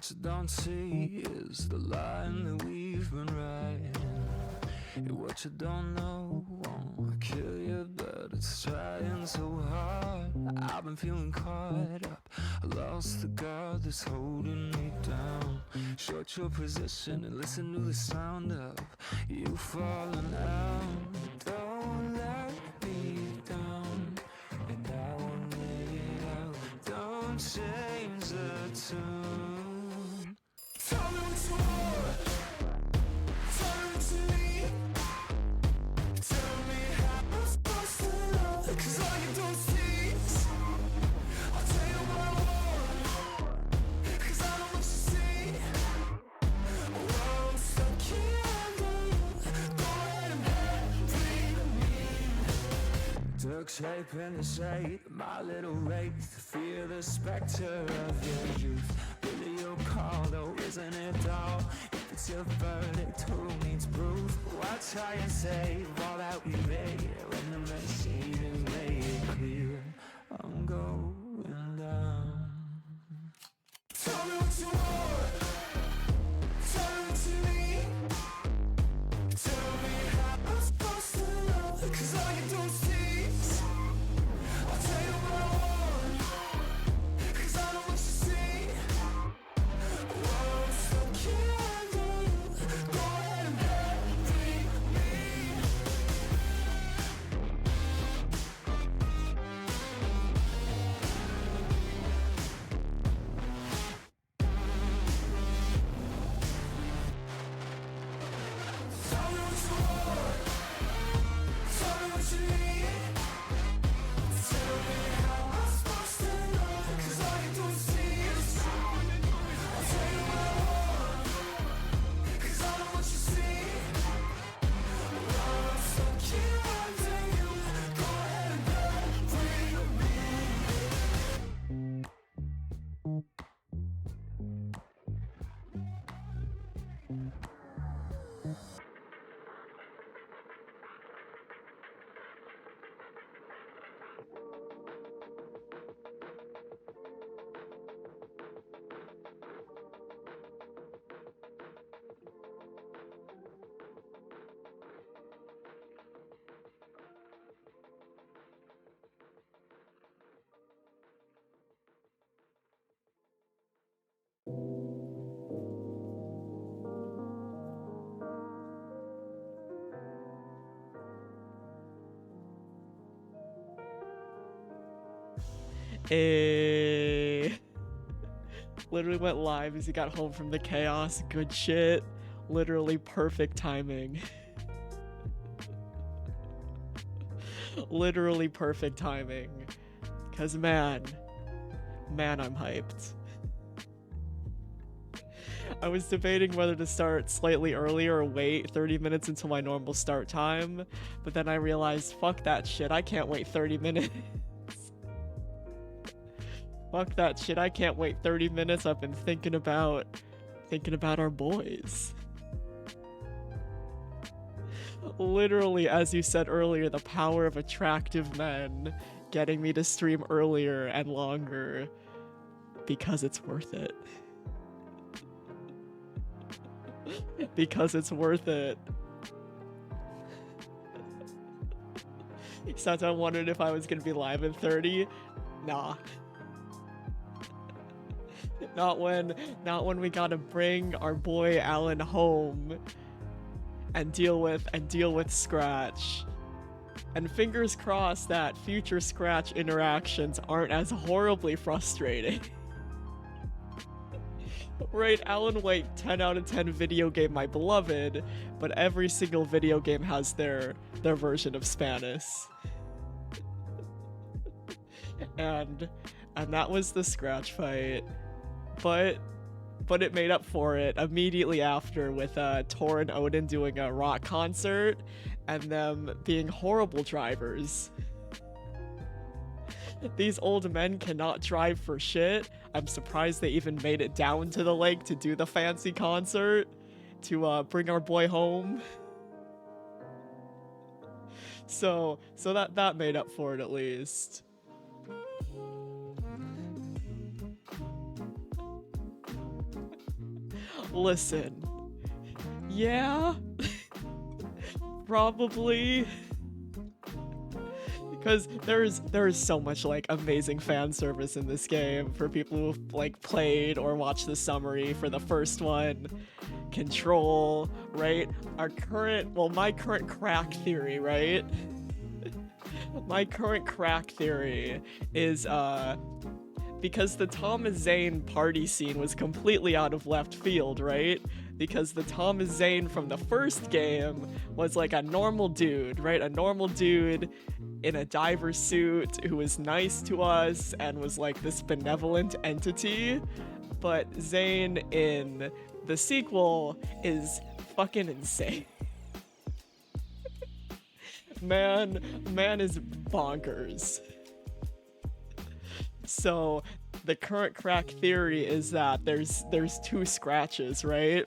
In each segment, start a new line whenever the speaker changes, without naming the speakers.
What you don't see is the line that we've been riding. What you don't know won't kill you, but it's trying so hard. I've been feeling caught up, I lost the guard that's holding me down. Short your position and listen to the sound of you falling out. Don't let me down, and I won't let it out. Don't change the tune. Tell me what you want, tell me what you need. Tell me how I'm supposed to love, 'cause all you do is tease. I'll tell you what I want, 'cause I know what you see. Oh, I'm stuck here, go ahead and bury me. Took shape in the shade, my little wraith. Fear the specter of your youth. Really your call though, isn't it all? If it's your verdict, who needs proof? Why try and save all that we made when the machine has made it clear I'm going down? Tell me what you want, tell me what you need. Tell me how I'm supposed to love, 'cause all you do is tease. I'll tell you what I want, 'cause I know what you see. Oh, I'm stuck here, go ahead and bury me. Tell me what you want, tell me what you need. Tell me how I'm supposed to love, 'cause all you do is tease. I'll tell you what I want, 'cause I know what you see. Oh, I'm stuck here under you, go ahead and bury me.
Literally went live as he got home from the chaos. Good shit. Literally perfect timing. Literally perfect timing. Cause man, I'm hyped. I was debating whether to start slightly earlier or wait 30 minutes until my normal start time, but then I realized, fuck that shit, I can't wait 30 minutes. Fuck that shit, I can't wait 30 minutes. I've been thinking about our boys. Literally, as you said earlier, the power of attractive men getting me to stream earlier and longer because it's worth it. Because it's worth it. Except I wondered if I was gonna be live in 30. Nah. Not when we gotta bring our boy Alan home and deal with Scratch. And fingers crossed that future Scratch interactions aren't as horribly frustrating. Right, Alan Wake 10 out of 10 video game, my beloved, but every single video game has their version of Spanish. And that was the Scratch fight. But it made up for it immediately after with Tor and Odin doing a rock concert and them being horrible drivers. These old men cannot drive for shit. I'm surprised they even made it down to the lake to do the fancy concert to bring our boy home. So that made up for it at least. Listen, yeah, probably. Because there's so much like amazing fan service in this game for people who've like played or watched the summary for the first one. Control, right? My current crack theory, right? My current crack theory is because the Thomas Zane party scene was completely out of left field, right? Because the Thomas Zane from the first game was like a normal dude, right? A normal dude in a diver suit who was nice to us and was like this benevolent entity. But Zane in the sequel is fucking insane. Man is bonkers. So the current crack theory is that there's two scratches, right?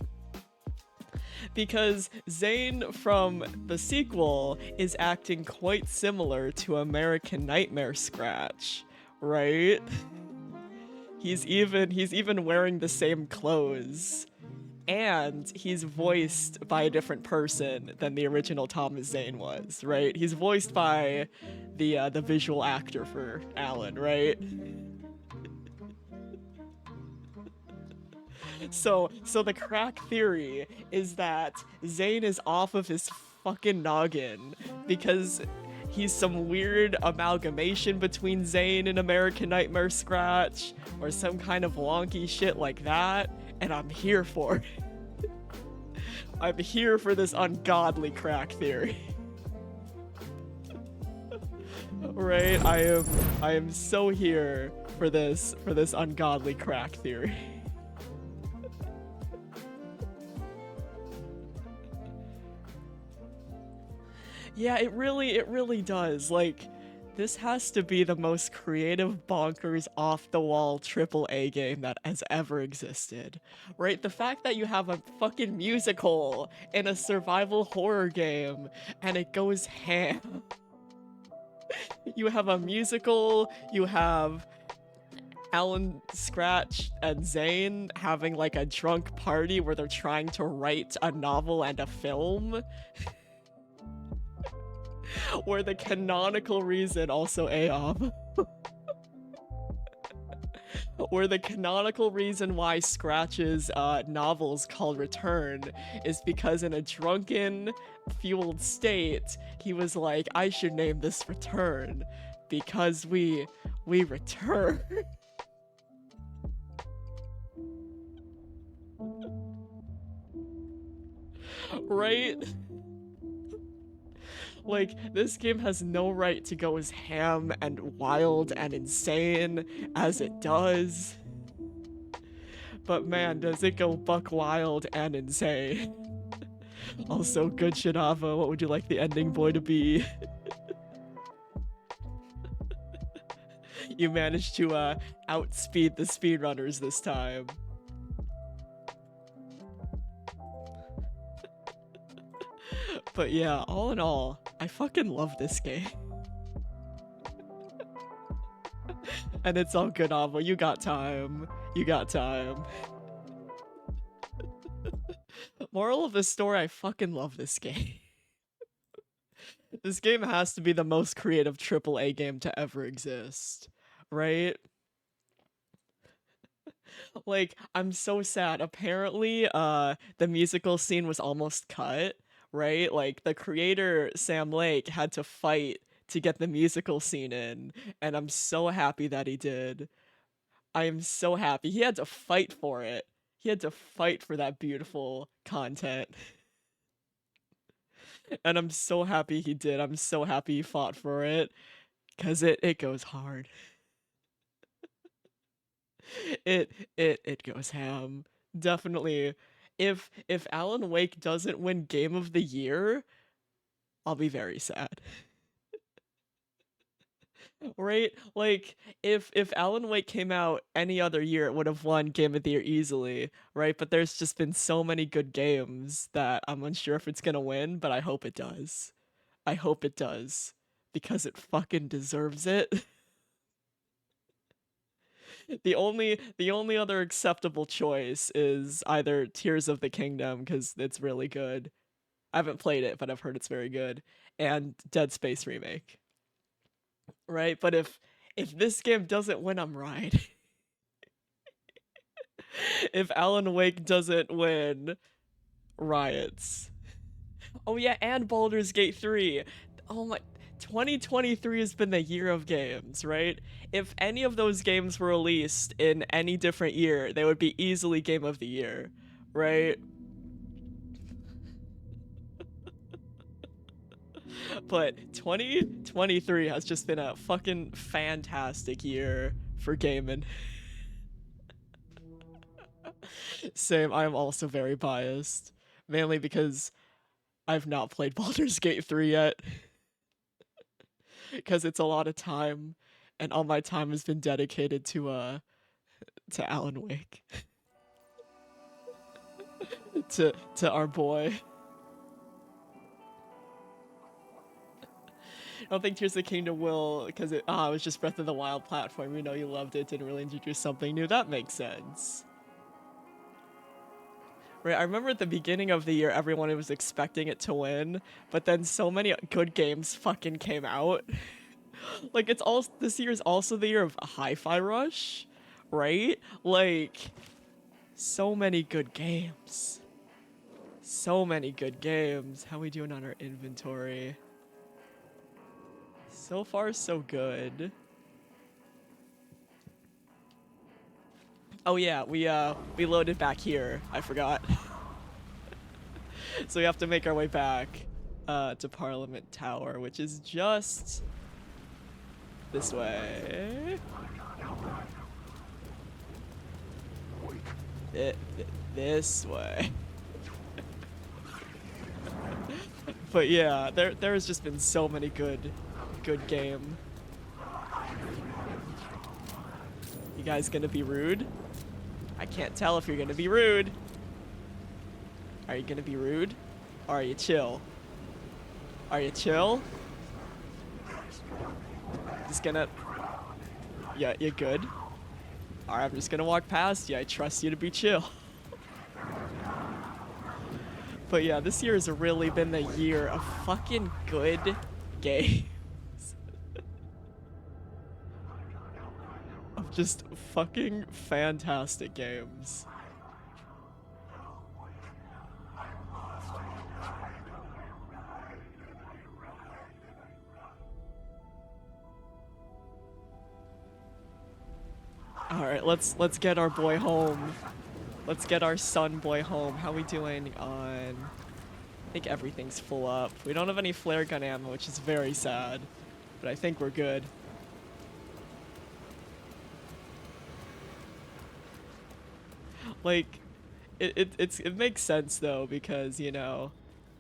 Because Zane from the sequel is acting quite similar to American Nightmare Scratch, right? He's even wearing the same clothes. And he's voiced by a different person than the original Thomas Zane was, right? He's voiced by the visual actor for Alan, right? So the crack theory is that Zane is off of his fucking noggin because he's some weird amalgamation between Zane and American Nightmare Scratch or some kind of wonky shit like that, and I'm here for it. I'm here for this ungodly crack theory. Right? I am so here for this ungodly crack theory. Yeah, it really does. Like, this has to be the most creative, bonkers, off-the-wall AAA game that has ever existed. Right? The fact that you have a fucking musical in a survival horror game, and it goes ham. You have a musical, you have Alan, Scratch, and Zane having like a drunk party where they're trying to write a novel and a film. Where the canonical reason, also Aom, where the canonical reason why Scratch's novel is called Return is because in a drunken, fueled state, he was like, I should name this Return because we return. Right? Like, this game has no right to go as ham and wild and insane as it does. But man, does it go buck wild and insane. Also, good Shadava, what would you like the ending boy to be? You managed to outspeed the speedrunners this time. But yeah, all in all, I fucking love this game. And it's all good, Ava. You got time. You got time. Moral of the story, I fucking love this game. This game has to be the most creative AAA game to ever exist, right? Like, I'm so sad. Apparently, the musical scene was almost cut, right? Like, the creator, Sam Lake, had to fight to get the musical scene in, and I'm so happy that he did. I am so happy. He had to fight for it. He had to fight for that beautiful content. And I'm so happy he did. I'm so happy he fought for it. Cause it goes hard. It goes ham. Definitely. If Alan Wake doesn't win Game of the Year, I'll be very sad. Right? Like if Alan Wake came out any other year, it would have won Game of the Year easily, right? But there's just been so many good games that I'm unsure if it's gonna win, but I hope it does. I hope it does. Because it fucking deserves it. The only other acceptable choice is either Tears of the Kingdom, because it's really good. I haven't played it, but I've heard it's very good. And Dead Space remake, right? But if this game doesn't win, I'm right. If Alan Wake doesn't win, riots. Oh yeah, and Baldur's Gate 3. Oh my, 2023 has been the year of games, right? If any of those games were released in any different year, they would be easily game of the year, right? But 2023 has just been a fucking fantastic year for gaming. Same, I am also very biased, mainly because I've not played Baldur's Gate 3 yet, because it's a lot of time, and all my time has been dedicated to Alan Wake, to our boy. I don't think Tears of the Kingdom will, because it was just Breath of the Wild platform. You know, you loved it, didn't really introduce something new. That makes sense. Right, I remember at the beginning of the year, everyone was expecting it to win, but then so many good games fucking came out. Like, it's all this year is also the year of Hi-Fi Rush, right? Like, so many good games. So many good games. How we doing on our inventory? So far, so good. Oh yeah, we loaded back here. I forgot. So we have to make our way back to Parliament Tower, which is just this way. This way. But yeah, there has just been so many good game. You guys gonna be rude? I can't tell if you're gonna be rude. Are you gonna be rude? Or are you chill? Are you chill? Just gonna... Yeah, you're good. Alright, I'm just gonna walk past you. I trust you to be chill. But yeah, this year has really been the year of fucking good games. Of just fucking fantastic games. Alright, let's get our boy home. Let's get our son boy home. How we doing on... I think everything's full up. We don't have any flare gun ammo, which is very sad. But I think we're good. Like, it makes sense though, because, you know,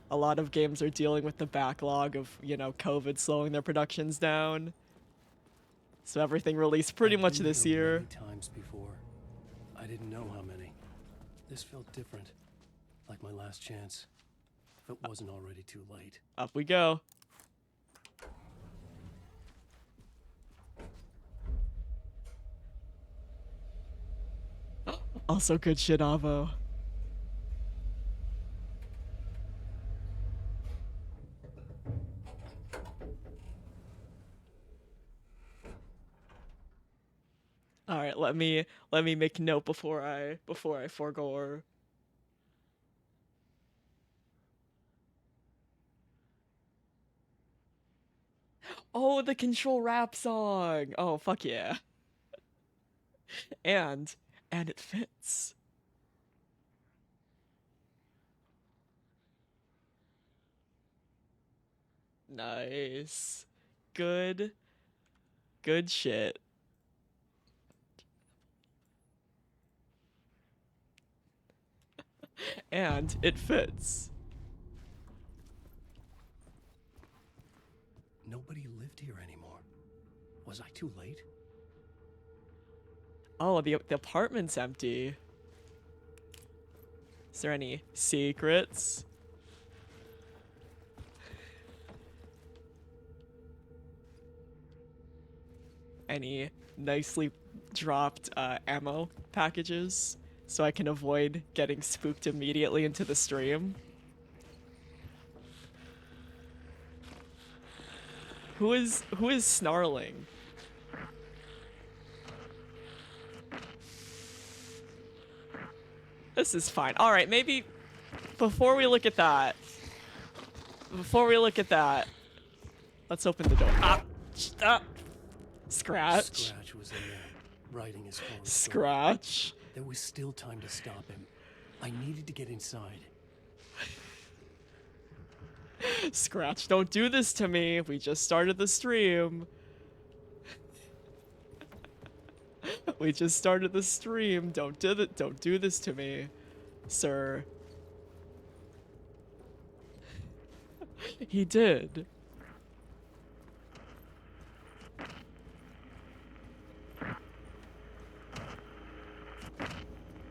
a lot of games are dealing with the backlog of, you know, COVID slowing their productions down. So everything released pretty much this year.
Many times before. I didn't know how many. This felt different. Like my last chance. If it wasn't already too late.
Up we go. Also good shit, Avo. All right, let me make note before I forego. Oh, the Control rap song. Oh, fuck yeah. And it fits. Nice. Good shit. And it fits.
Nobody lived here anymore. Was I too late?
Oh, the apartment's empty. Is there any secrets? Any nicely dropped ammo packages so I can avoid getting spooked immediately into the stream. Who is snarling? This is fine. All right, maybe before we look at that, let's open the door. Scratch.
Scratch was in there, writing his horror story.
Scratch.
There was still time to stop him. I needed to get inside.
Scratch, don't do this to me. We just started the stream. We just started the stream. Don't do this to me, sir. He did.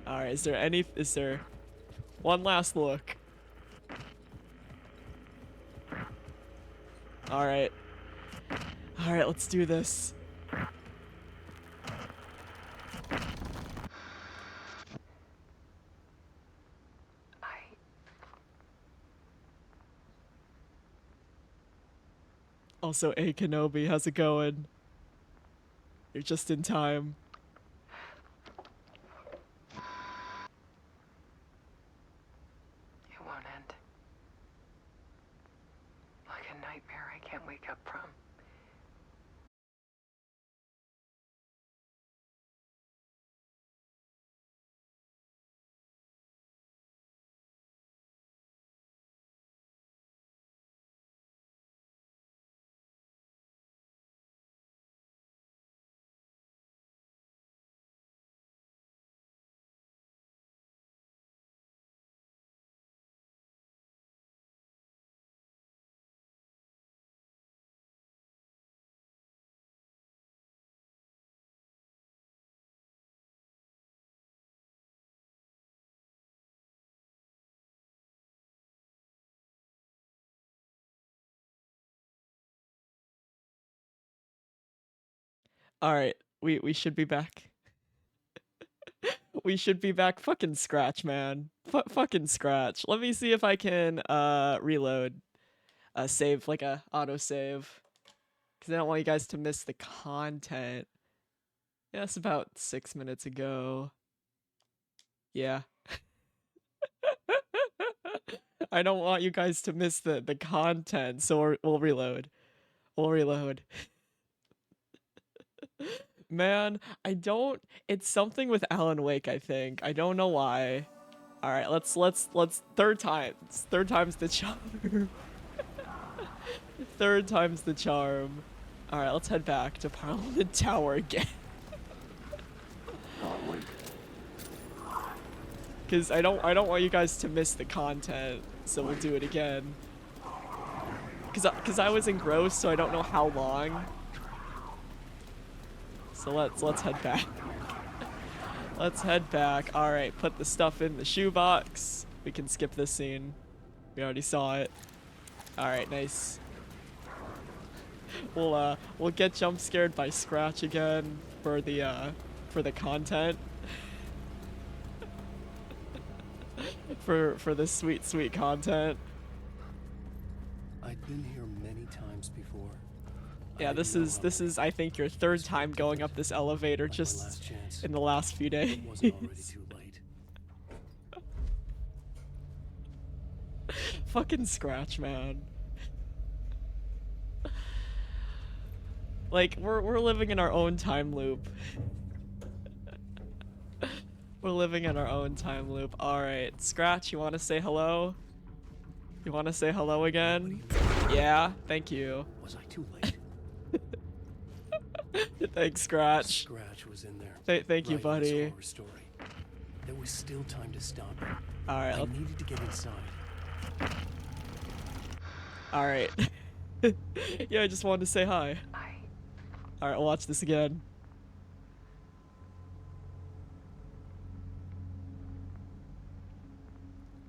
Alright, is there one last look? Alright. Alright, let's do this. Also, hey Kenobi, how's it going? You're just in time.
It won't end. Like a nightmare I can't wake up from.
Alright, we should be back. We should be back. Fucking Scratch, man. Fucking Scratch. Let me see if I can reload. Save, like a autosave. Because I don't want you guys to miss the content. Yeah, that's about 6 minutes ago. Yeah. I don't want you guys to miss the content, so we'll reload. We'll reload. Man, it's something with Alan Wake, I think. I don't know why. Alright, let's third time's the charm. Third time's the charm. Alright, let's head back to Parliament Tower again. Cause I don't want you guys to miss the content, so we'll do it again. Cause I was engrossed, so I don't know how long. So let's head back. Let's head back. All right, put the stuff in the shoebox. We can skip this scene. We already saw it. All right, nice. We'll get jump scared by Scratch again for the content. for the sweet content.
I'd been here many times before.
Yeah, this is I think your third time going up this elevator just in the last few days.
It wasn't already too late.
Fucking Scratch, man. Like we're living in our own time loop. We're living in our own time loop. All right, Scratch, you want to say hello? You want to say hello again? Yeah, thank you.
Was I too late?
Thanks, Scratch.
Scratch was in there.
Thank you,
writing his
buddy.
horror story. There was still time to stop him.
All right.
I needed to get inside.
All right. Yeah, I just wanted to say hi. All right, I'll watch this again.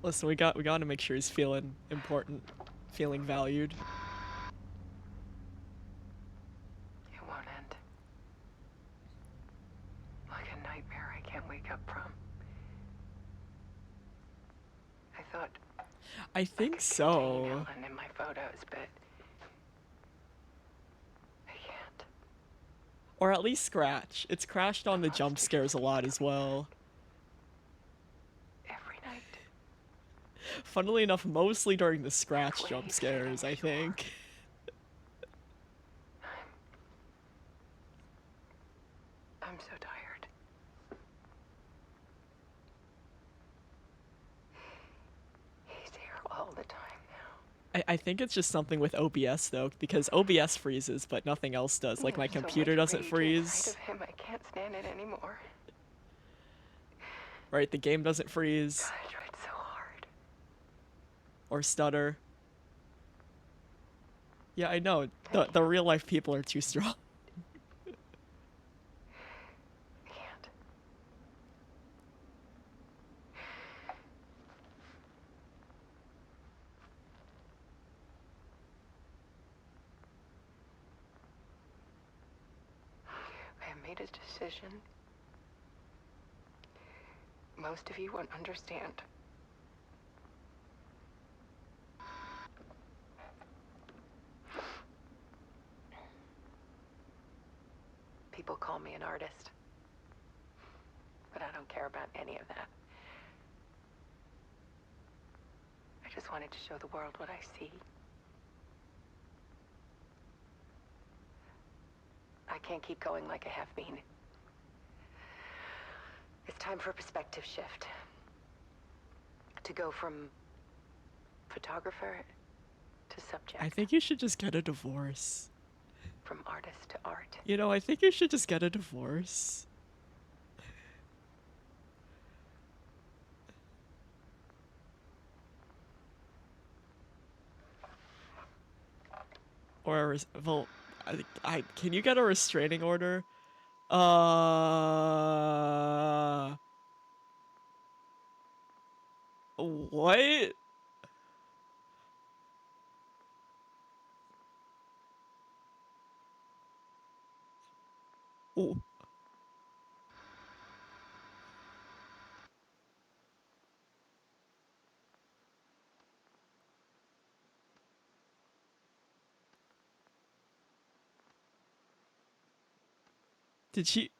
Listen, we got to make sure he's feeling important, feeling valued.
It won't end. wake up from. I thought
I think
contain
so.
Ellen in my photos, but I can't.
Or at least Scratch. It's crashed on the jump scares a lot as well.
Every night.
Funnily enough, mostly during the Scratch jump
Waves
scares, I
hitting
think.
I'm so tired. He's here all the time now.
I think it's just something with OBS though, because OBS freezes, but nothing else does. Like my
There's so
computer
much
doesn't
rage
freeze.
inside of him, I can't stand it anymore.
Right, the game doesn't freeze
God, I tried so hard.
or stutter. Yeah, I know. The real life people are too strong.
I can't. I have made a decision. Most of you won't understand. People call me an artist, but I don't care about any of that. I just wanted to show the world what I see. I can't keep going like I have been. It's time for a perspective shift. To go from photographer to subject.
I think you should just get a divorce.
From artist to art.
You know, I think you should just get a divorce. Or a well, can you get a restraining order? What? Oh. Did she?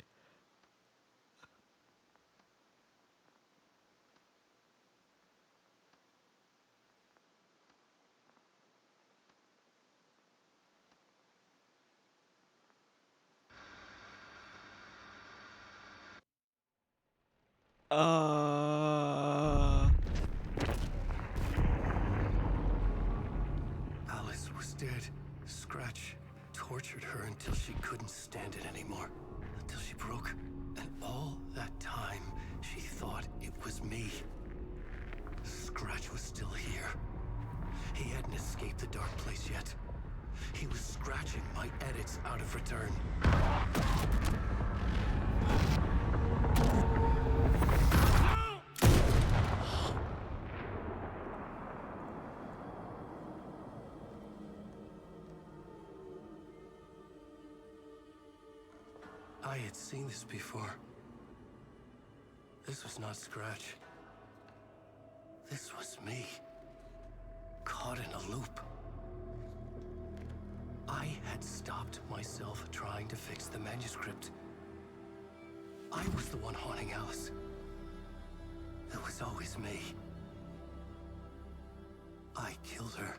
Alice was dead. Scratch tortured her until she couldn't stand it anymore. Until she broke. And all that time, she thought it was me. Scratch was still here. He hadn't escaped the dark place yet. He was scratching my edits out of return. I had seen this before. This was not Scratch. This was me. Caught in a loop. I had stopped myself trying to fix the manuscript. I was the one haunting Alice. It was always me. I killed her.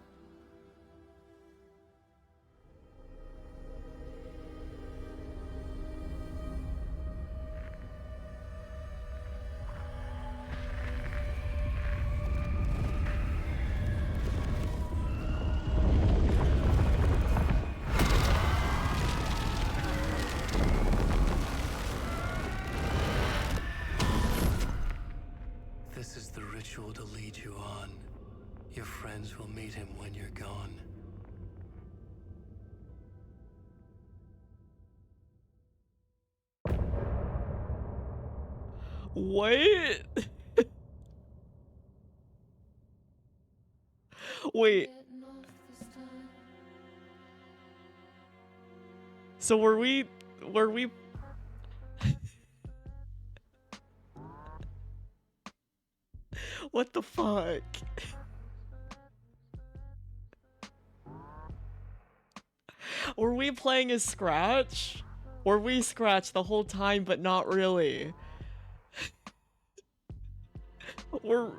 This is the ritual to lead you on. Your friends will meet him when you're gone.
What? Wait. So were we What the fuck? Were we playing as Scratch? Or we Scratch the whole time, but not really? Or...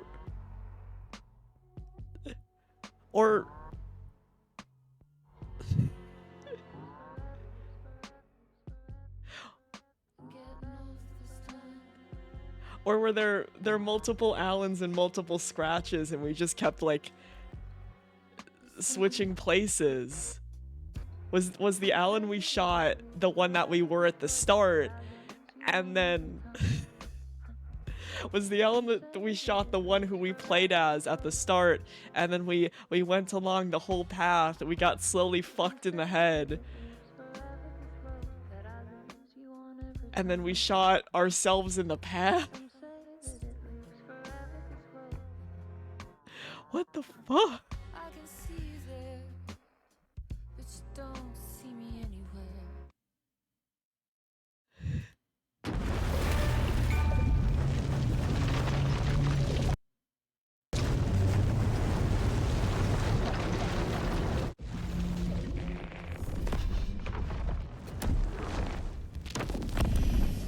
Or were there multiple Allens and multiple Scratches and we just kept like switching places? Was the Allen we shot the one that we were at the start, and then was the Allen that we shot the one who we played as at the start, and then we went along the whole path, we got slowly fucked in the head, and then we shot ourselves in the past? What the fuck?
I can see you there, but you don't see me anywhere.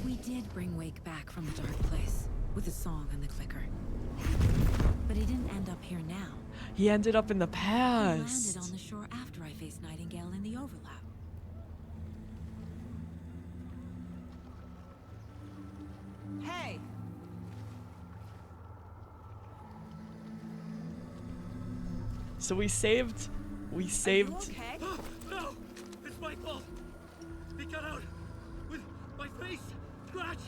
We did bring Wake back from the dark place with the song and the clicker. But he didn't end up here now.
He ended up in the
He
past.
landed on the shore after I faced Nightingale in the overlap. Hey!
So we saved.
Are you okay?
No! It's my fault! He got out with my face! Scratch!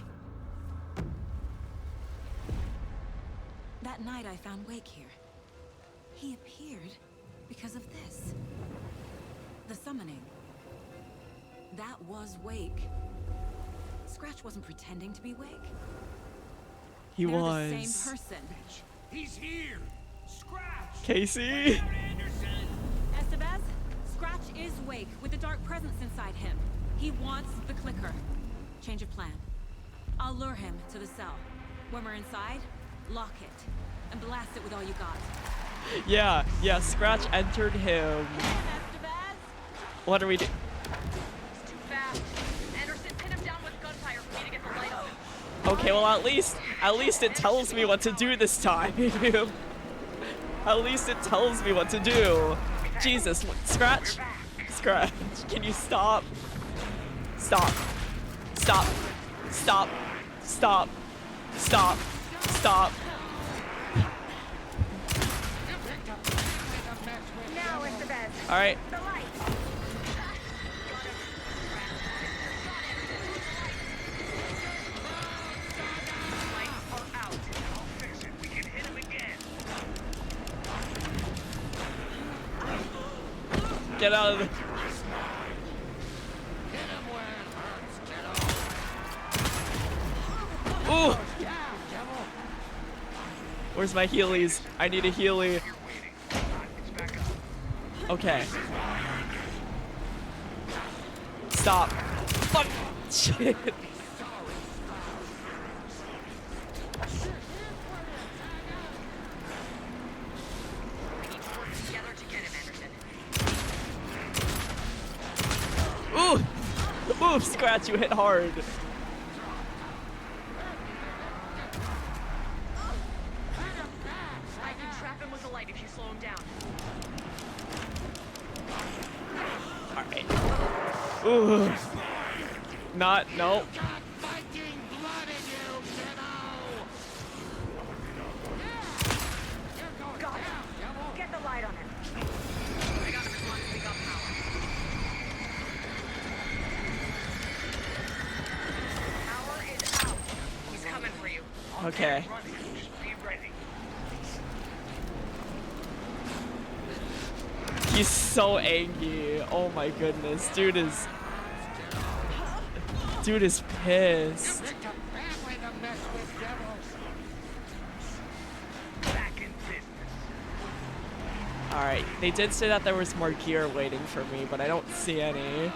That night I found Wake here. He appeared because of this. The summoning. That was Wake. Scratch wasn't pretending to be Wake.
He
They're
was.
the same person.
He's here! Scratch!
Casey.
Anderson!
Estevez, Scratch is Wake with the dark presence inside him. He wants the clicker. Change of plan. I'll lure him to the cell. When we're inside, lock it and blast it with all you got.
Yeah, Scratch entered him.
Estevez!
What are we doing?
It's too fast. Anderson, pin him down with gunfire for me to get the light on him.
Okay, well at least it tells me what to do this time. At least it tells me what to do. Jesus, Scratch? Scratch, can you stop? Stop. Stop. Stop. Stop. Stop. Stop.
Now, Estevez.
Alright.
The light. Lights are out. I'll fix it. We can hit him again.
Get out of the... Ooh! Where's my healies? I need a healie. Okay. Stop. Fuck. Shit.
Together to get him, Anderson.
Ooh! Ooh, Scratch, you hit hard.
I can trap him with the light if you slow him down.
Alright. Ooh. Not, no.
Got him. Get the light on him. I got him as long as we got power. Power is out. He's coming for you.
Okay.
Just be ready.
He's so angry. Oh my goodness. Dude is pissed.
Back in business.
Alright, they did say that there was more gear waiting for me, but I don't see any.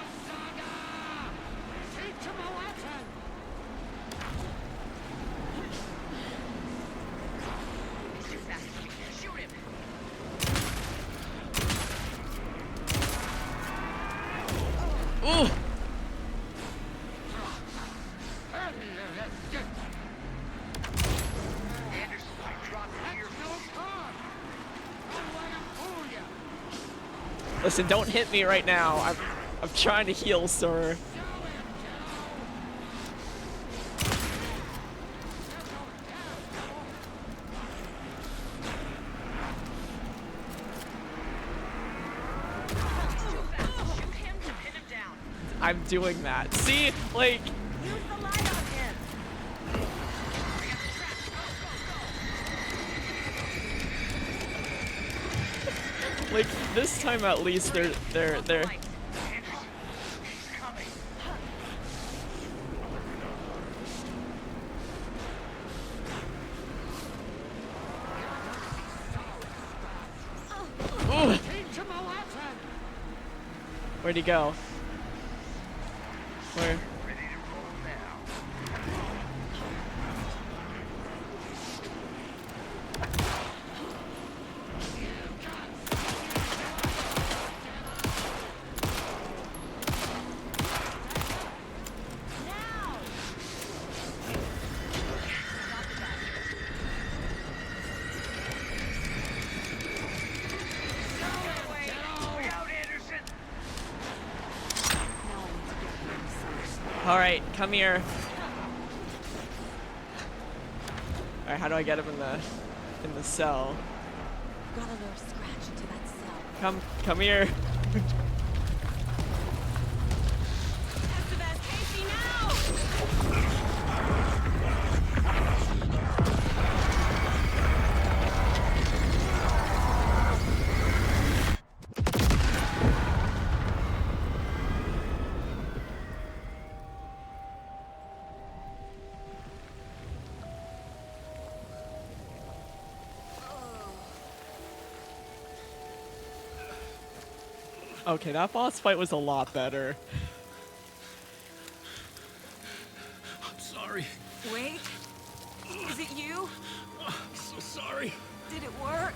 Listen, don't hit me right now. I'm trying to heal, sir.
Shoot him to pin him down.
I'm doing that. See, like,
Use the light on him.
like this time at least they're.
Light.
Ooh. Where'd he go? Where? All right, come here. All right, how do I get him in the cell?
Gotta lure Scratch into that cell.
Come here.
Estevez, Casey, now!
Okay, that boss fight was a lot better.
I'm sorry.
Wait. Is it you?
I'm so sorry.
Did it work?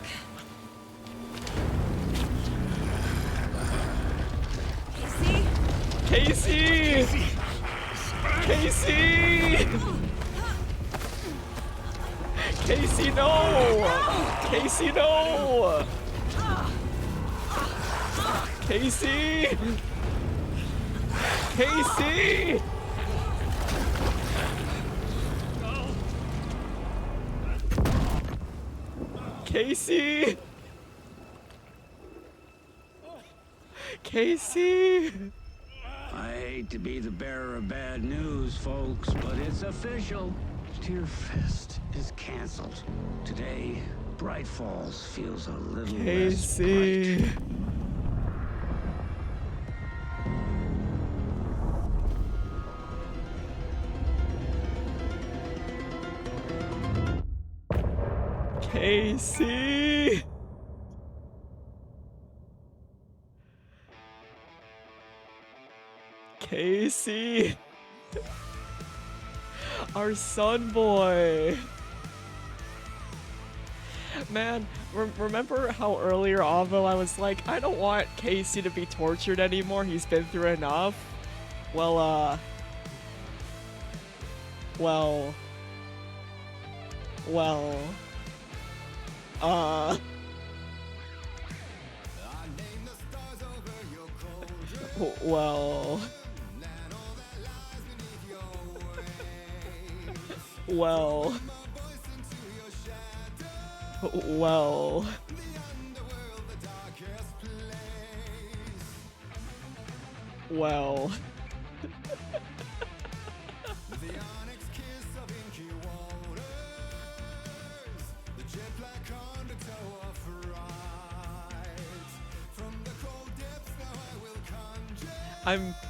Casey?
Casey! Casey! Casey, no! Casey, no! Casey! Casey! Casey! Casey!
I hate to be the bearer of bad news, folks, but it's official. Tear Fest is canceled. Today, Bright Falls feels a little less
Casey!
bright.
Casey! Casey! Our son boy! Man, remember how earlier, Avo, I was like, I don't want Casey to be tortured anymore, he's been through enough? Well, well.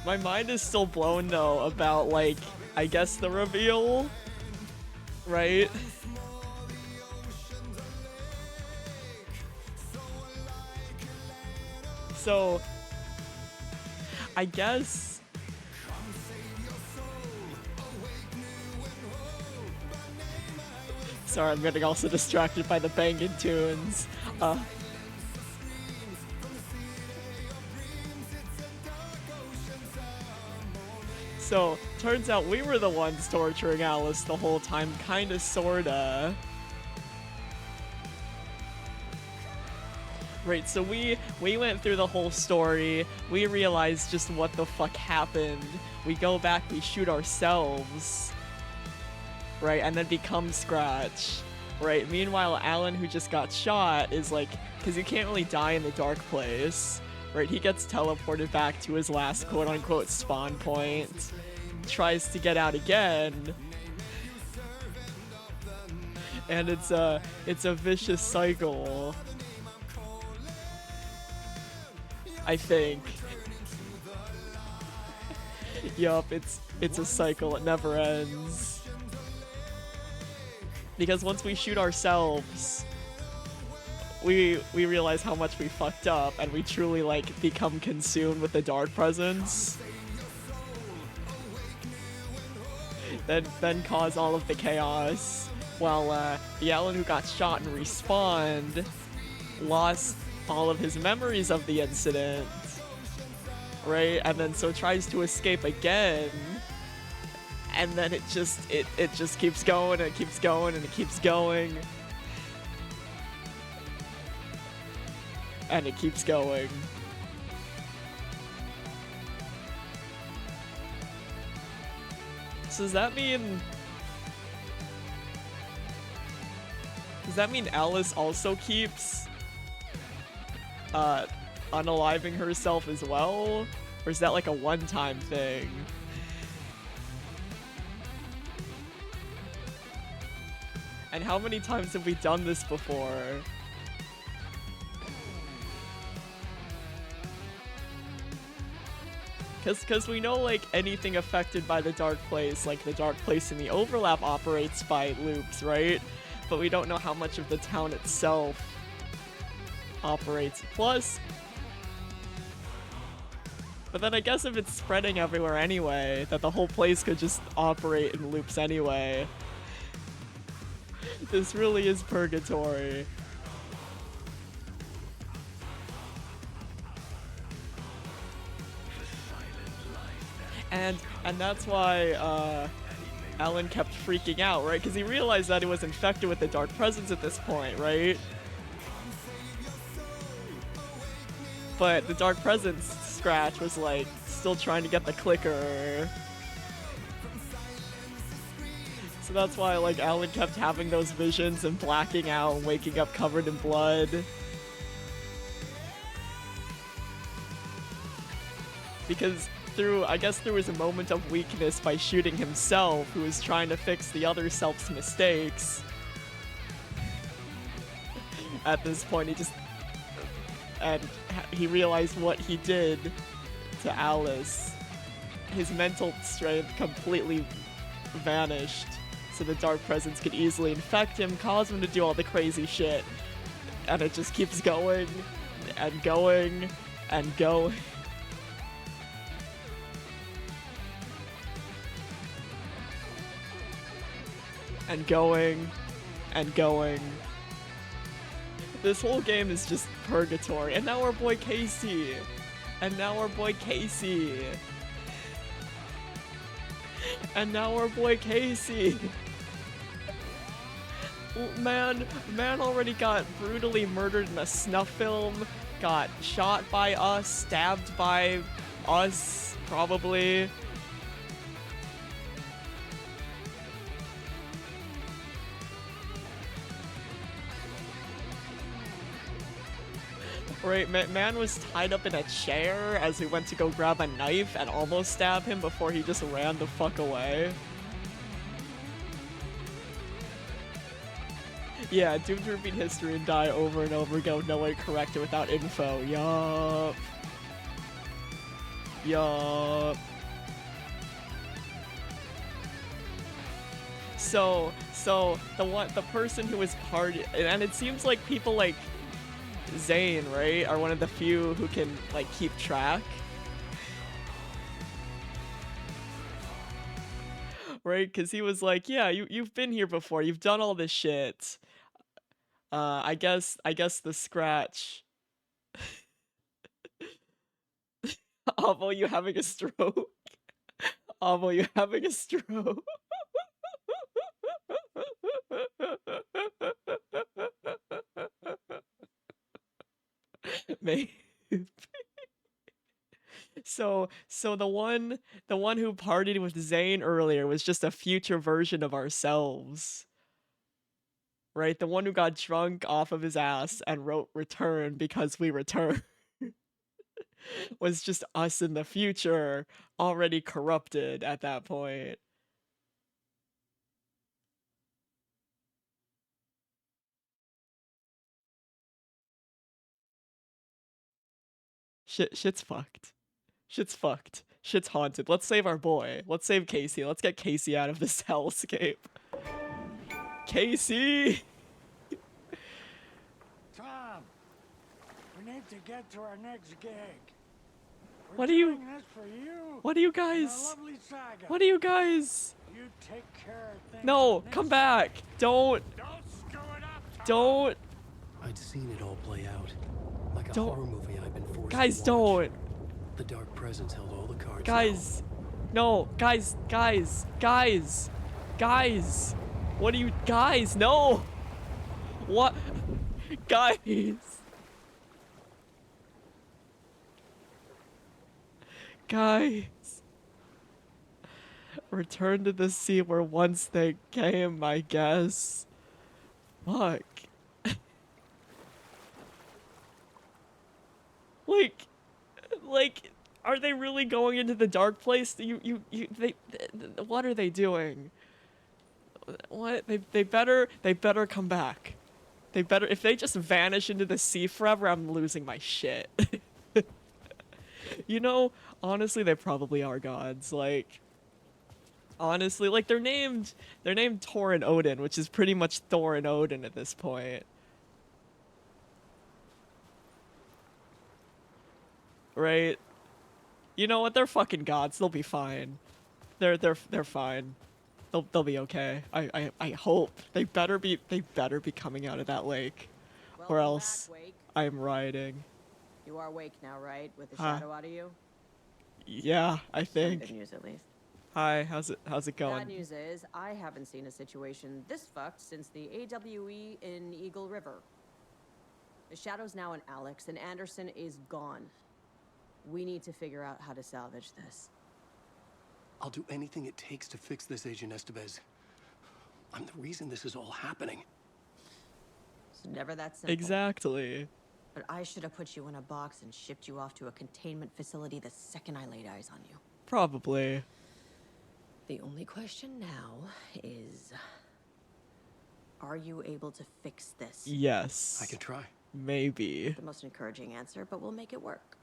My mind is still blown though about, like, I guess the reveal, right? So, I guess sorry, I'm getting also distracted by the banging tunes. So, turns out we were the ones torturing Alice the whole time, kinda, sorta. Right, so we went through the whole story, we realized just what the fuck happened, we go back, we shoot ourselves, right, and then become Scratch, right? Meanwhile, Alan, who just got shot, is like, because you can't really die in the dark place, right? He gets teleported back to his last quote-unquote spawn point, tries to get out again, and it's a vicious cycle. I think. Yup, it's a cycle, it never ends. Because once we shoot ourselves, we realize how much we fucked up, and we truly, like, become consumed with the dark presence. Then cause all of the chaos, while the Alan who got shot and respawned lost all of his memories of the incident, right? And then so tries to escape again, and then it just keeps going and it keeps going and it keeps going and it keeps going. So does that mean Alice also keeps unaliving herself as well? Or is that like a one-time thing? And how many times have we done this before? Cause we know, like, anything affected by the dark place, like the dark place in the overlap, operates by loops, right? But we don't know how much of the town itself operates. Plus, but then I guess if it's spreading everywhere anyway, that the whole place could just operate in loops anyway. This really is purgatory. And that's why Alan kept freaking out, right? Because he realized that he was infected with the dark presence at this point, right? But the dark presence Scratch was like still trying to get the clicker. So that's why, like, Alan kept having those visions and blacking out and waking up covered in blood. Because I guess there was a moment of weakness by shooting himself, who was trying to fix the other self's mistakes. At this point, he realized what he did to Alice. His mental strength completely vanished, so the dark presence could easily infect him, cause him to do all the crazy shit. And it just keeps going, and going, and going. And going, and going. This whole game is just purgatory. And now our boy Casey. And now our boy Casey. And now our boy Casey. Man already got brutally murdered in a snuff film. Got shot by us, stabbed by us, probably. Right, man was tied up in a chair as we went to go grab a knife and almost stab him before he just ran the fuck away. Yeah, doomed to repeat history and die over and over again with no way to correct it without info. Yup. Yup. So the person who was and it seems like people like Zane, right, are one of the few who can, like, keep track. Right, because he was like, yeah, you've been here before, you've done all this shit. I guess the Scratch. Avo, you having a stroke? Avo, you having a stroke? Maybe. So the one who partied with Zane earlier was just a future version of ourselves. Right? The one who got drunk off of his ass and wrote return because we return was just us in the future, already corrupted at that point. Shit's fucked. Shit's fucked. Shit's haunted. Let's save our boy. Let's save Casey. Let's get Casey out of this hellscape. Casey!
Tom, we need to get to our next gig. We're
What do you-
doing this for you
What do you
and our
guys?
lovely saga.
What do you guys?
You take care of things.
No,
on this
come
side.
back. Don't.
Don't screw it up, Tom.
Don't.
I'd seen it all play out. Like a
Don't-
horror movie I'd been forced
Guys,
to watch.
don't.
The dark presence held all the cards.
Guys. No. Guys. What do you... Guys, no. What? Guys. Guys. Return to the sea where once they came, I guess. Fuck. Like, are they really going into the dark place? What are they doing? What? They better come back. They better, if they just vanish into the sea forever, I'm losing my shit. You know, honestly, they probably are gods. Like, honestly, like they're named Thor and Odin, which is pretty much Thor and Odin at this point. Right? You know what? They're fucking gods. They'll be fine. They're fine. They'll be okay. I hope. They better be coming out of that lake. Or
Welcome
else
back, Wake.
I am rioting.
You are Wake now, right? With the
Huh.
shadow out of you?
Yeah, I
Some
think.
good news, at least.
Hi, how's it
Bad
going?
news is, I haven't seen a situation this fucked since the AWE in Eagle River. The shadow's now in Alex, and Anderson is gone. We need to figure out how to salvage this.
I'll do anything it takes to fix this, Agent Estevez. I'm the reason this is all happening.
It's never that simple.
Exactly.
But I should have put you in a box and shipped you off to a containment facility the second I laid eyes on you.
Probably.
The only question now is, are you able to fix this?
Yes.
I can try.
Maybe.
The most encouraging answer, but we'll make it work.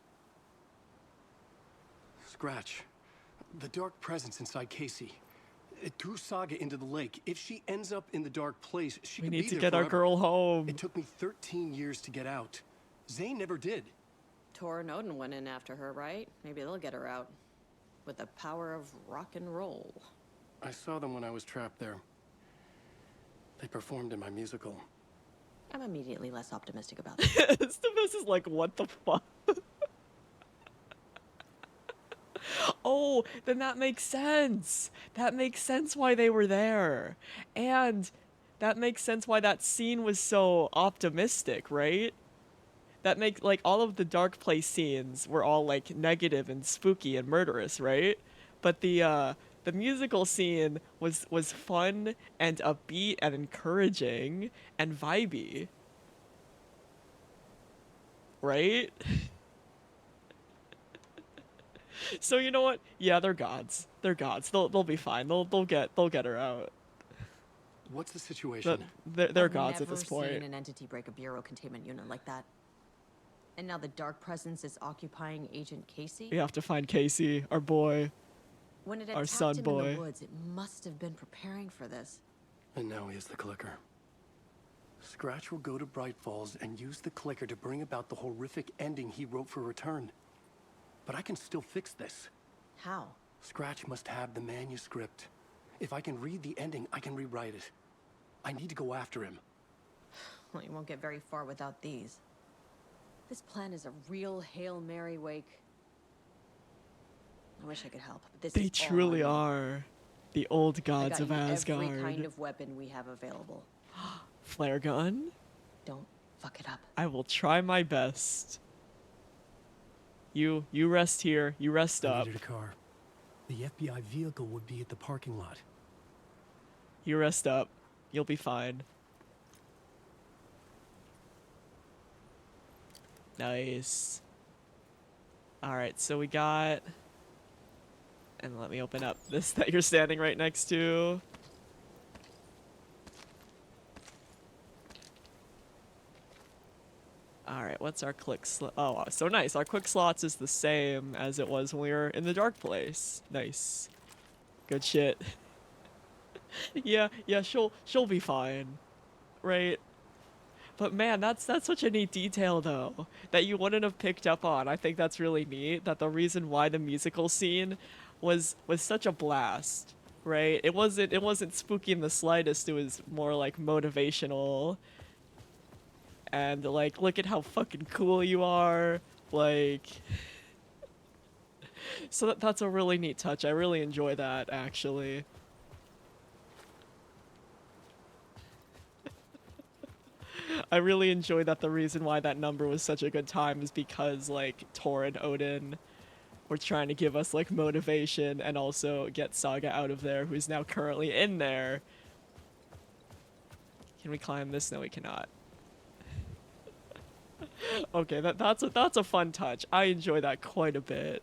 Scratch. The dark presence inside Casey. It threw Saga into the lake. If she ends up in the dark place, she
We
could
need
be
to
there
get our
forever.
girl home.
It took me 13 years to get out. Zane never did.
Tor and Odin went in after her, right? Maybe they'll get her out. With the power of rock and roll.
I saw them when I was trapped there. They performed in my musical.
I'm immediately less optimistic about that.
This is like, what the fuck? Oh, then that makes sense. That makes sense why they were there. And that makes sense why that scene was so optimistic, right? That make like all of the dark place scenes were all like negative and spooky and murderous, right? But the musical scene was fun and upbeat and encouraging and vibey. Right? So you know what? Yeah, they're gods. They're gods. They'll be fine. They'll get her out.
What's the situation?
They're
I've
gods at
never
this point.
seen an entity break a bureau containment unit like that. And now the dark presence is occupying Agent Casey?
We have to find Casey, our boy.
When it
our
attacked
son
him in
boy.
the woods, it must have been preparing for this.
And now he has the clicker. Scratch will go to Bright Falls and use the clicker to bring about the horrific ending he wrote for Return. But I can still fix this.
How?
Scratch must have the manuscript. If I can read the ending, I can rewrite it. I need to go after him.
Well, you won't get very far without these. This plan is a real Hail Mary, Wake. I wish I could help, but this
They
is all
truly
on me.
are the old
I
gods
got
of
you
Asgard.
every kind of weapon we have available.
Flare gun?
Don't fuck it up.
I will try my best. You rest here. You rest
I
up.
needed a car. The FBI vehicle would be at the parking lot.
You rest up. You'll be fine. Nice. Alright, so we got... And let me open up this that you're standing right next to. Alright, what's our quick slot? Oh, so nice. Our quick slots is the same as it was when we were in the dark place. Nice. Good shit. yeah, she'll be fine. Right? But man, that's such a neat detail though that you wouldn't have picked up on. I think that's really neat that the reason why the musical scene was such a blast, right? It wasn't spooky in the slightest. It was more like motivational. And like, look at how fucking cool you are. Like so that's a really neat touch. I really enjoy that actually. I really enjoy that the reason why that number was such a good time is because, like, Tor and Odin were trying to give us, like, motivation and also get Saga out of there, who's now currently in there. Can we climb this? No, we cannot. Okay, that's a fun touch. I enjoy that quite a bit.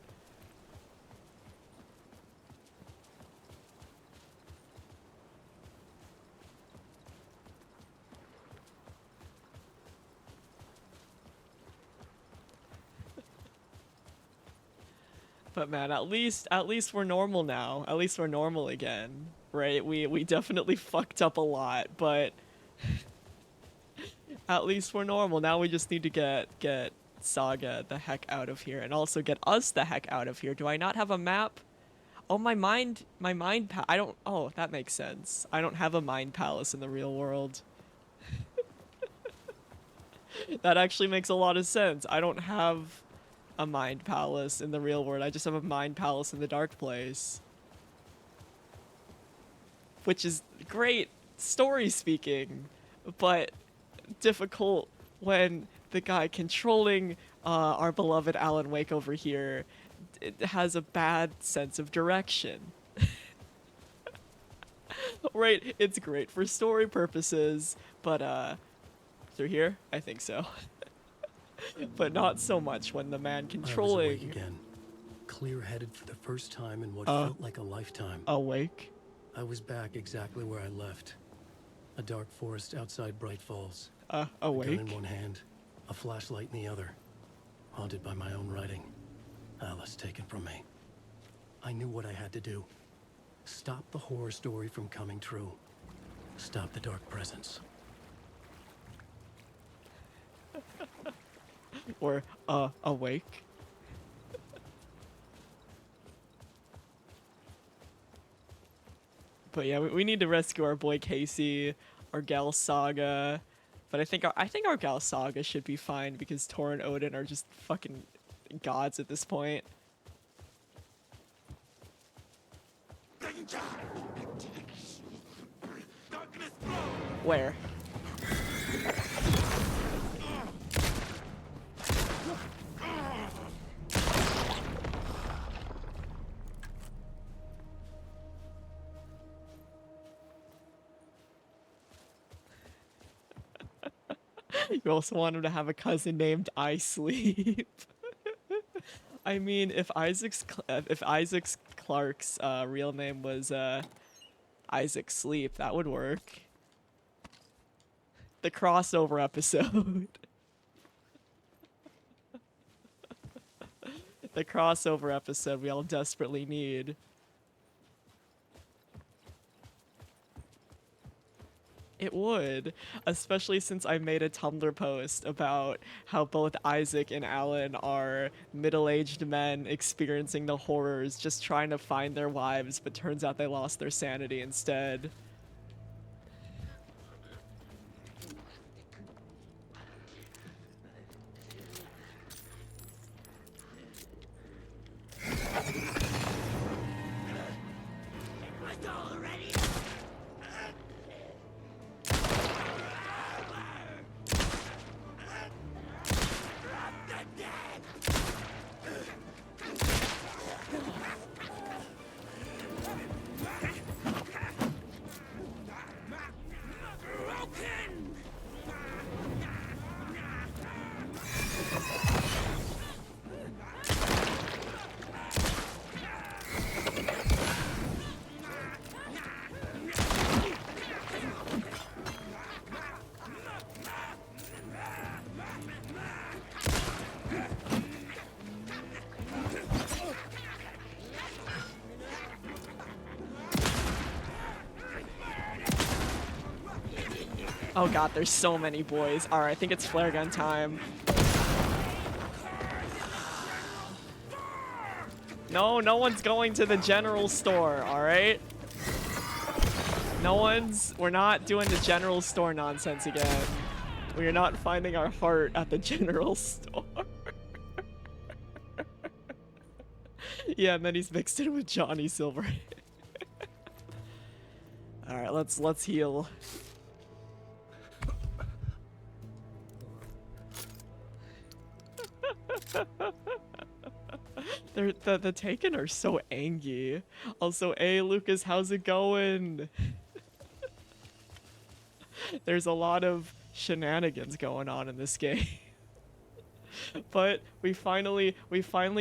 But man, at least we're normal now. At least we're normal again, right? We definitely fucked up a lot, but at least we're normal. Now we just need to get Saga the heck out of here and also get us the heck out of here. Do I not have a map? Oh, my mind I don't. Oh, that makes sense. I don't have a mind palace in the real world. That actually makes a lot of sense. I don't have a mind palace in the real world. I just have a mind palace in the dark place. Which is great story speaking, but difficult when the guy controlling our beloved Alan Wake over here has a bad sense of direction. Right, it's great for story purposes, but through here? I think so. But not so much when the man controlling...
I was awake again, clear-headed for the first time in what felt like a lifetime.
Awake?
I was back exactly where I left. A dark forest outside Bright Falls.
Awake?
A gun in one hand, a flashlight in the other. Haunted by my own writing. Alice taken from me. I knew what I had to do. Stop the horror story from coming true. Stop the dark presence.
Or, awake? But yeah, we need to rescue our boy Casey, our gal Saga. But I think our gal Saga should be fine because Tor and Odin are just fucking gods at this point. Where? You also want him to have a cousin named I Sleep. I mean, if Isaac Clarke's real name was Isaac Sleep, that would work. The crossover episode. The crossover episode we all desperately need. It would, especially since I made a Tumblr post about how both Isaac and Alan are middle-aged men experiencing the horrors, just trying to find their wives, but turns out they lost their sanity instead. Oh god, there's so many boys. Alright, I think it's flare gun time. No, no one's going to the general store, alright? We're not doing the general store nonsense again. We are not finding our heart at the general store. Yeah, and then he's mixed in with Johnny Silver. Alright, let's heal. The Taken are so angry. Also, hey Lucas, how's it going? There's a lot of shenanigans going on in this game. But we finally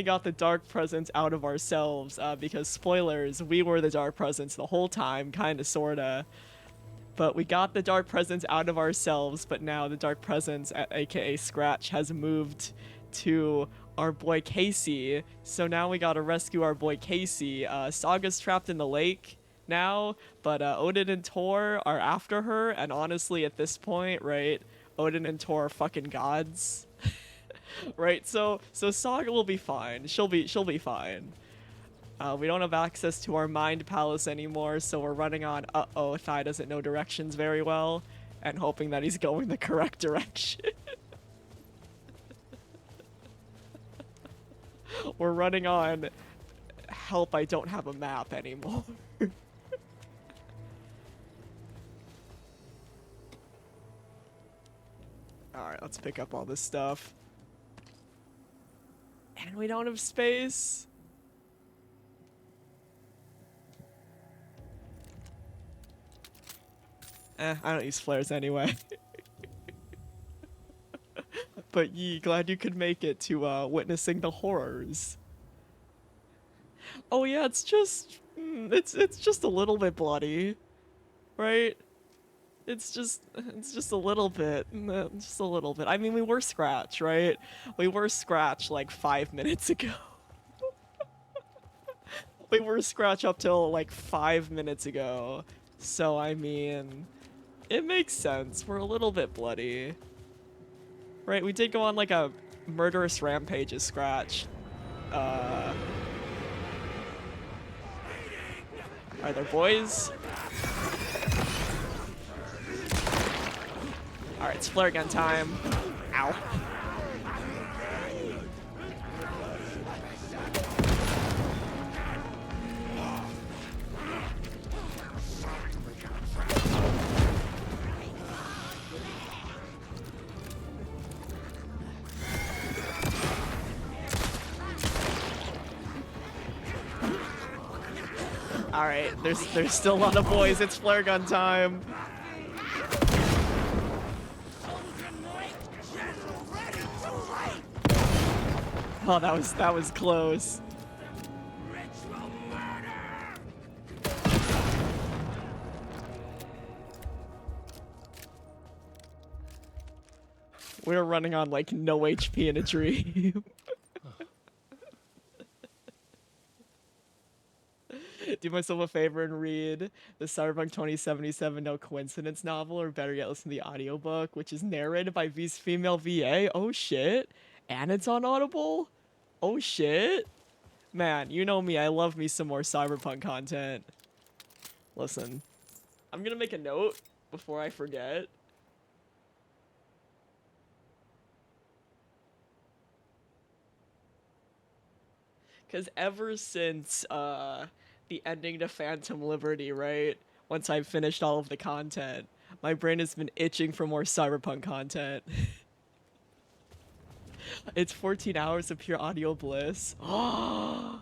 got the dark presence out of ourselves, because spoilers, we were the dark presence the whole time, kinda sorta. But we got the dark presence out of ourselves, but now the dark presence, aka Scratch, has moved to our boy Casey. So now we gotta rescue our boy Casey. Saga's trapped in the lake now, but Odin and Tor are after her, and honestly at this point, right, Odin and Tor are fucking gods. Right, so Saga will be fine. She'll be fine. We don't have access to our mind palace anymore, so we're running on uh-oh, Thai doesn't know directions very well, and hoping that he's going the correct direction. We're running on help, I don't have a map anymore. Alright, let's pick up all this stuff. And we don't have space. I don't use flares anyway. But yee, glad you could make it to witnessing the horrors. Oh yeah, it's just a little bit bloody, right? It's just a little bit, just a little bit. I mean, we were Scratch, right? We were Scratch like 5 minutes ago. We were Scratch up till like 5 minutes ago. So I mean, it makes sense. We're a little bit bloody. Right, we did go on like a murderous rampage as Scratch. Are there boys? Alright, it's flare gun time. Ow. Alright, there's still a lot of boys. It's flare gun time. Oh, that was close. We're running on like no HP in a dream. Do myself a favor and read the Cyberpunk 2077 No Coincidence novel, or better yet, listen to the audiobook, which is narrated by V's female VA. Oh shit. And it's on Audible? Oh shit. Man, you know me, I love me some more Cyberpunk content. Listen, I'm gonna make a note before I forget. Because ever since, the ending to Phantom Liberty, right? Once I've finished all of the content, my brain has been itching for more Cyberpunk content. It's 14 hours of pure audio bliss. Oh,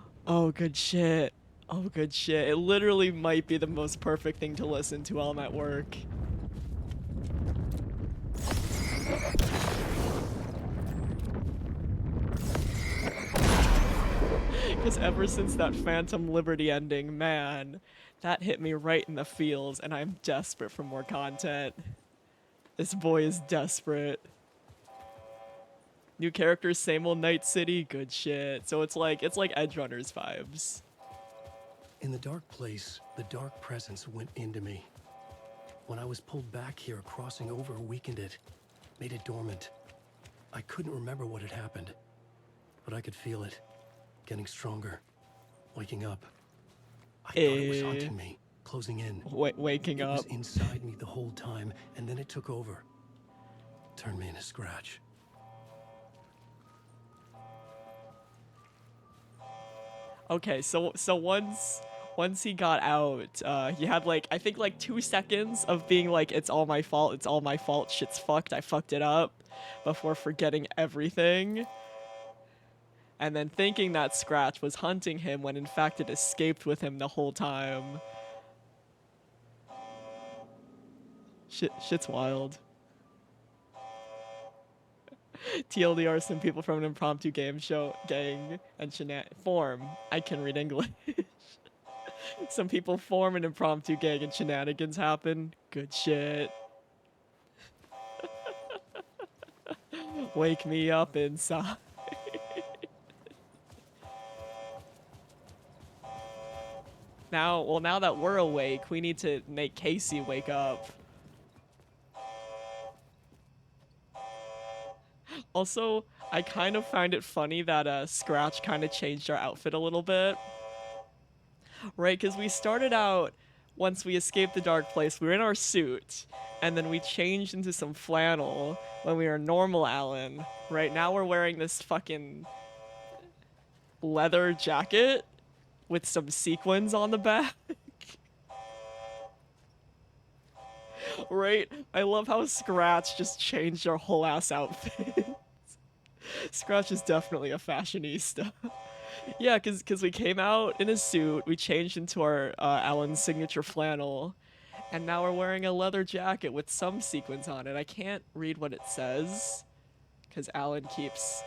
good shit. Oh, good shit. It literally might be the most perfect thing to listen to while I'm at work. Because ever since that Phantom Liberty ending, man, that hit me right in the feels, and I'm desperate for more content. This boy is desperate. New characters, same old Night City, good shit. So it's like Edgerunners vibes.
In the dark place, the dark presence went into me. When I was pulled back here, crossing over weakened it, made it dormant. I couldn't remember what had happened, but I could feel it, getting stronger, waking up. I thought it was hunting me, closing in.
Waking
It
up.
was inside me the whole time, and then it took over. Turned me into Scratch.
Okay, so once he got out, he had like, I think like 2 seconds of being like, it's all my fault, shit's fucked, I fucked it up, before forgetting everything. And then thinking that Scratch was hunting him when in fact it escaped with him the whole time. Shit's wild. TLDR, some people from an impromptu game show gang and form. I can read English. Some people form an impromptu gang and shenanigans happen. Good shit. Wake me up inside. Now that we're awake, we need to make Casey wake up. Also, I kind of find it funny that Scratch kind of changed our outfit a little bit. Right, because we started out, once we escaped the dark place, we were in our suit, and then we changed into some flannel when we were normal Alan. Right, now we're wearing this fucking leather jacket with some sequins on the back. Right, I love how Scratch just changed our whole ass outfit. Scratch is definitely a fashionista. Yeah, cause we came out in a suit, we changed into our Alan's signature flannel, and now we're wearing a leather jacket with some sequins on it. I can't read what it says, cause Alan keeps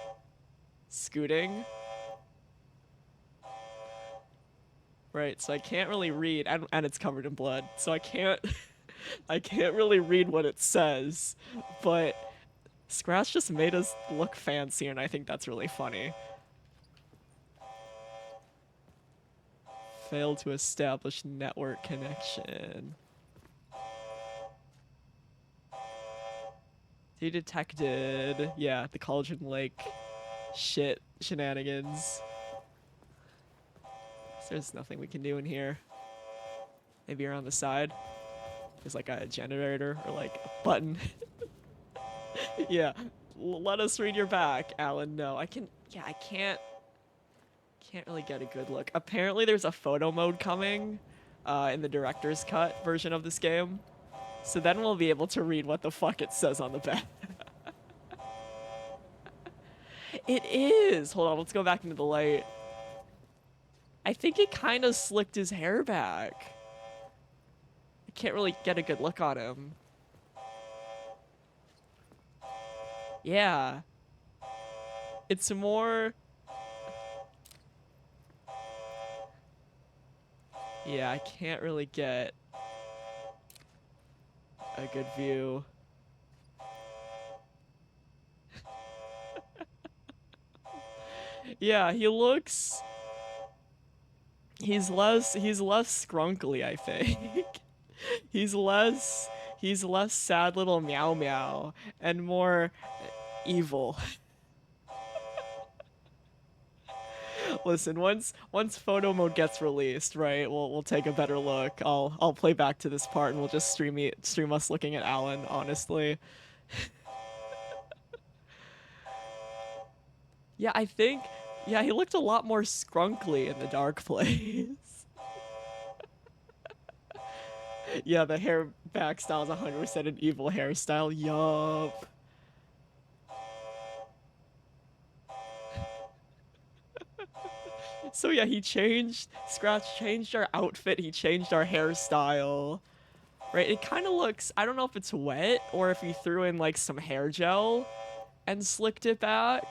scooting. Right, so I can't really read, and it's covered in blood, so I can't really read what it says, but Scratch just made us look fancy, and I think that's really funny. Failed to establish network connection. He detected, yeah, the Cauldron Lake shenanigans. So there's nothing we can do in here. Maybe around the side. There's like a generator or like a button. Yeah, let us read your back, Alan. No, I can't really get a good look. Apparently there's a photo mode coming in the director's cut version of this game. So then we'll be able to read what the fuck it says on the back. It is! Hold on, let's go back into the light. I think it kind of slicked his hair back. I can't really get a good look on him. Yeah. It's more... Yeah, I can't really get a good view. Yeah, he looks... He's less scrunkly, I think. He's less sad little meow meow and more evil. Listen, once photo mode gets released, right, we'll take a better look. I'll play back to this part and we'll just stream us looking at Alan, honestly. Yeah, I think he looked a lot more scrunkly in the dark place. Yeah, the hair back style is 100% an evil hairstyle. Yup. So yeah, Scratch changed our outfit, he changed our hairstyle. Right, it kind of looks, I don't know if it's wet or if he threw in like some hair gel and slicked it back.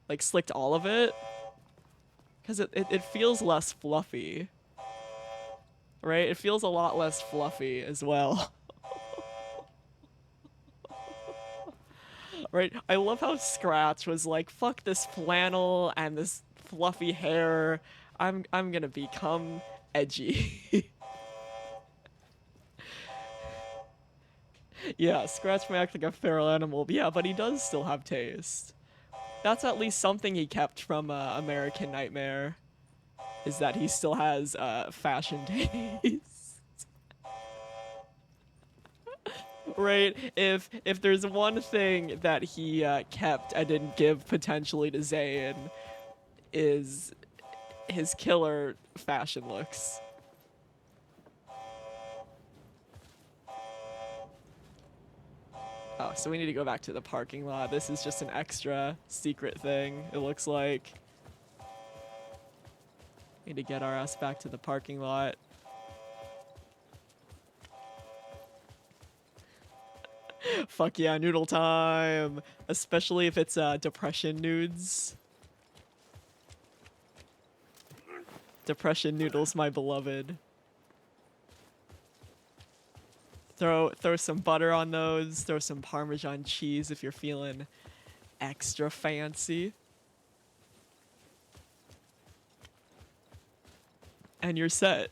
Like slicked all of it. Because it feels less fluffy. Right, it feels a lot less fluffy as well. Right, I love how Scratch was like, fuck this flannel and this fluffy hair. I'm gonna become edgy. Yeah, Scratch may act like a feral animal, but yeah, but he does still have taste. That's at least something he kept from American Nightmare, is that he still has fashion taste. Right? If there's one thing that he kept and didn't give potentially to Zayn, is his killer fashion looks. Oh, so we need to go back to the parking lot. This is just an extra secret thing, it looks like. Need to get our ass back to the parking lot. Fuck yeah, noodle time! Especially if it's depression nudes. Depression noodles, my beloved. Throw some butter on those. Throw some Parmesan cheese if you're feeling extra fancy. And you're set.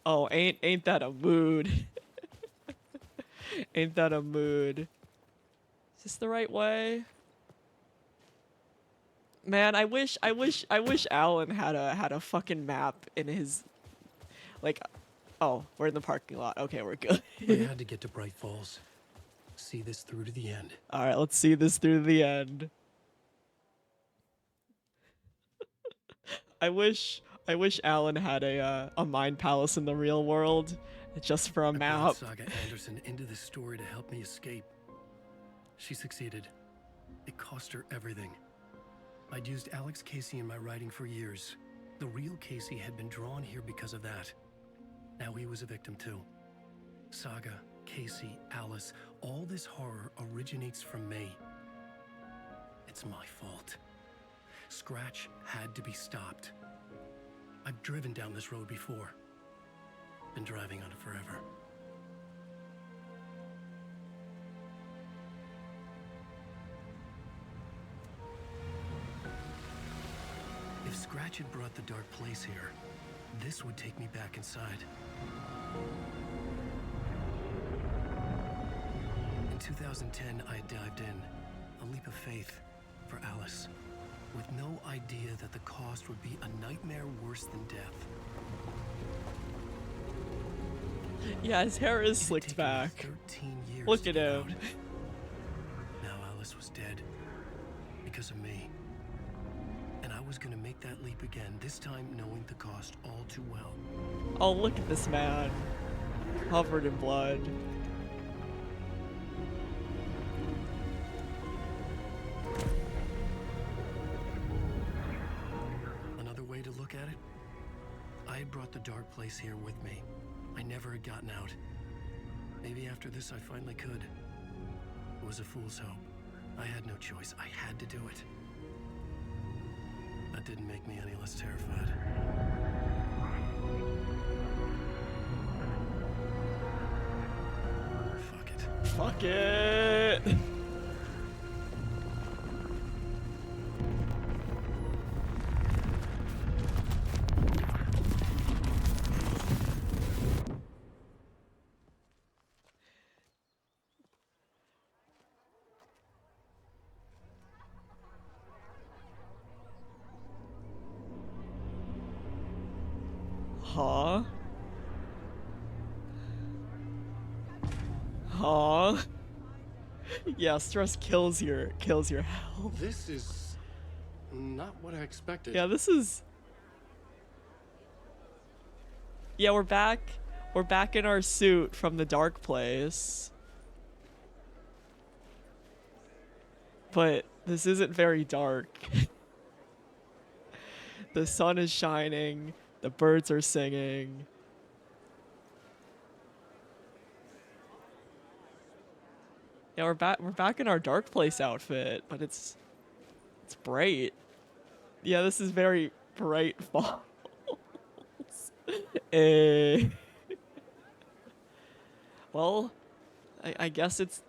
Oh, ain't that a mood? Ain't that a mood? Is this the right way? Man, I wish Alan had a fucking map in his, like, oh, we're in the parking lot. Okay, we're good.
I had to get to Bright Falls. See this through to the end.
All right, let's see this through to the end. I wish Alan had a mind palace in the real world, just for a
I brought
map.
Saga Anderson into this story to help me escape. She succeeded. It cost her everything. I'd used Alex Casey in my writing for years. The real Casey had been drawn here because of that. Now he was a victim too. Saga, Casey, Alice, all this horror originates from me. It's my fault. Scratch had to be stopped. I've driven down this road before. Been driving on it forever. If Scratch had brought the dark place here, this would take me back inside. In 2010, I dived in, a leap of faith for Alice, with no idea that the cost would be a nightmare worse than death.
Yeah, his hair is
It had
slicked
taken me
back.
13 years
Look
to
at
get
him.
out. Now Alice was dead because of me. And I was gonna make that leap again, this time knowing the cost all too well.
Oh, look at this man. Covered in blood.
Another way to look at it, I had brought the dark place here with me. I never had gotten out. Maybe after this I finally could. It was a fool's hope. I had no choice. I had to do it. That didn't make me any less terrified. Fuck it.
Fuck it. Huh? Huh? Yeah, stress kills your health.
This is not what I expected.
Yeah, this is. Yeah, we're back. We're back in our suit from the dark place. But this isn't very dark. The sun is shining. The birds are singing. Yeah, we're back in our dark place outfit, but it's bright. Yeah, this is very bright falls. Well, I guess it's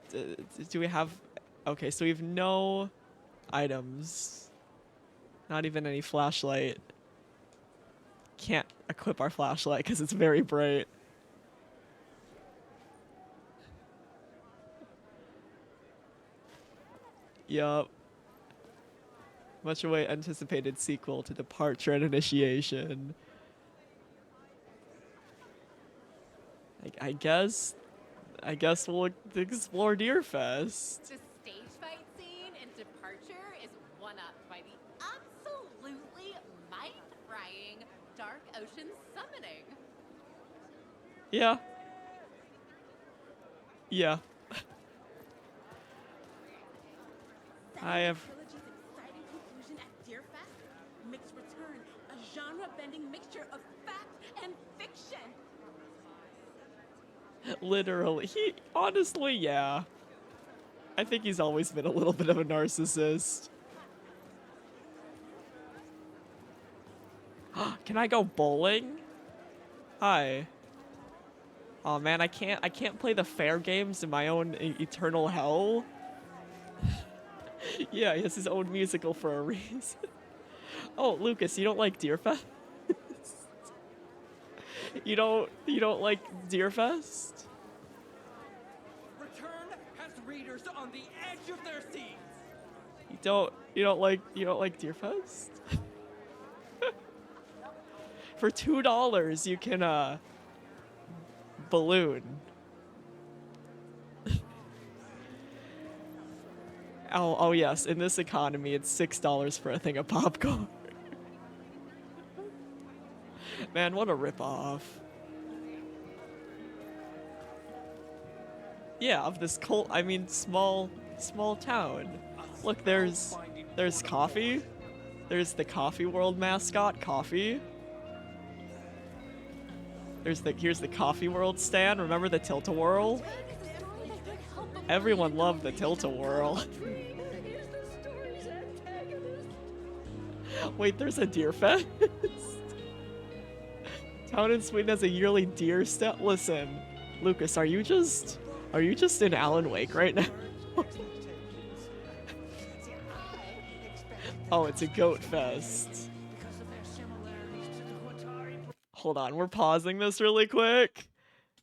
do we have, okay, so we have no items. Not even any flashlight. Can't equip our flashlight because it's very bright. Yup. Much away anticipated sequel to Departure and Initiation. I guess we'll explore Deerfest.
The stage fight scene in Departure is one-upped by the absolutely mind-frying Dark Ocean summoning.
Yeah. Yeah. I have.
Trilogy's exciting conclusion at Deerfest makes return a genre-bending mixture of fact and fiction.
Literally. Honestly, yeah. I think he's always been a little bit of a narcissist. Can I go bowling? Hi. Oh man, I can't play the fair games in my own eternal hell. Yeah, he has his own musical for a reason. Oh, Lucas, you don't like Deerfest? You don't like Deerfest?
Return has readers on the edge of their seats.
You don't like Deerfest? For $2 you can balloon. Oh yes, in this economy it's $6 for a thing of popcorn. Man, what a ripoff. Yeah, of this small town. Look, there's coffee. There's the Coffee World mascot, Coffee. Here's the Coffee World stand. Remember the Tilt-A-Whirl? Everyone loved the Tilt-A-Whirl. Wait, there's a deer fest? Town in Sweden has a yearly deer step. Listen, Lucas, are you just in Alan Wake right now? Oh, it's a goat fest. Hold on, we're pausing this really quick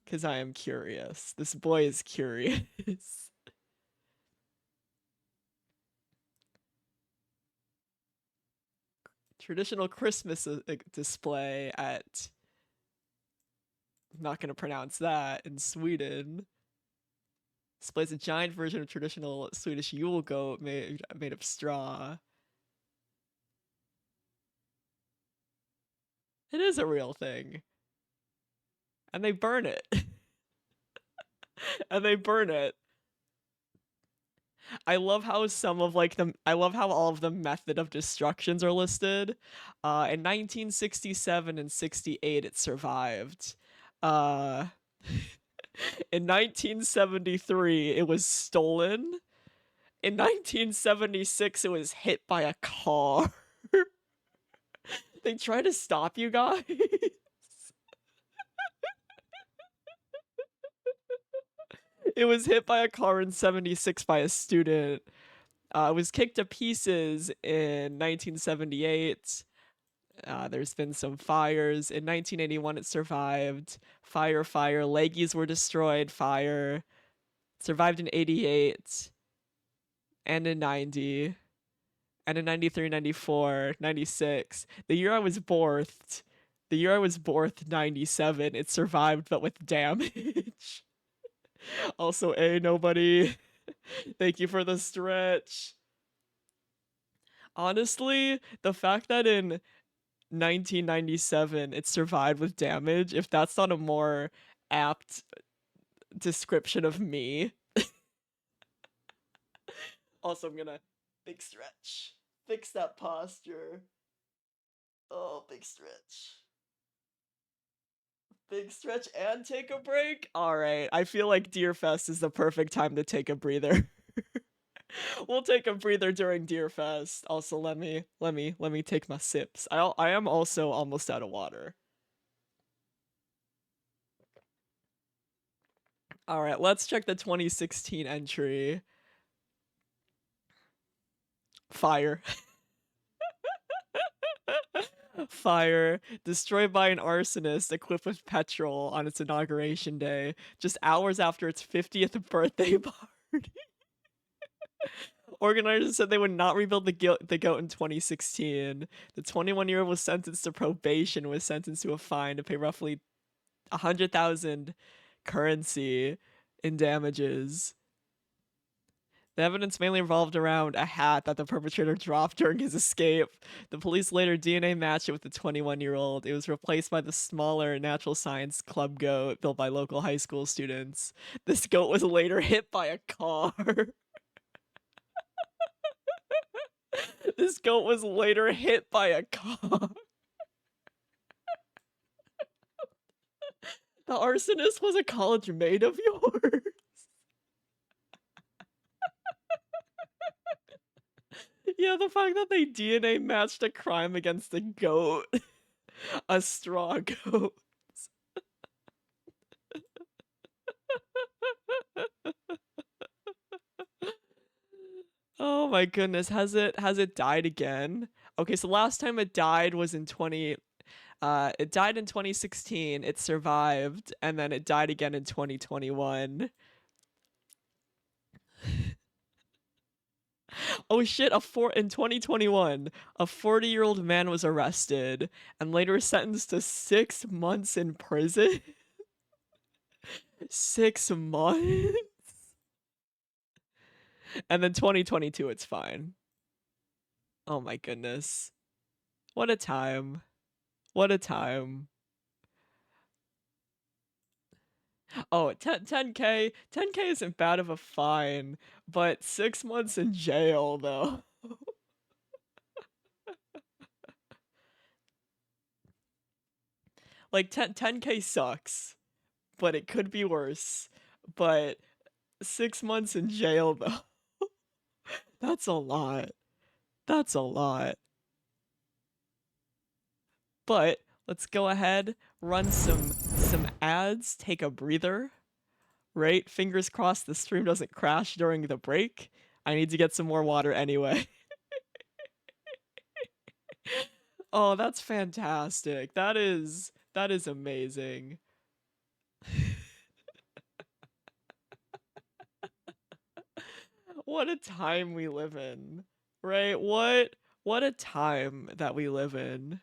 because I am curious. This boy is curious. Traditional Christmas display at, I'm not going to pronounce that, in Sweden. Displays a giant version of traditional Swedish Yule goat made of straw. It is a real thing. And they burn it. And they burn it. I love how I love how all of the method of destructions are listed. In 1967 and 68 it survived. In 1973 it was stolen. In 1976 it was hit by a car. They try to stop you guys. It was hit by a car in 76 by a student. It was kicked to pieces in 1978. There's been some fires. In 1981 it survived. Fire. Leggies were destroyed. Fire. Survived in 88. And in 90. And in 93, 94, 96. The year I was birthed, 97, it survived but with damage. Also, nobody. Thank you for the stretch. Honestly, the fact that in 1997 it survived with damage, if that's not a more apt description of me. Also, I'm gonna big stretch. Fix that posture. Oh, big stretch. Big stretch and take a break? Alright, I feel like Deerfest is the perfect time to take a breather. We'll take a breather during Deerfest. Also, let me take my sips. I am also almost out of water. Alright, let's check the 2016 entry. Fire. Fire. Destroyed by an arsonist equipped with petrol on its inauguration day, just hours after its 50th birthday party. Organizers said they would not rebuild the goat in 2016. The 21-year-old was sentenced to probation, was sentenced to a fine to pay roughly 100,000 currency in damages. The evidence mainly revolved around a hat that the perpetrator dropped during his escape. The police later DNA matched it with the 21-year-old. It was replaced by the smaller natural science club goat built by local high school students. This goat was later hit by a car. This goat was later hit by a car. The arsonist was a college mate of yours. Yeah, the fact that they DNA matched a crime against a goat. A straw goat. Oh my goodness, has it died again? Okay, so last time it died was in it died in 2016, it survived, and then it died again in 2021. Oh shit, in 2021, a 40-year-old man was arrested and later sentenced to 6 months in prison. 6 months? And then 2022, it's fine. Oh my goodness. What a time. What a time. Oh, 10K. 10K isn't bad of a fine, but 6 months in jail, though. Like, 10K sucks, but it could be worse. But 6 months in jail, though. That's a lot. That's a lot. But let's go ahead, run some ads, take a breather. Right? Fingers crossed the stream doesn't crash during the break. I need to get some more water anyway. Oh, that's fantastic. That is amazing. What a time we live in. Right? What a time that we live in.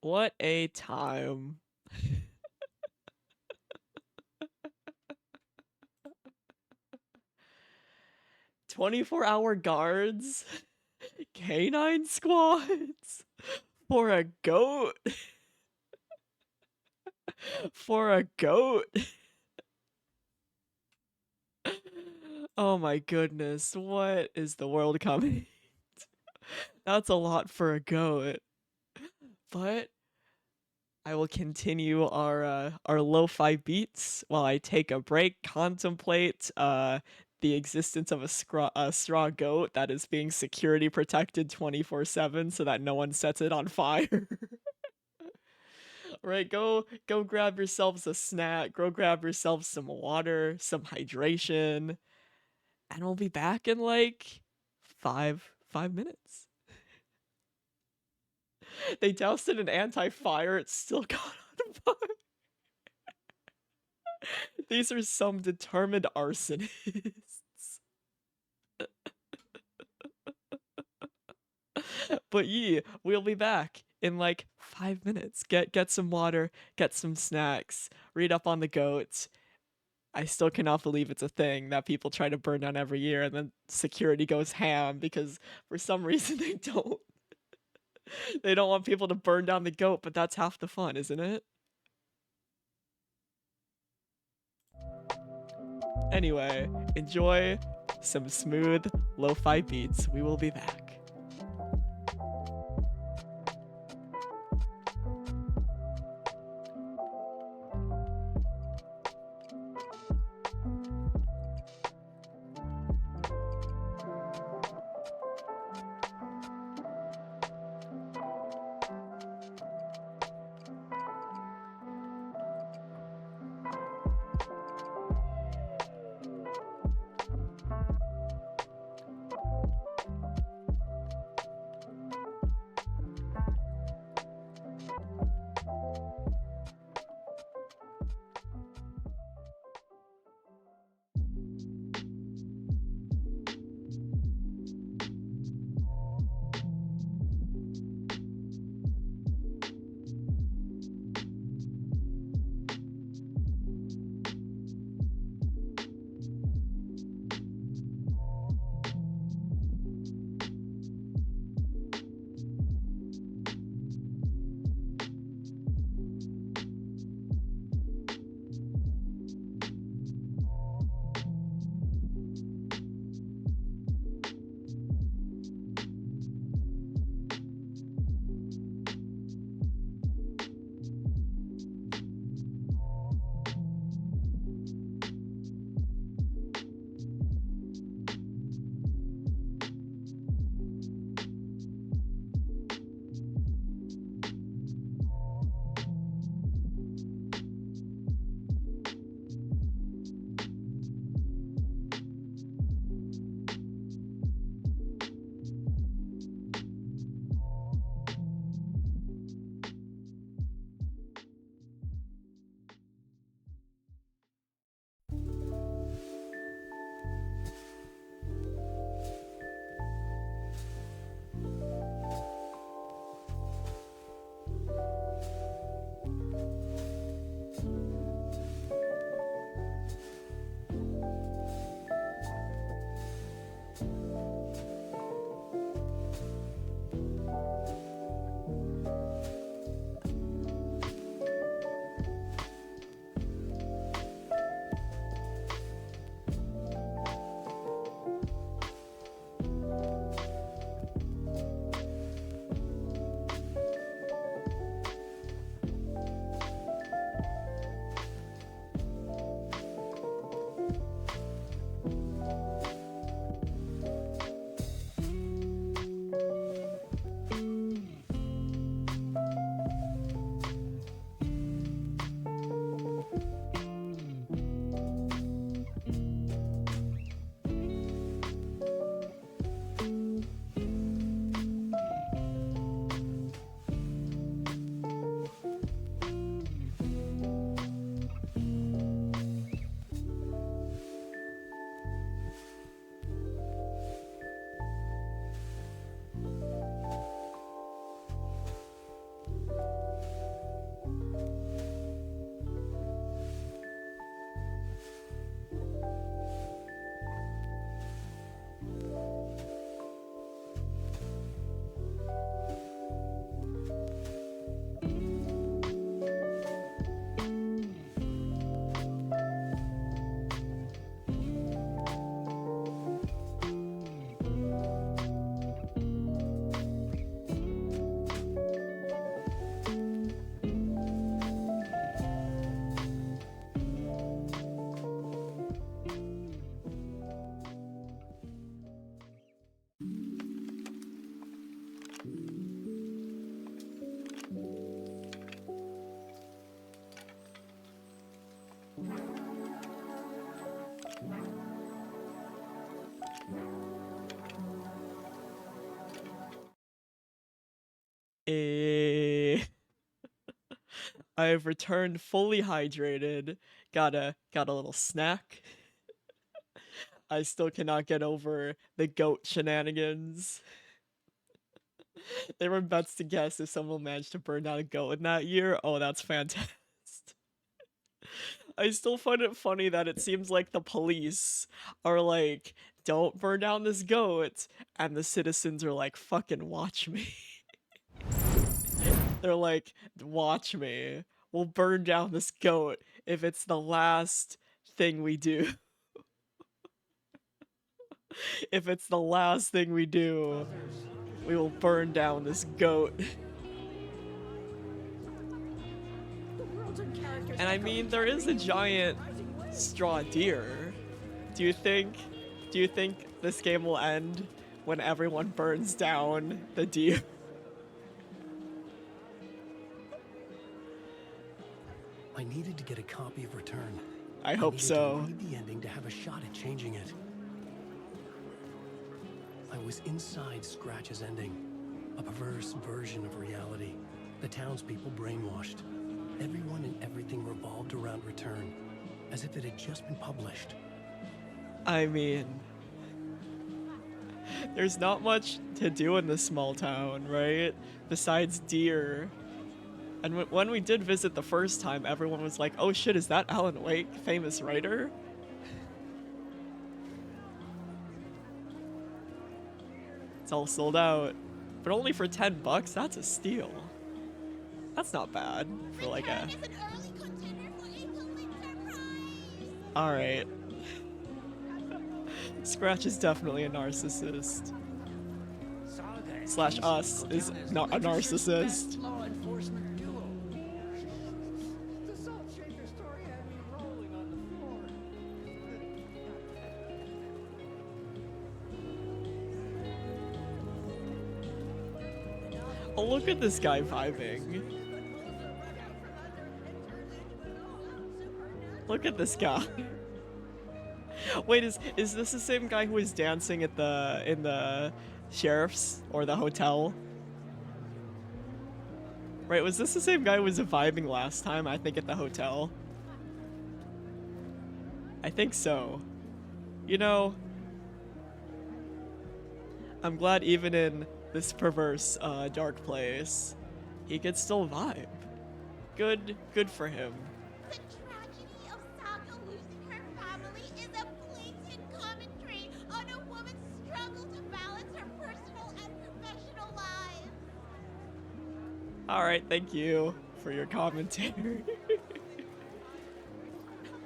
What a time. 24-hour guards, canine squads for a goat. For a goat. Oh my goodness, what is the world coming? That's a lot for a goat. But I will continue our lo-fi beats while I take a break, contemplate the existence of a straw goat that is being security protected 24/7 so that no one sets it on fire. Right, go grab yourselves a snack, go grab yourselves some water, some hydration, and we'll be back in like 5 minutes. They doused it in anti-fire, it's still got on fire. These are some determined arsonists. But yeah, we'll be back in like 5 minutes. Get some water, get some snacks, read up on the goats. I still cannot believe it's a thing that people try to burn down every year and then security goes ham because for some reason they don't. They don't want people to burn down the goat, but that's half the fun, isn't it? Anyway, enjoy some smooth lo-fi beats. We will be back. I have returned fully hydrated. Got a little snack. I still cannot get over the goat shenanigans. There were bets to guess if someone managed to burn down a goat in that year. Oh, that's fantastic. I still find it funny that it seems like the police are like, don't burn down this goat, and the citizens are like, fucking watch me. They're like, watch me. We'll burn down this goat if it's the last thing we do. If it's the last thing we do, we will burn down this goat. And I mean, there is a giant straw deer. Do you think this game will end when everyone burns down the deer?
I needed to get a copy of Return.
I hope so.
I needed to read the ending to have a shot at changing it. I was inside Scratch's ending, a perverse version of reality. The townspeople brainwashed. Everyone and everything revolved around Return, as if it had just been published.
I mean, there's not much to do in this small town, right? Besides deer. And when we did visit the first time, everyone was like, oh shit, is that Alan Wake, famous writer? It's all sold out. But only for $10, that's a steal. That's not bad for like a... Alright. Scratch is definitely a narcissist. Slash us is not a narcissist.
Law enforcement duo. The salt shaker story had me rolling on the floor.
Oh, look at this guy vibing. Look at this guy. Wait, is this the same guy who was dancing at in the sheriff's or the hotel? Right, was this the same guy who was vibing last time, I think at the hotel? I think so. You know, I'm glad even in this perverse, dark place, he could still vibe. Good for him.
The tragedy of Saga losing her family is a blatant commentary on a woman's struggle to balance her personal and professional lives.
Alright, thank you for your commentary.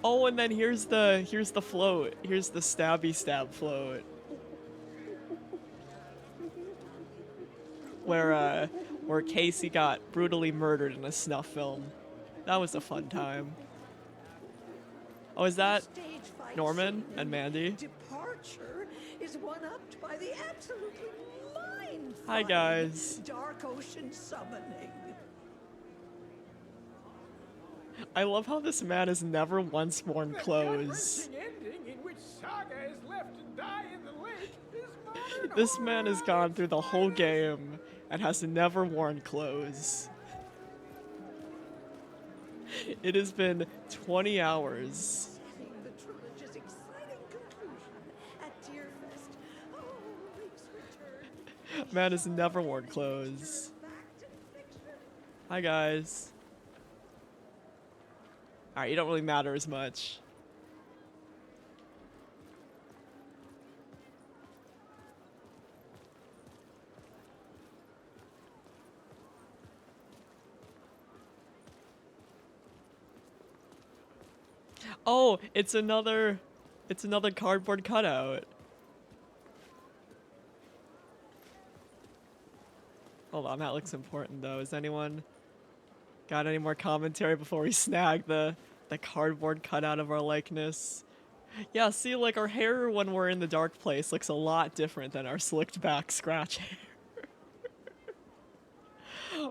Oh, and then here's the float. Here's the stabby stab float. Where Casey got brutally murdered in a snuff film. That was a fun time. Oh, is that Norman and Mandy?
Departure is one-upped by the absolutely mind.
Hi, guys.
Dark Ocean Summoning.
I love how this man has never once worn clothes.
Ending in which Saga is left to die in the lake is modern.
This man has gone through the whole game and has never worn clothes. It has been 20 hours.
The trilogy's exciting conclusion at Deerfest. Oh, Reef's return.
Man has never worn clothes. Hi, guys. Alright, you don't really matter as much. Oh, it's another cardboard cutout. Hold on, that looks important though. Is anyone got any more commentary before we snag the cardboard cutout of our likeness? Yeah, see, like our hair when we're in the dark place looks a lot different than our slicked back Scratch hair.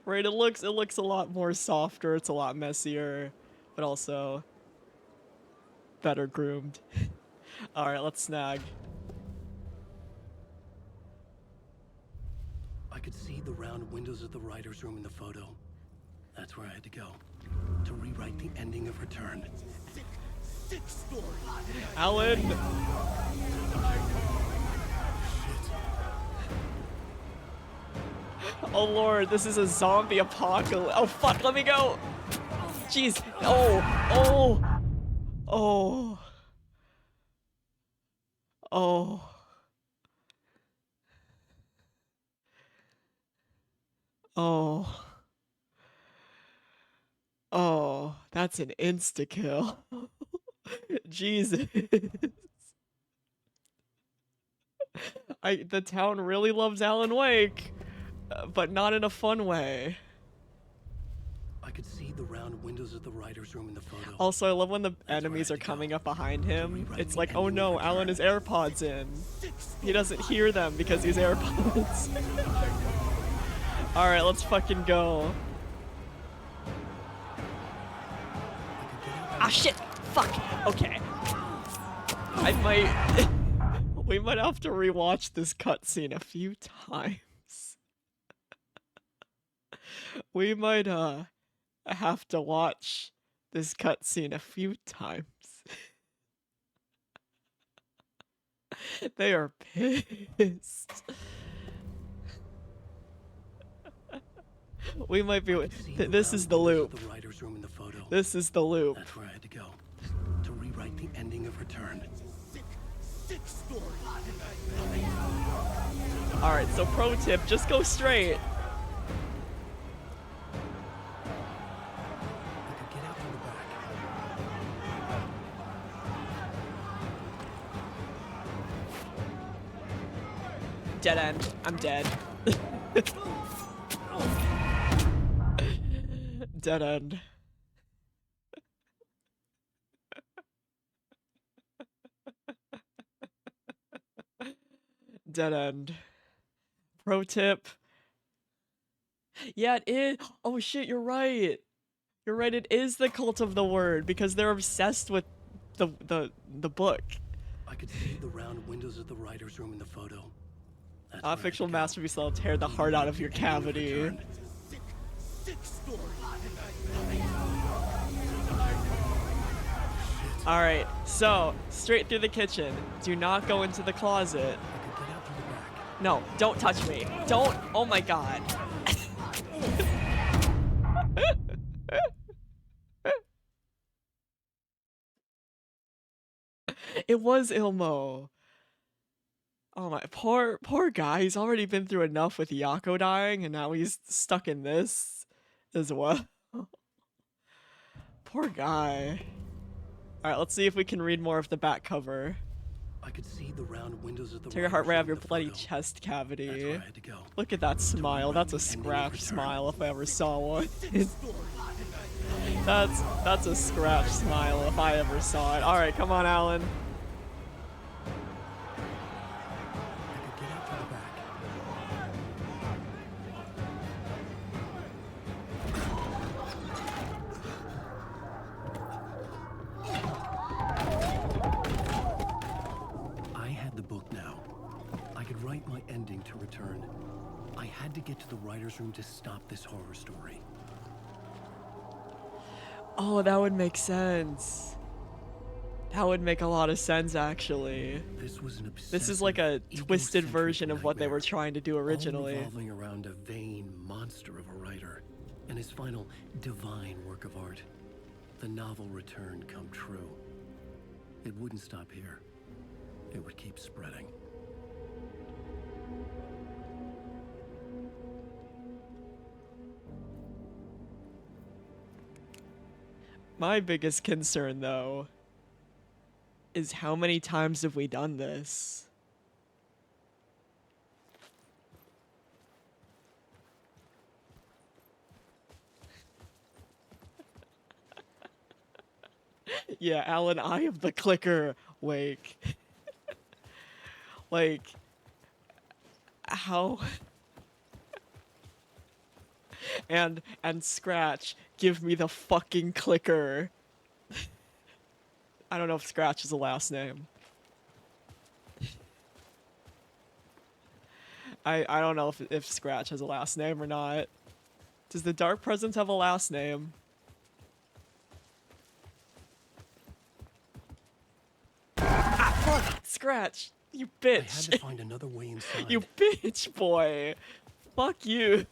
Right, it looks a lot more softer, it's a lot messier, but also better groomed. Alright, let's snag.
I could see the round windows of the writer's room in the photo. That's where I had to go. To rewrite the ending of Return. Sick story.
Alan! Oh lord, this is a zombie apocalypse. Oh fuck, let me go! Jeez. Oh. Oh, that's an insta-kill. Jesus. The town really loves Alan Wake, but not in a fun way.
I could see the round windows of the writer's room in the photo.
Also, I love when the enemies are coming up behind him. It's like, oh no, Alan has AirPods in. He doesn't hear them because he's AirPods. Alright, let's fucking go. Ah shit! Fuck! Okay. I might... we might have to rewatch this cutscene a few times. We might, have to watch this cutscene a few times. They are pissed. We might be. This is the loop. This is the loop.
That's where I had to go. To rewrite the ending of Return. Sick story.
Alright, so pro tip, just go straight. Dead end. I'm dead. Dead end. Dead end. Pro tip. Yeah, it is. Oh shit, you're right. You're right, it is the Cult of the Word because they're obsessed with the book.
I could see the round windows of the writer's room in the photo.
Fictional masterpiece that'll tear the heart out of your cavity. Alright, so, straight through the kitchen. Do not go into the closet. No, don't touch me. Don't. Oh my god. It was Ilmo. Oh my, poor guy. He's already been through enough with Yako dying, and now he's stuck in this as well. Poor guy. Alright, let's see if we can read more of the back cover.
I could see the round windows of the
Tear your heart right out of your bloody chest cavity. Look at that smile. That's a Scratch smile if I ever saw one. That's a Scratch smile if I ever saw it. Alright, come on, Alan.
To return. I had to get to the writer's room to stop this horror story.
Oh, that would make sense. That would make a lot of sense, actually. This is like a twisted version of what they were trying to do originally.
All revolving around a vain monster of a writer and his final divine work of art. The novel Return come true. It wouldn't stop here. It would keep spreading.
My biggest concern, though, is how many times have we done this? Yeah, Alan, eye of the clicker, Wake. Like, how... and Scratch, give me the fucking clicker. I don't know if Scratch is a last name. I don't know if Scratch has a last name or not. Does the dark presence have a last name? Ah, fuck! Scratch! You bitch!
I had to find another way inside.
You bitch boy! Fuck you!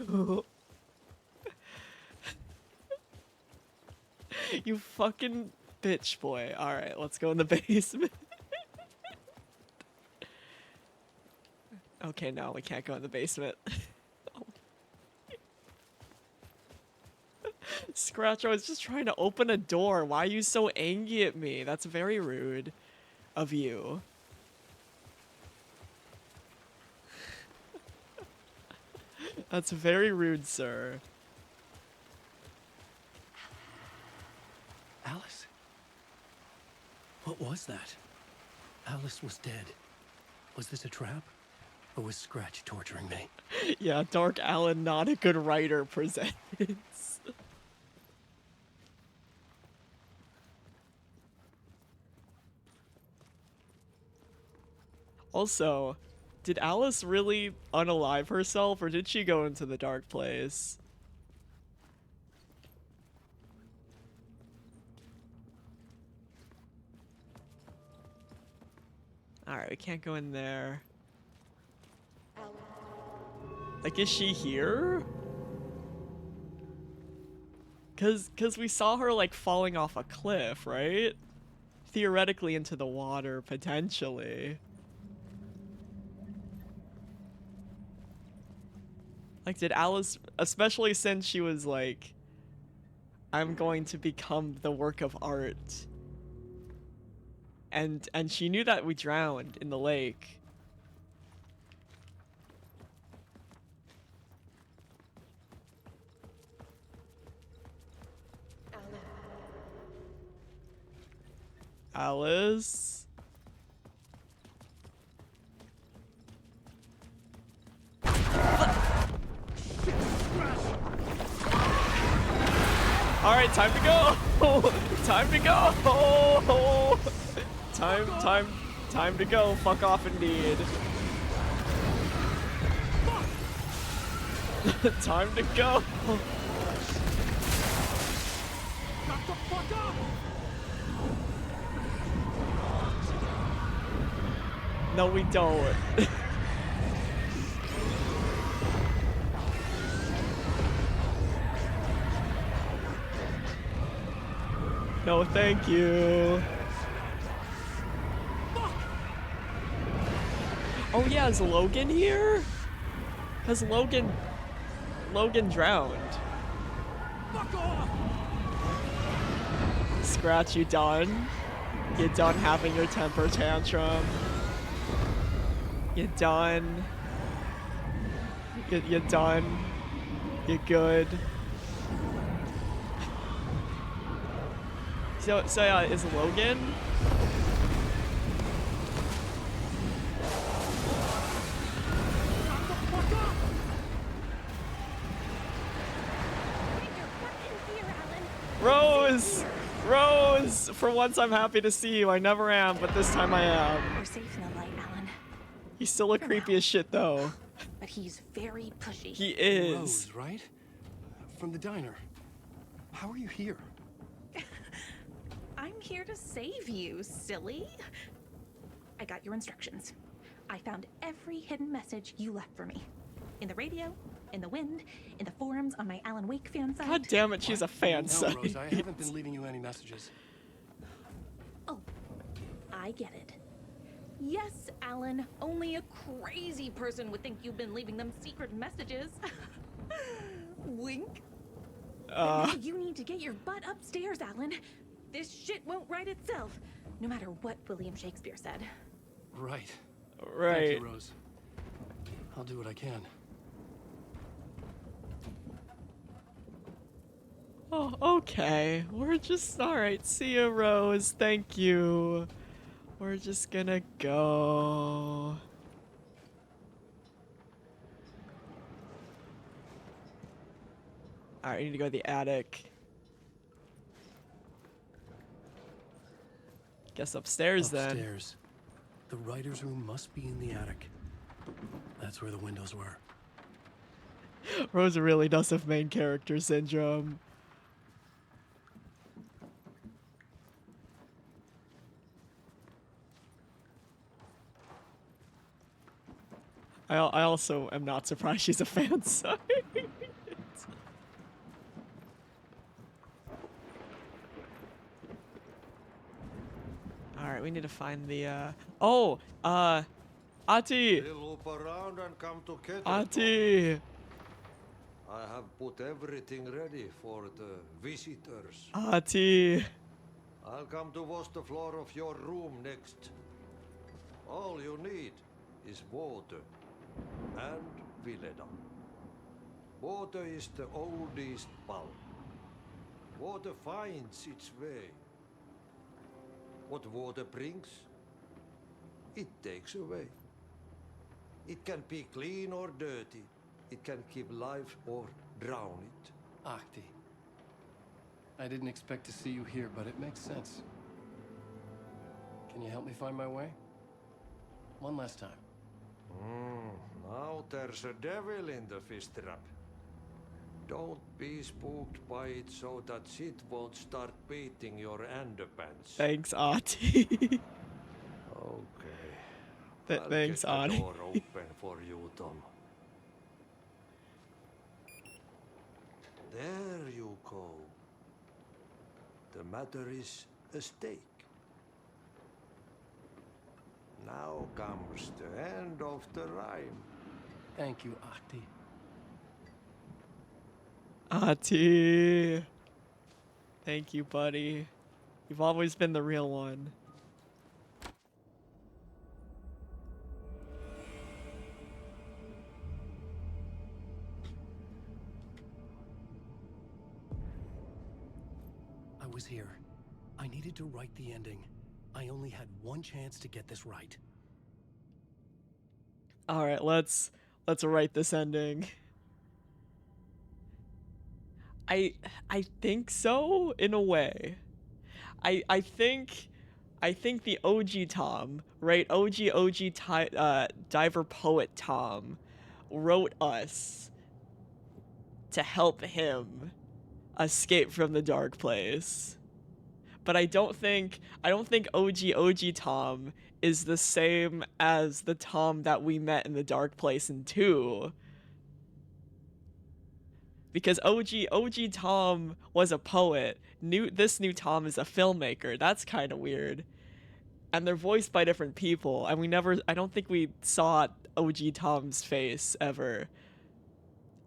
You fucking bitch boy. Alright, let's go in the basement. Okay, no, we can't go in the basement. Scratch, I was just trying to open a door. Why are you so angry at me? That's very rude of you. That's very rude, sir.
Alice? What was that? Alice was dead. Was this a trap? Or was Scratch torturing me?
Yeah, Dark Alan, not a good writer, presents. Also, did Alice really unalive herself, or did she go into the dark place? Alright, we can't go in there. Like, is she here? Cause we saw her, like, falling off a cliff, right? Theoretically into the water, potentially. Like, did Alice, especially since she was like, I'm going to become the work of art. And she knew that we drowned in the lake. Alice? Alright, time to go! Time to go! Time to go. Fuck off indeed. Time to go.
Shut the fuck up!
No, we don't. No, thank you. Oh yeah, is Logan here? Cause Logan drowned.
Fuck off!
Scratch, you done? You done having your temper tantrum? You done? You done? You good? So is Logan? Rose! For once I'm happy to see you. I never am, but this time I am.
You're safe in the light, Alan.
He's still a creepy as shit, though.
But he's very pushy.
He is.
Rose, right? From the diner. How are you here?
I'm here to save you, silly. I got your instructions. I found every hidden message you left for me. In the radio, in the wind, in the forums on my Alan Wake fan site.
God damn it, she's a fan
No,
site.
Rose, I haven't been leaving you any messages.
Oh, I get it. Yes, Alan, only a crazy person would think you've been leaving them secret messages. Wink. But now you need to get your butt upstairs, Alan. This shit won't right itself, no matter what William Shakespeare said.
Right.
Right.
Thank you, Rose. I'll do what I can.
Oh, okay. We're just alright. See ya, Rose. Thank you. We're just gonna go. Alright, I need to go to the attic. Guess upstairs then.
Upstairs. The writer's room must be in the attic. That's where the windows were.
Rosa really does have main character syndrome. I also am not surprised she's a fan site. Alright, we need to find the, Ati!
Loop around and come to Keter.
Ati!
I have put everything ready for the visitors.
Ati!
I'll come to wash the floor of your room next. All you need is water and Vileda. Water is the oldest bulb. Water finds its way. What water brings, it takes away. It can be clean or dirty. It can keep life or drown it.
Ahti. I didn't expect to see you here, but it makes sense. Can you help me find my way? One last time.
Now there's a devil in the fish trap. Don't be spooked by it so that shit won't start beating your underpants.
Thanks, Ati.
Okay.
Thanks,
I'll get
Ati.
the door open for you, Tom. There you go. The matter is a stake. Now comes the end of the rhyme.
Thank you, Ahti.
Ati! Thank you, buddy. You've always been the real one.
I was here. I needed to write the ending. I only had one chance to get this right.
Alright, let's write this ending. I think so, in a way. I think the OG Tom, right? OG diver poet Tom wrote us to help him escape from the dark place. But I don't think OG Tom is the same as the Tom that we met in the dark place in 2. Because OG Tom was a poet. This new Tom is a filmmaker. That's kind of weird. And they're voiced by different people. And I don't think we saw OG Tom's face ever.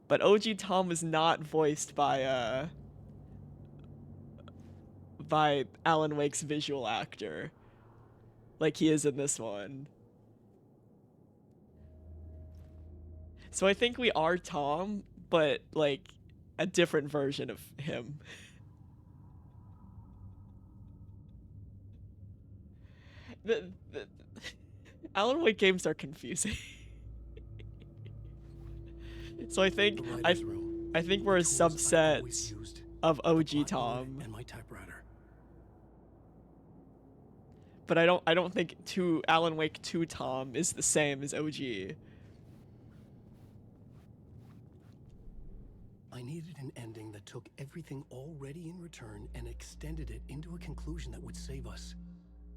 But OG Tom was not voiced by Alan Wake's visual actor. Like he is in this one. So I think we are Tom, but like a different version of him. the Alan Wake games are confusing. So I think we're a subset of OG Tom.
And my typewriter.
But I don't think Alan Wake 2 Tom is the same as OG.
I needed an ending that took everything already in return and extended it into a conclusion that would save us.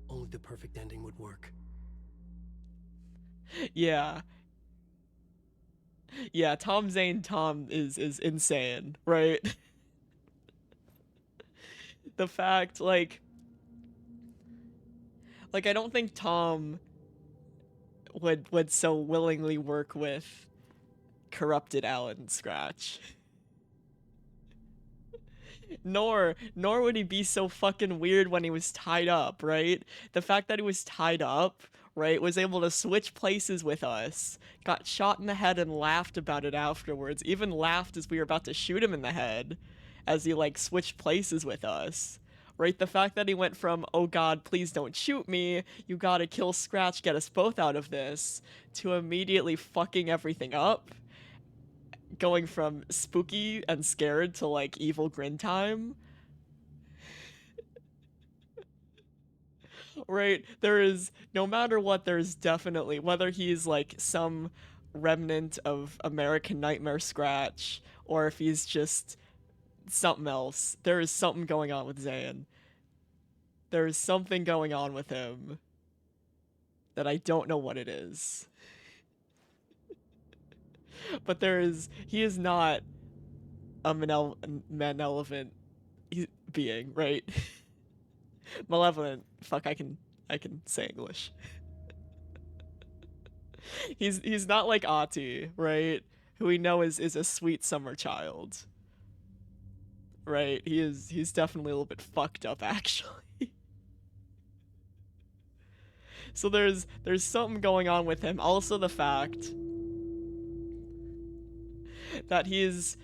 Only the perfect ending would work.
Yeah. Yeah, Tom Zane Tom is insane, right? The fact, like I don't think Tom would so willingly work with corrupted Alan Scratch. Nor would he be so fucking weird when he was tied up, right? The fact that he was tied up, right, was able to switch places with us, got shot in the head and laughed about it afterwards, even laughed as we were about to shoot him in the head, as he, like, switched places with us. Right, the fact that he went from, oh god, please don't shoot me, you gotta kill Scratch, get us both out of this, to immediately fucking everything up, going from spooky and scared to, like, evil grin time. Right, there is, no matter what, there's definitely, whether he's, like, some remnant of American Nightmare Scratch, or if he's just something else. There is something going on with Zayn. There is something going on with him that I don't know what it is. But he is not a malevolent being, right? Malevolent. Fuck, I can say English. He's not like Ati, right? Who we know is a sweet summer child. Right? He's definitely a little bit fucked up, actually. So there's something going on with him. Also the fact that he's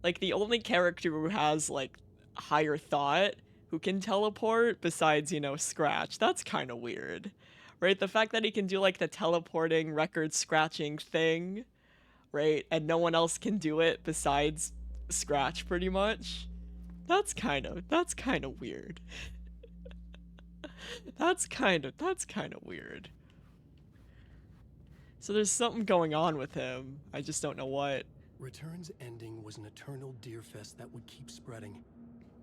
like the only character who has like higher thought who can teleport besides, you know, Scratch. That's kind of weird. Right? The fact that he can do like the teleporting record scratching thing, right? And no one else can do it besides Scratch pretty much. That's kind of weird. That's kind of weird. So there's something going on with him. I just don't know what.
Return's ending was an eternal deer fest that would keep spreading.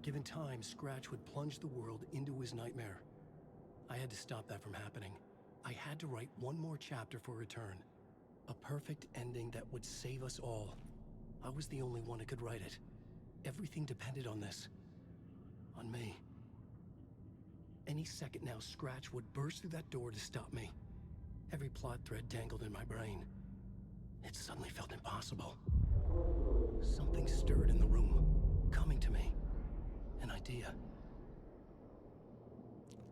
Given time, Scratch would plunge the world into his nightmare. I had to stop that from happening. I had to write one more chapter for Return. A perfect ending that would save us all. I was the only one who could write it. Everything depended on this. On me. Any second now, Scratch would burst through that door to stop me. Every plot thread tangled in my brain. It suddenly felt impossible. Something stirred in the room, coming to me. An idea.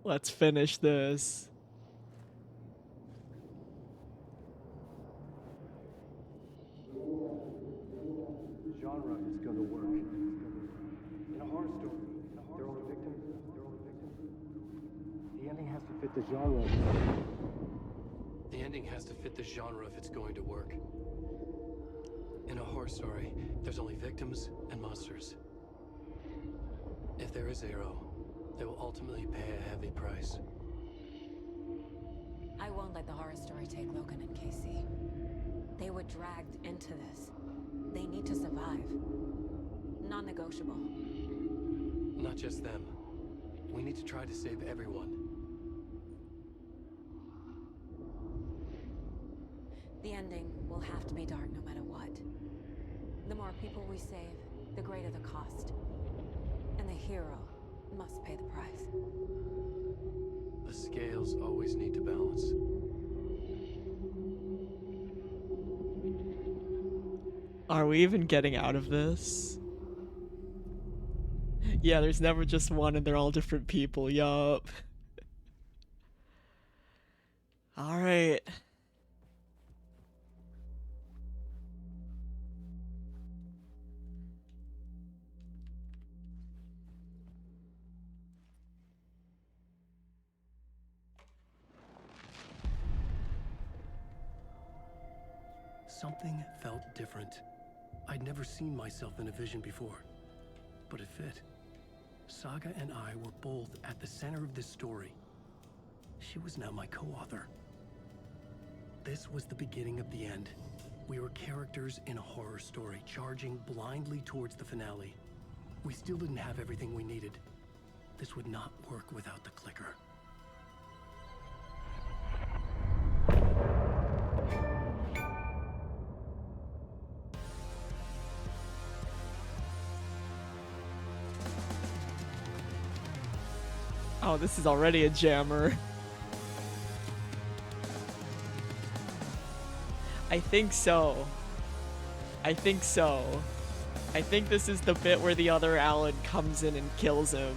Let's finish this.
Genre is going to work. In a horror story, there are only victims. The ending has to fit the genre. The ending has to fit the genre if it's going to work. In a horror story, there's only victims and monsters. If there is Arrow, they will ultimately pay a heavy price.
I won't let the horror story take Logan and Casey. They were dragged into this. They need to survive. Non-negotiable.
Not just them. We need to try to save everyone.
The ending will have to be dark no matter what. The more people we save, the greater the cost. And the hero must pay the price.
The scales always need to balance.
Are we even getting out of this? Yeah, there's never just one and they're all different people, yup. Alright.
Something felt different. I'd never seen myself in a vision before, but it fit. Saga and I were both at the center of this story. She was now my co-author. This was the beginning of the end. We were characters in a horror story, charging blindly towards the finale. We still didn't have everything we needed. This would not work without the clicker.
Oh, this is already a jammer. I think so. I think this is the bit where the other Alan comes in and kills him.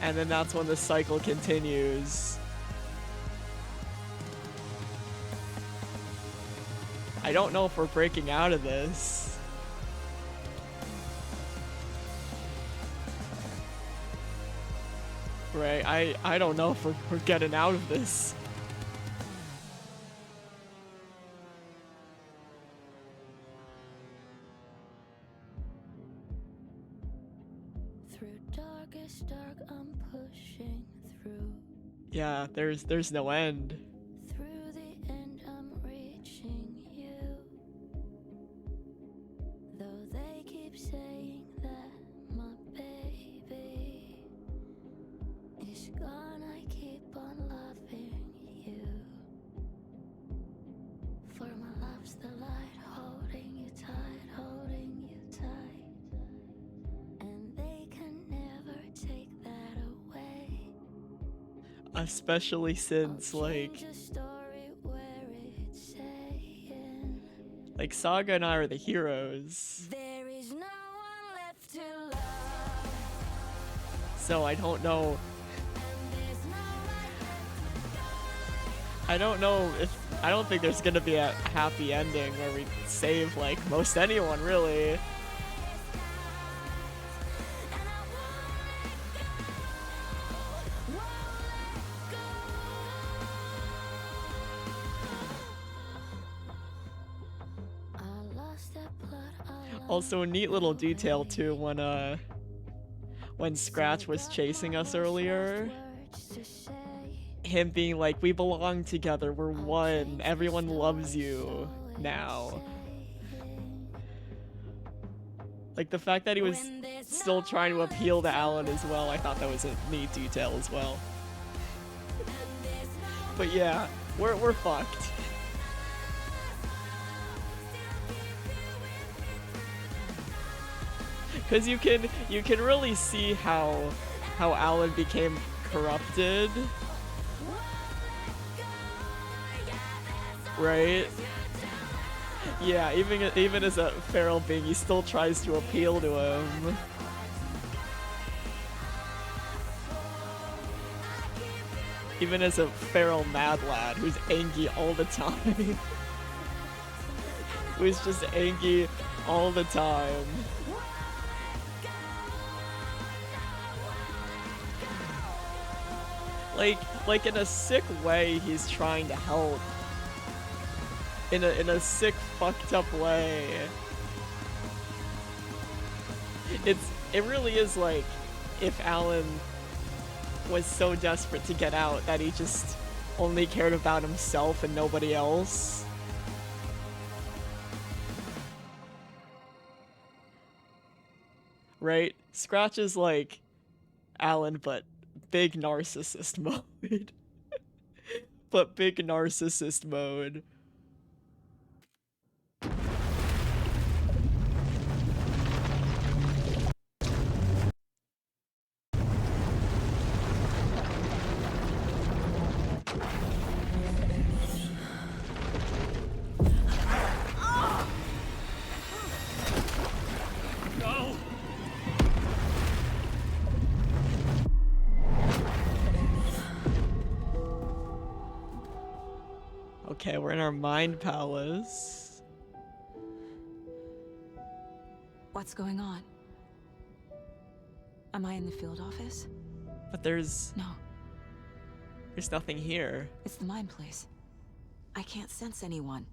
And then that's when the cycle continues. I don't know if we're breaking out of this. Right, I don't know if we're getting out of this.
Through darkest
Yeah, there's no end.
Through the end, I'm reaching you. Though they keep saying that my baby is gone, I keep on loving you. For my love's the light, holding you tight, holding you tight. And they can never take that away.
Especially since like Saga and I are the heroes.
There is no one left to love.
So I don't know. I don't think there's gonna be a happy ending where we save like most anyone really. Also, a neat little detail too when Scratch was chasing us earlier. Him being like, we belong together, we're one, everyone loves you now. Like the fact that he was still trying to appeal to Alan as well, I thought that was a neat detail as well. But yeah, we're fucked. Because you can really see how Alan became corrupted, right? Yeah, even as a feral being, he still tries to appeal to him. Even as a feral mad lad who's angry all the time. Who's just angry all the time. Like in a sick way, he's trying to help. In a sick, fucked up way. It really is like if Alan was so desperate to get out that he just only cared about himself and nobody else. Right? Scratch is like Alan, but big narcissist mode. But big narcissist mode. Okay, we're in our mind palace.
What's going on? Am I in the field office?
But there's
No,
nothing here.
it's the mind place. I can't sense anyone.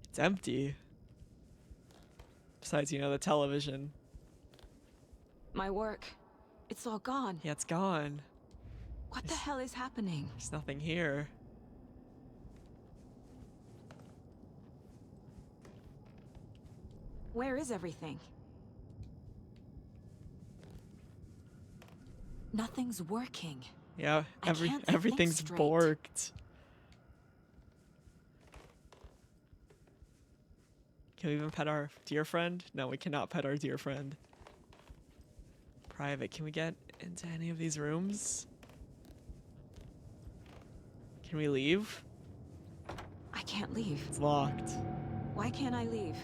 It's empty. Besides, the television.
My work, it's all gone.
Yeah, it's gone.
What the hell is happening?
There's nothing here.
Where is everything? Nothing's working.
Yeah,
I can't think
everything's
straight.
borked. Can we even pet our dear friend? No, we cannot pet our dear friend. Private, can we get into any of these rooms? Can we leave?
I can't leave.
It's locked.
Why can't I leave?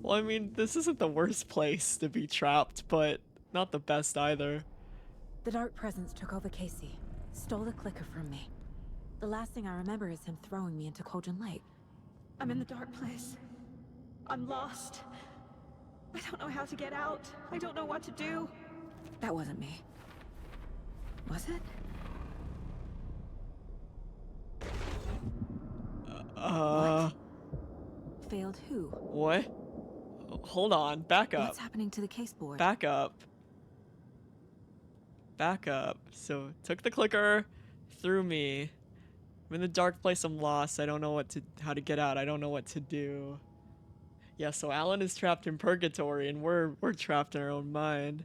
Well, I mean, this isn't the worst place to be trapped, but not the best either.
The Dark Presence took over Casey, stole the clicker from me. The last thing I remember is him throwing me into Cauldron Lake.
I'm in the dark place. I'm lost. I don't know how to get out. I don't know what to do.
That wasn't me. Was it?
What?
Failed who?
What? hold on. Back up.
What's happening to the case board?
Back up. Back up. So, took the clicker, threw me. I'm in the dark place, I'm lost. I don't know how to get out. I don't know what to do. Yeah, so Alan is trapped in purgatory, and we're trapped in our own mind.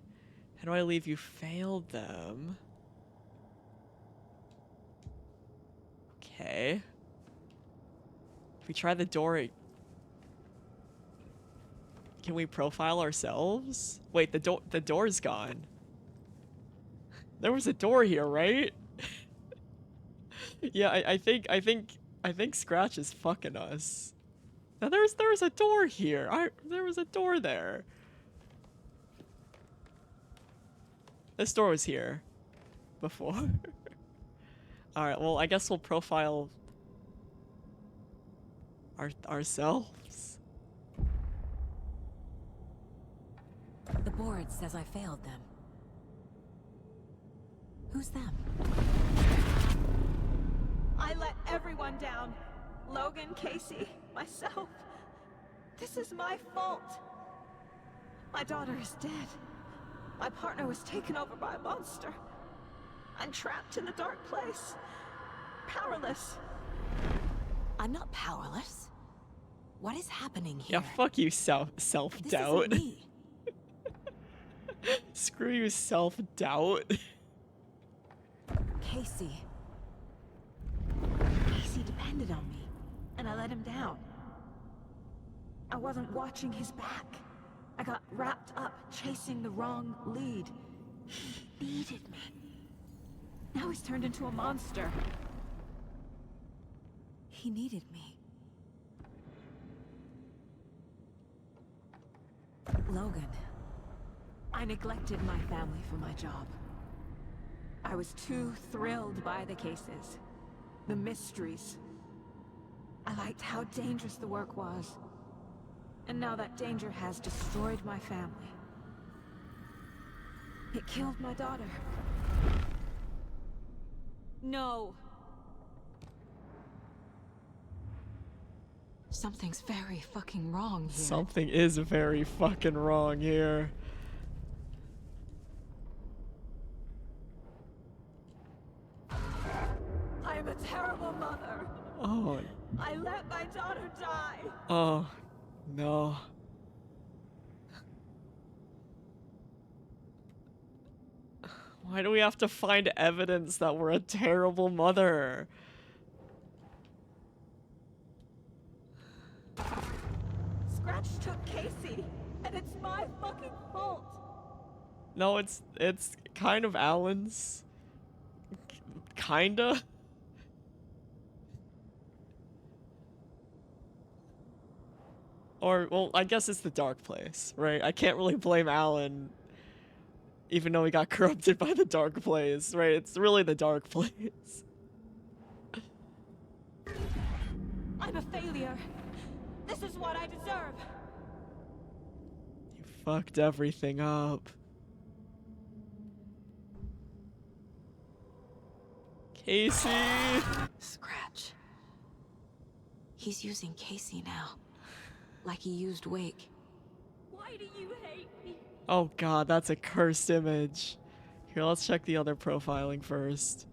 How do I leave? You failed them. Okay. If we try the door... Can we profile ourselves? Wait, the door's gone. There was a door here, right? Yeah, I think Scratch is fucking us. Now there was a door here. There was a door there. This door was here before. All right, well, I guess we'll profile ourselves.
The board says I failed them. Who's them?
I let everyone down. Logan, Casey, myself. This is my fault. My daughter is dead. My partner was taken over by a monster. I'm trapped in the dark place. Powerless.
I'm not powerless. What is happening here?
Yeah, fuck you, self-doubt.
This isn't me.
Screw you, self-doubt.
Casey depended on me, and I let him down. I wasn't watching his back. I got wrapped up chasing the wrong lead. He needed me. Now he's turned into a monster.
He needed me. Logan.
I neglected my family for my job. I was too thrilled by the cases, the mysteries. I liked how dangerous the work was. And now that danger has destroyed my family. It killed my daughter. No.
Something's very fucking wrong here.
Something is very fucking wrong here.
I am a terrible mother.
Oh.
I let my daughter die.
Oh, no. Why do we have to find evidence that we're a terrible mother?
Scratch took Casey, and it's my fucking fault.
No, it's kind of Alan's. Kinda. Or, well, I guess it's the dark place, right? I can't really blame Alan, even though he got corrupted by the dark place, right? It's really the dark place.
I'm a failure. This is what I deserve.
You fucked everything up. Casey!
Scratch. He's using Casey now. Like he used Wake.
Why do you hate me?
Oh god, that's a cursed image. Here, let's check the other profiling first.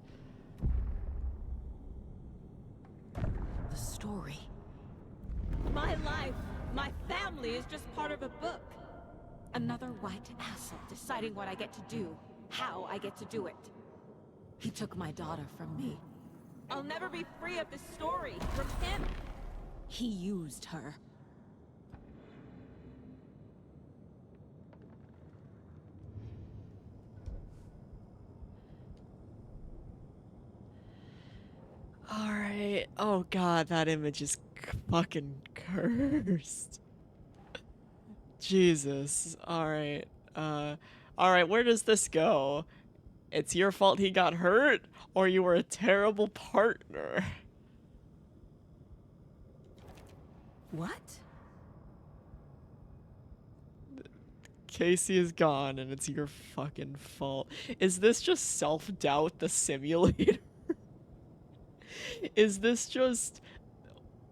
The story.
My life, my family is just part of a book. Another white asshole deciding what I get to do, how I get to do it.
He took my daughter from me.
I'll never be free of this story from him.
He used her.
Alright. Oh god, that image is fucking cursed. Jesus. Alright. Alright, where does this go? It's your fault he got hurt, or you were a terrible partner?
What?
Casey is gone, and it's your fucking fault. Is this just self-doubt the simulator? Is this just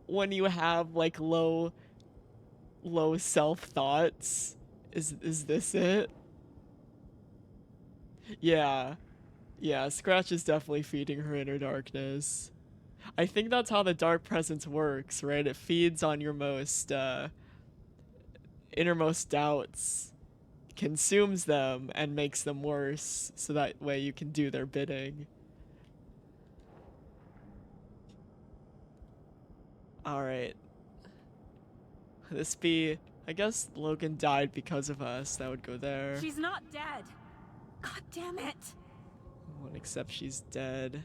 when you have, like, low low self thoughts. Is this it? Yeah. Yeah, Scratch is definitely feeding her inner darkness. I think that's how the dark presence works, right? It feeds on your most innermost doubts, consumes them, and makes them worse, so that way you can do their bidding. Alright. This be... I guess Logan died because of us. That would go there.
She's not dead. God damn it.
Won't accept she's dead.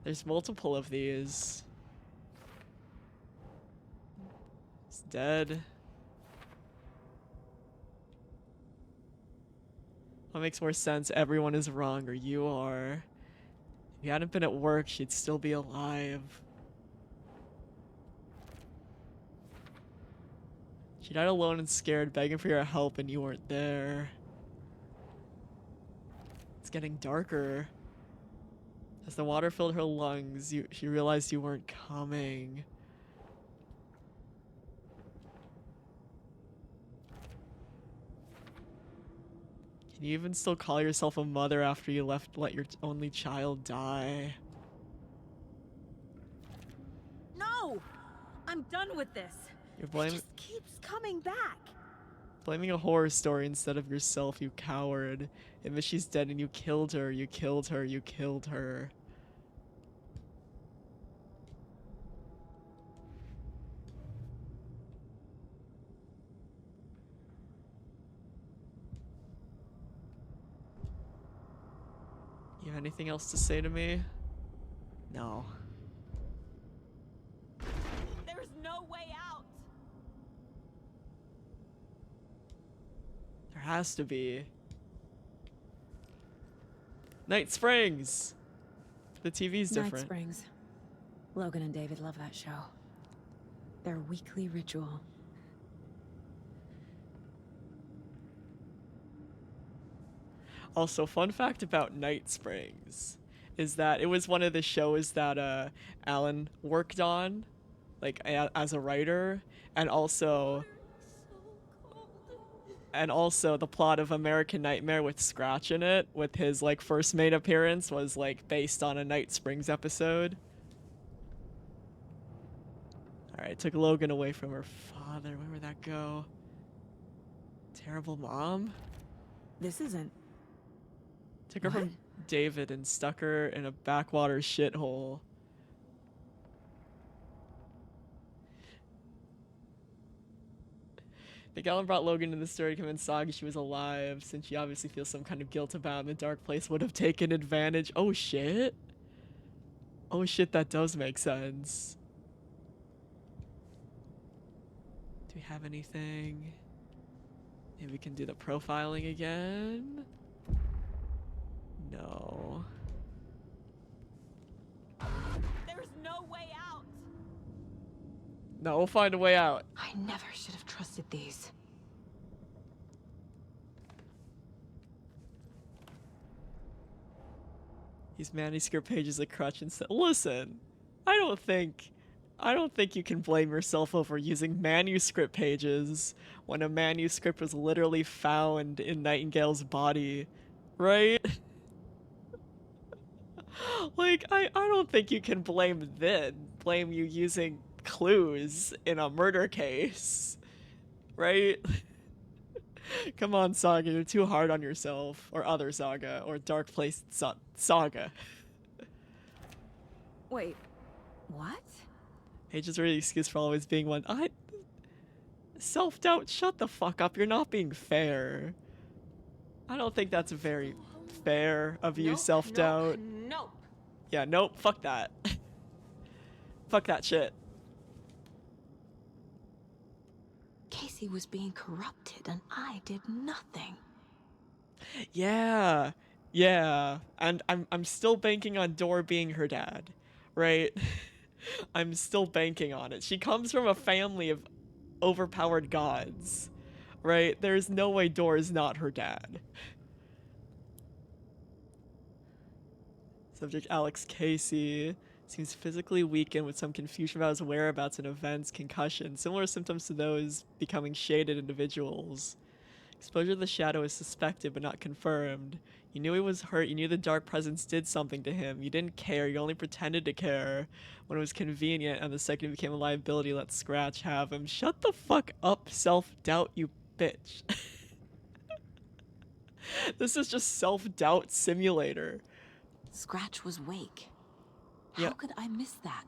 There's multiple of these. It's dead. What makes more sense? Everyone is wrong, or you are. If you hadn't been at work, she'd still be alive. She died alone and scared, begging for your help, and you weren't there. It's getting darker. As the water filled her lungs, she realized you weren't coming. Can you even still call yourself a mother after you let your only child die?
No! I'm done with this.
You're
It just keeps coming back.
blaming a horror story instead of yourself, you coward. If she's dead and you killed her, you killed her, you killed her. You have anything else to say to me? No.
There's no way out.
There has to be. Night Springs! The TV's different.
Night Springs. Logan and David love that show. Their weekly ritual.
Also, fun fact about Night Springs is that it was one of the shows that Alan worked on, like as a writer, and also the plot of American Nightmare with Scratch in it, with his like first main appearance, was like based on a Night Springs episode. All right, took Logan away from her father. Where would that go? Terrible mom?
This isn't.
Took her from David and stuck her in a backwater shithole. The Gallon brought Logan to the story to convince Saga she was alive, since she obviously feels some kind of guilt about it. The dark place would have taken advantage. Oh shit. Oh shit, that does make sense. Do we have anything? Maybe we can do the profiling again? No.
There's no way out.
No, we'll find a way out.
I never should have trusted these.
These manuscript pages a crutch and said, listen, I don't think you can blame yourself over using manuscript pages when a manuscript was literally found in Nightingale's body, right? Like, I don't think you can blame you using clues in a murder case, right? Come on, Saga, you're too hard on yourself, or other Saga, or Dark Place Saga.
Wait, what?
Pages are the excuse for always being one. Self-doubt, shut the fuck up, you're not being fair. I don't think that's very fair of you, self-doubt.
Nope.
Yeah, nope, fuck that. Fuck that shit.
Casey was being corrupted and I did nothing.
Yeah, and I'm still banking on Dor being her dad, right? I'm still banking on it. She comes from a family of overpowered gods, right? There's no way Dor is not her dad. Subject Alex Casey. Seems physically weakened with some confusion about his whereabouts and events, concussion, similar symptoms to those becoming shaded individuals. Exposure to the shadow is suspected but not confirmed. You knew he was hurt, you knew the dark presence did something to him. You didn't care, you only pretended to care when it was convenient, and the second he became a liability, let Scratch have him. Shut the fuck up, self-doubt, you bitch. This is just self-doubt simulator.
Scratch was Wake.
Yeah.
How could I miss that?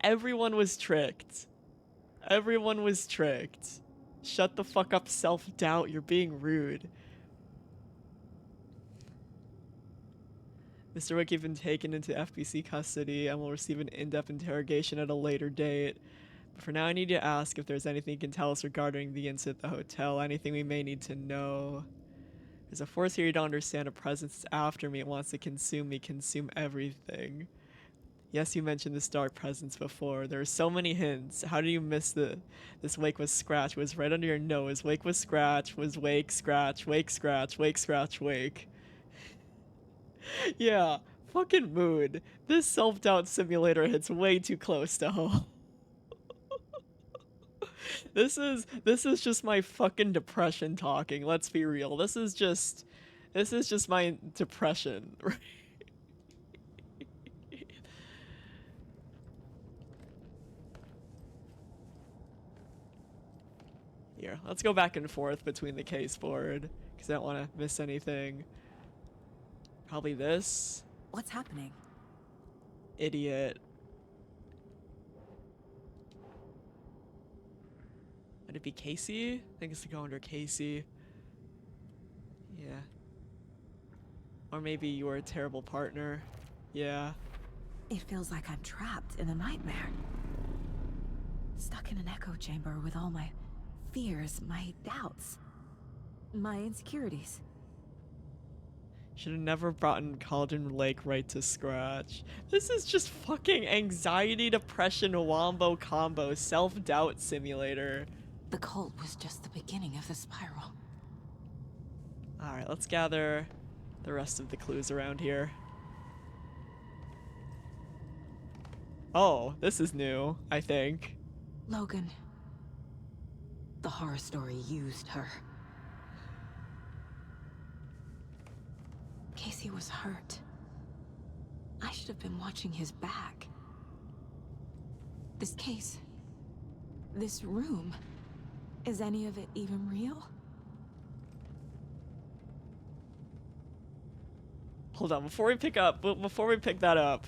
Everyone was tricked. Everyone was tricked. Shut the fuck up, self-doubt. You're being rude. Mr. Wake has been taken into FBC custody and will receive an in-depth interrogation at a later date. But for now, I need to ask if there's anything you can tell us regarding the incident at the hotel, anything we may need to know. There's a force here you don't understand, a presence is after me, it wants to consume me, consume everything. Yes, you mentioned this dark presence before. There are so many hints. How do you miss this Wake was Scratch? It was right under your nose. Wake was Scratch, was Wake, Scratch, Wake, Scratch, Wake, Scratch, Wake. Yeah, fucking mood. This self-doubt simulator hits way too close to home. This is just my fucking depression talking. Let's be real. This is just my depression, right? Here, let's go back and forth between the case board because I don't want to miss anything. Probably this.
What's happening?
Idiot. Would it be Casey? I think it's to go under Casey. Yeah. Or maybe you were a terrible partner. Yeah.
It feels like I'm trapped in a nightmare. Stuck in an echo chamber with all my fears, my doubts, my insecurities.
Should have never brought in Cauldron Lake right to Scratch. This is just fucking anxiety, depression, wombo combo, self-doubt simulator.
The cult was just the beginning of the spiral.
Alright, let's gather the rest of the clues around here. Oh, this is new, I think.
Logan. The horror story used her. Casey was hurt. I should have been watching his back. This case, this room, is any of it even real?
Hold on, before we pick that up,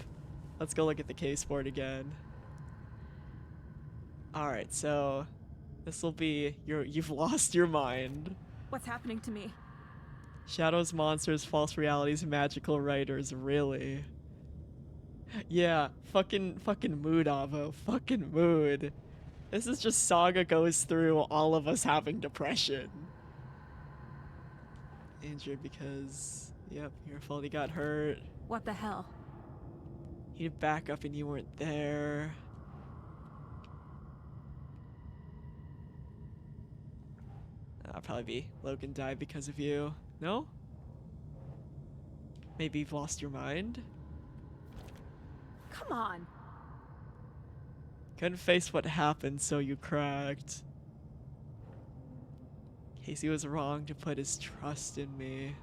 let's go look at the case board again. Alright, so this will be you've lost your mind.
What's happening to me?
Shadows, monsters, false realities, magical writers, really? Yeah, fucking mood, Avo. Fucking mood. This is just Saga goes through all of us having depression. Injured because, yep, your fault, he got hurt.
What the hell?
He'd back up and you weren't there. That'll probably be Logan died because of you. No? Maybe you've lost your mind?
Come on.
Couldn't face what happened, so you cracked. Casey was wrong to put his trust in me.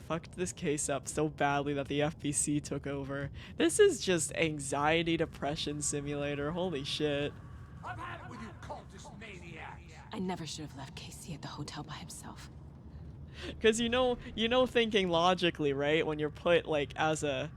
Fucked this case up so badly that the FBC took over. This is just anxiety depression simulator. Holy shit.
I've had it with you cultist maniacs.
I never should have left Casey at the hotel by himself.
Because you know thinking logically, right? When you're put like as a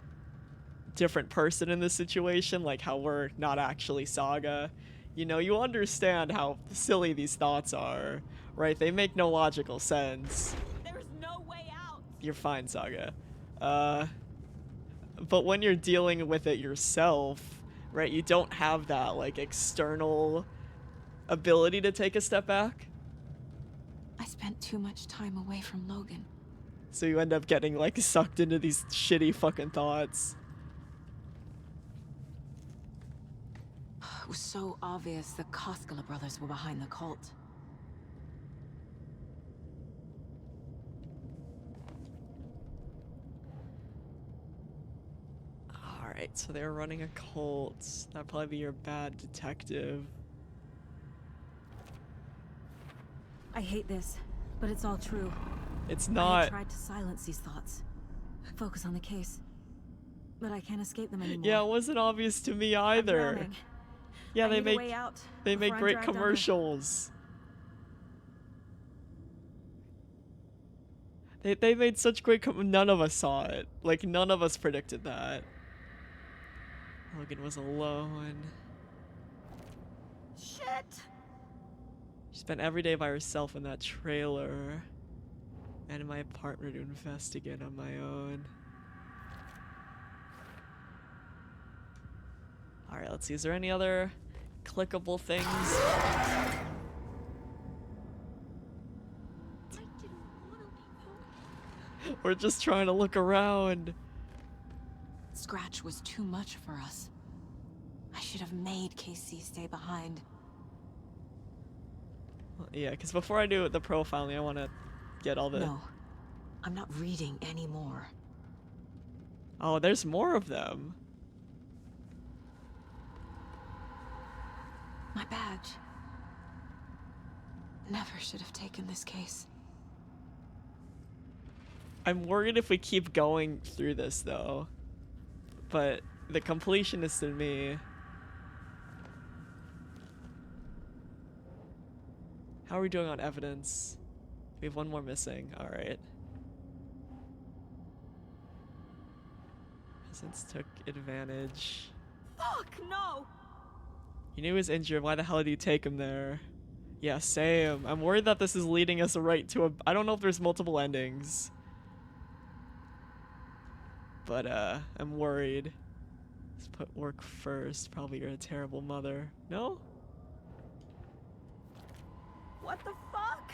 different person in this situation, like how we're not actually Saga, you know, you understand how silly these thoughts are, right? They make no logical sense.
There's no way out.
You're fine, Saga. But when you're dealing with it yourself, right, you don't have that like external ability to take a step back.
I spent too much time away from Logan.
So you end up getting like sucked into these shitty fucking thoughts.
It was so obvious the Koskela brothers were behind the cult.
Alright, so they're running a cult. That'd probably be your bad detective.
I hate this, but it's all true.
It's
I
not.
had tried to silence these thoughts. Focus on the case. But I can't escape them anymore.
Yeah, it wasn't obvious to me
I'm
either.
drowning.
Yeah,
I
they
need a
make
way out
they
before
make
I'm
great
dragged under.
commercials. They made such great none of us saw it. Like none of us predicted that. Logan was alone.
Shit!
She spent every day by herself in that trailer. And in my apartment to investigate on my own. Alright, let's see. Is there any other clickable things? We're just trying to look around.
Scratch was too much for us. I should have made Casey stay behind.
Well, yeah, because before I do the profiling, I want to get all the...
No, I'm not reading anymore.
Oh, there's more of them.
My badge. Never should have taken this case.
I'm worried if we keep going through this, though. But the completionist in me... How are we doing on evidence? We have one more missing. Alright. Peasants took advantage.
Fuck, no!
You knew he was injured. Why the hell did you take him there? Yeah, same. I'm worried that this is leading us right to a... I don't know if there's multiple endings. But, I'm worried. Let's put work first. Probably you're a terrible mother. No?
What the fuck?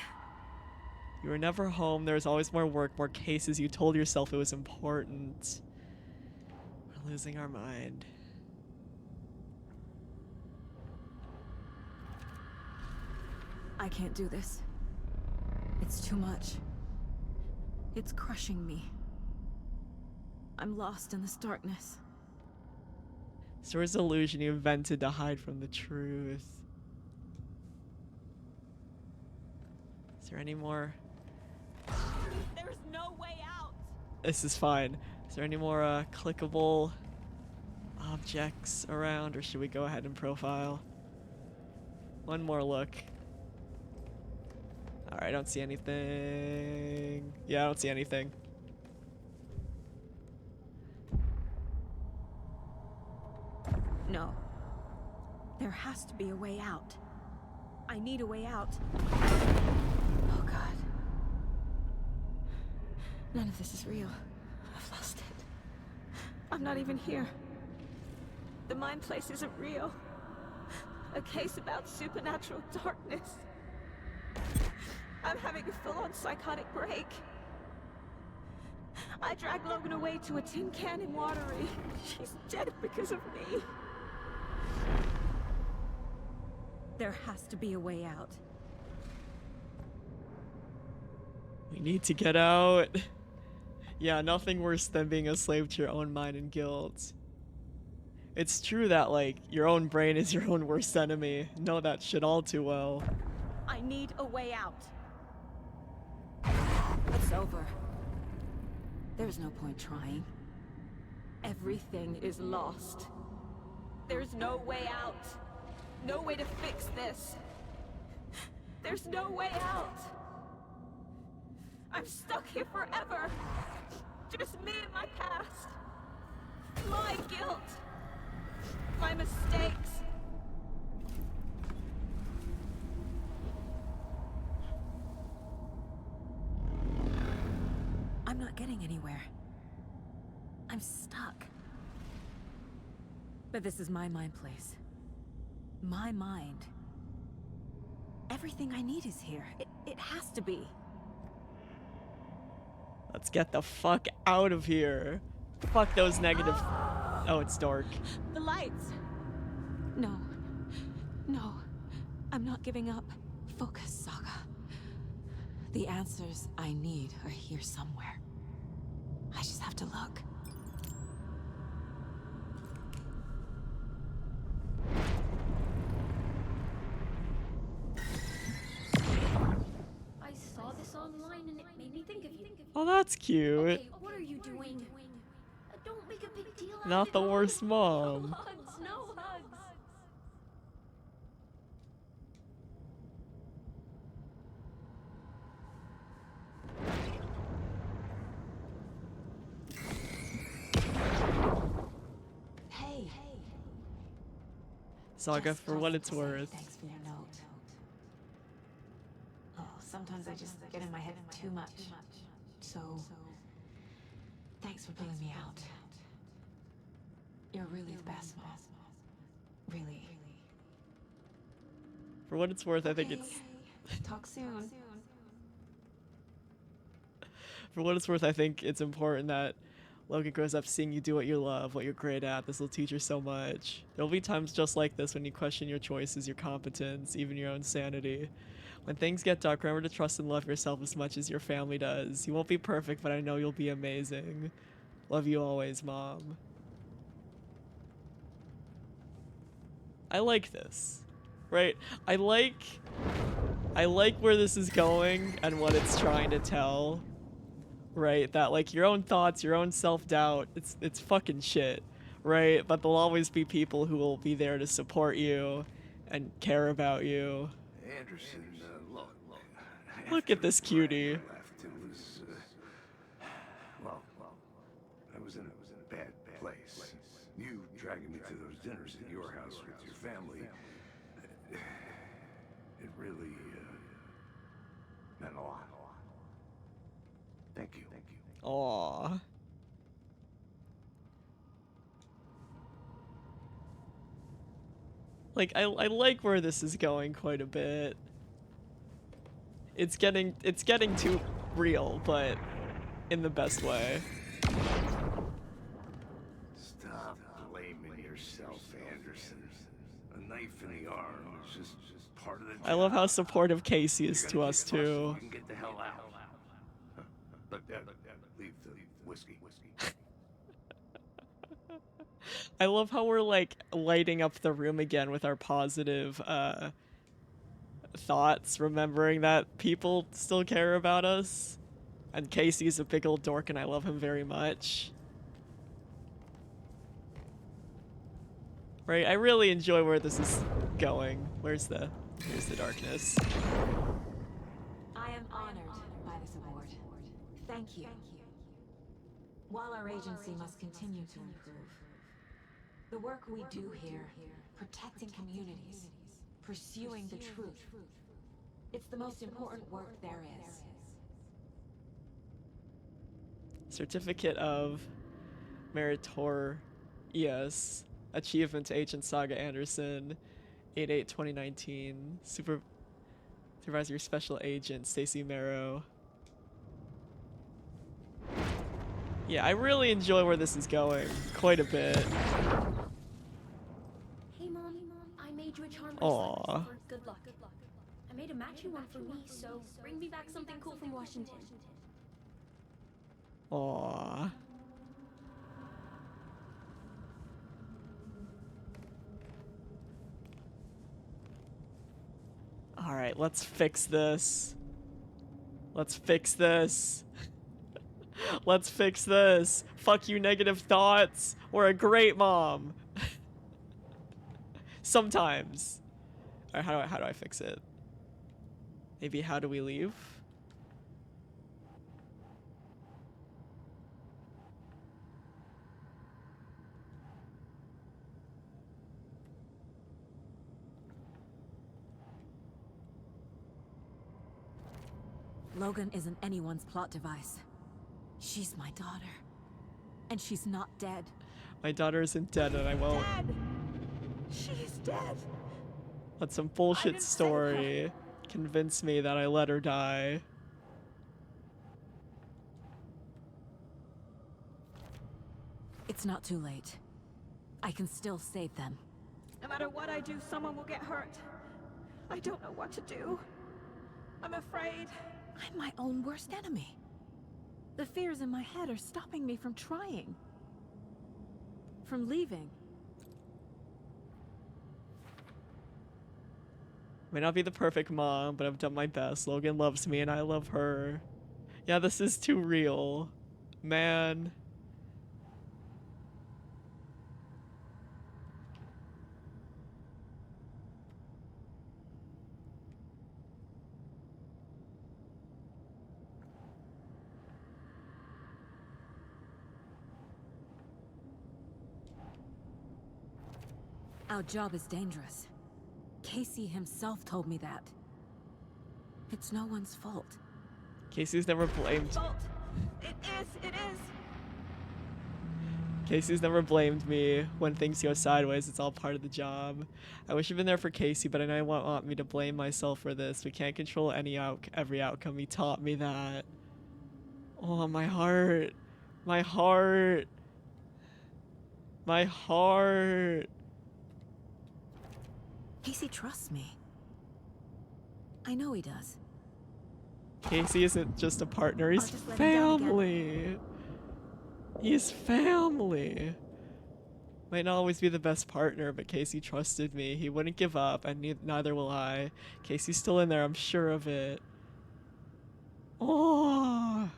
You were never home. There was always more work, more cases. You told yourself it was important. We're losing our mind.
I can't do this. It's too much. It's crushing me. I'm lost in this darkness.
Story's illusion you invented to hide from the truth. Is there any more?
There's no way out.
This is fine. Is there any more clickable objects around, or should we go ahead and profile? One more look. Alright, I don't see anything. Yeah, I don't see anything.
No. There has to be a way out. I need a way out.
Oh God. None of this is real. I've lost it.
I'm not even here. The mind place isn't real. A case about supernatural darkness. I'm having a full-on psychotic break. I dragged Logan away to a tin can in Watery. She's dead because of me.
There has to be a way out.
We need to get out. Yeah, nothing worse than being a slave to your own mind and guilt. It's true that, like, your own brain is your own worst enemy. Know that shit all too well.
I need a way out.
It's over. There's no point trying.
Everything is lost. There's no way out. No way to fix this. There's no way out. I'm stuck here forever. Just me and my past. My guilt. My mistakes.
I'm not getting anywhere. I'm stuck. But this is my mind place. My mind. Everything I need is here. It has to be.
Let's get the fuck out of here. Fuck those negative... Oh, it's dark.
The lights.
No. No. I'm not giving up. Focus, Saga. The answers I need are here somewhere. I just have to look.
Oh, that's cute.
Okay, what are you doing? Don't make a big deal out of
Not
it.
the worst mom.
No hugs, no hugs.
Hey.
Saga, for what it's worth.
Thanks for your note. Oh, sometimes I just get in my head too much. So, thanks for pulling me out. You're really the best, Mom. Really.
For what it's worth, I think it's...
Talk soon.
For what it's worth, I think it's important that Logan grows up seeing you do what you love, what you're great at. This will teach her so much. There'll be times just like this when you question your choices, your competence, even your own sanity. When things get dark, remember to trust and love yourself as much as your family does. You won't be perfect, but I know you'll be amazing. Love you always, Mom. I like this, right? I like where this is going and what it's trying to tell, right? That like your own thoughts, your own self-doubt, it's fucking shit, right? But there'll always be people who will be there to support you and care about you.
Anderson,
Look at this cutie.
left, it was, well, I was in a bad place. You dragging me to those dinners at your house with your family, it really, meant a lot. Thank you.
Aww. Like, I like where this is going quite a bit. It's getting too real, but in the best way.
Stop blaming yourself, Anderson. A knife in the arm is just part of the job.
I love how supportive Casey is to us too.
You can get the hell out. But leave the whiskey.
I love how we're like lighting up the room again with our positive thoughts, remembering that people still care about us. And Casey's a big old dork and I love him very much. Right, I really enjoy where this is going. Here's the darkness.
I am honored by this award. Thank you. While our agency must continue to improve, the work we do here, protecting communities, pursuing the truth, it's the most important work there is.
Certificate of Meritorious Achievement to Agent Saga Anderson, 8/8/2019. Supervisor Special Agent Stacy Marrow. Yeah, I really enjoy where this is going quite a bit.
Hey, Mom, I made you a charm
Aww.
bracelet for good luck. I made a matching one for me, so bring me back something cool from Washington.
Aww. Alright, let's fix this. Let's fix this. Let's fix this. Fuck you, negative thoughts. We're a great mom. Sometimes. Alright, how do I fix it? Maybe how do we leave?
Logan isn't anyone's plot device. She's my daughter. And she's not dead.
My daughter isn't dead and I won't
She's dead.
let some bullshit story convince me that I let her die.
It's not too late. I can still save them.
No matter what I do, someone will get hurt. I don't know what to do. I'm afraid.
I'm my own worst enemy. The fears in my head are stopping me from trying. From leaving.
May not be the perfect mom, but I've done my best. Logan loves me and I love her. Yeah, this is too real. Man.
Our job is dangerous. Casey himself told me that. It's no one's fault.
Casey's never blamed.
Fault. It is.
Casey's never blamed me when things go sideways. It's all part of the job. I wish I'd been there for Casey, but I know he won't want me to blame myself for this. We can't control every outcome. He taught me that. Oh, my heart. My heart. My heart.
Casey trusts me. I know he does.
Casey isn't just a partner, he's
just let him down
family. He's family. Might not always be the best partner, but Casey trusted me. He wouldn't give up, and neither will I. Casey's still in there, I'm sure of it. Oh,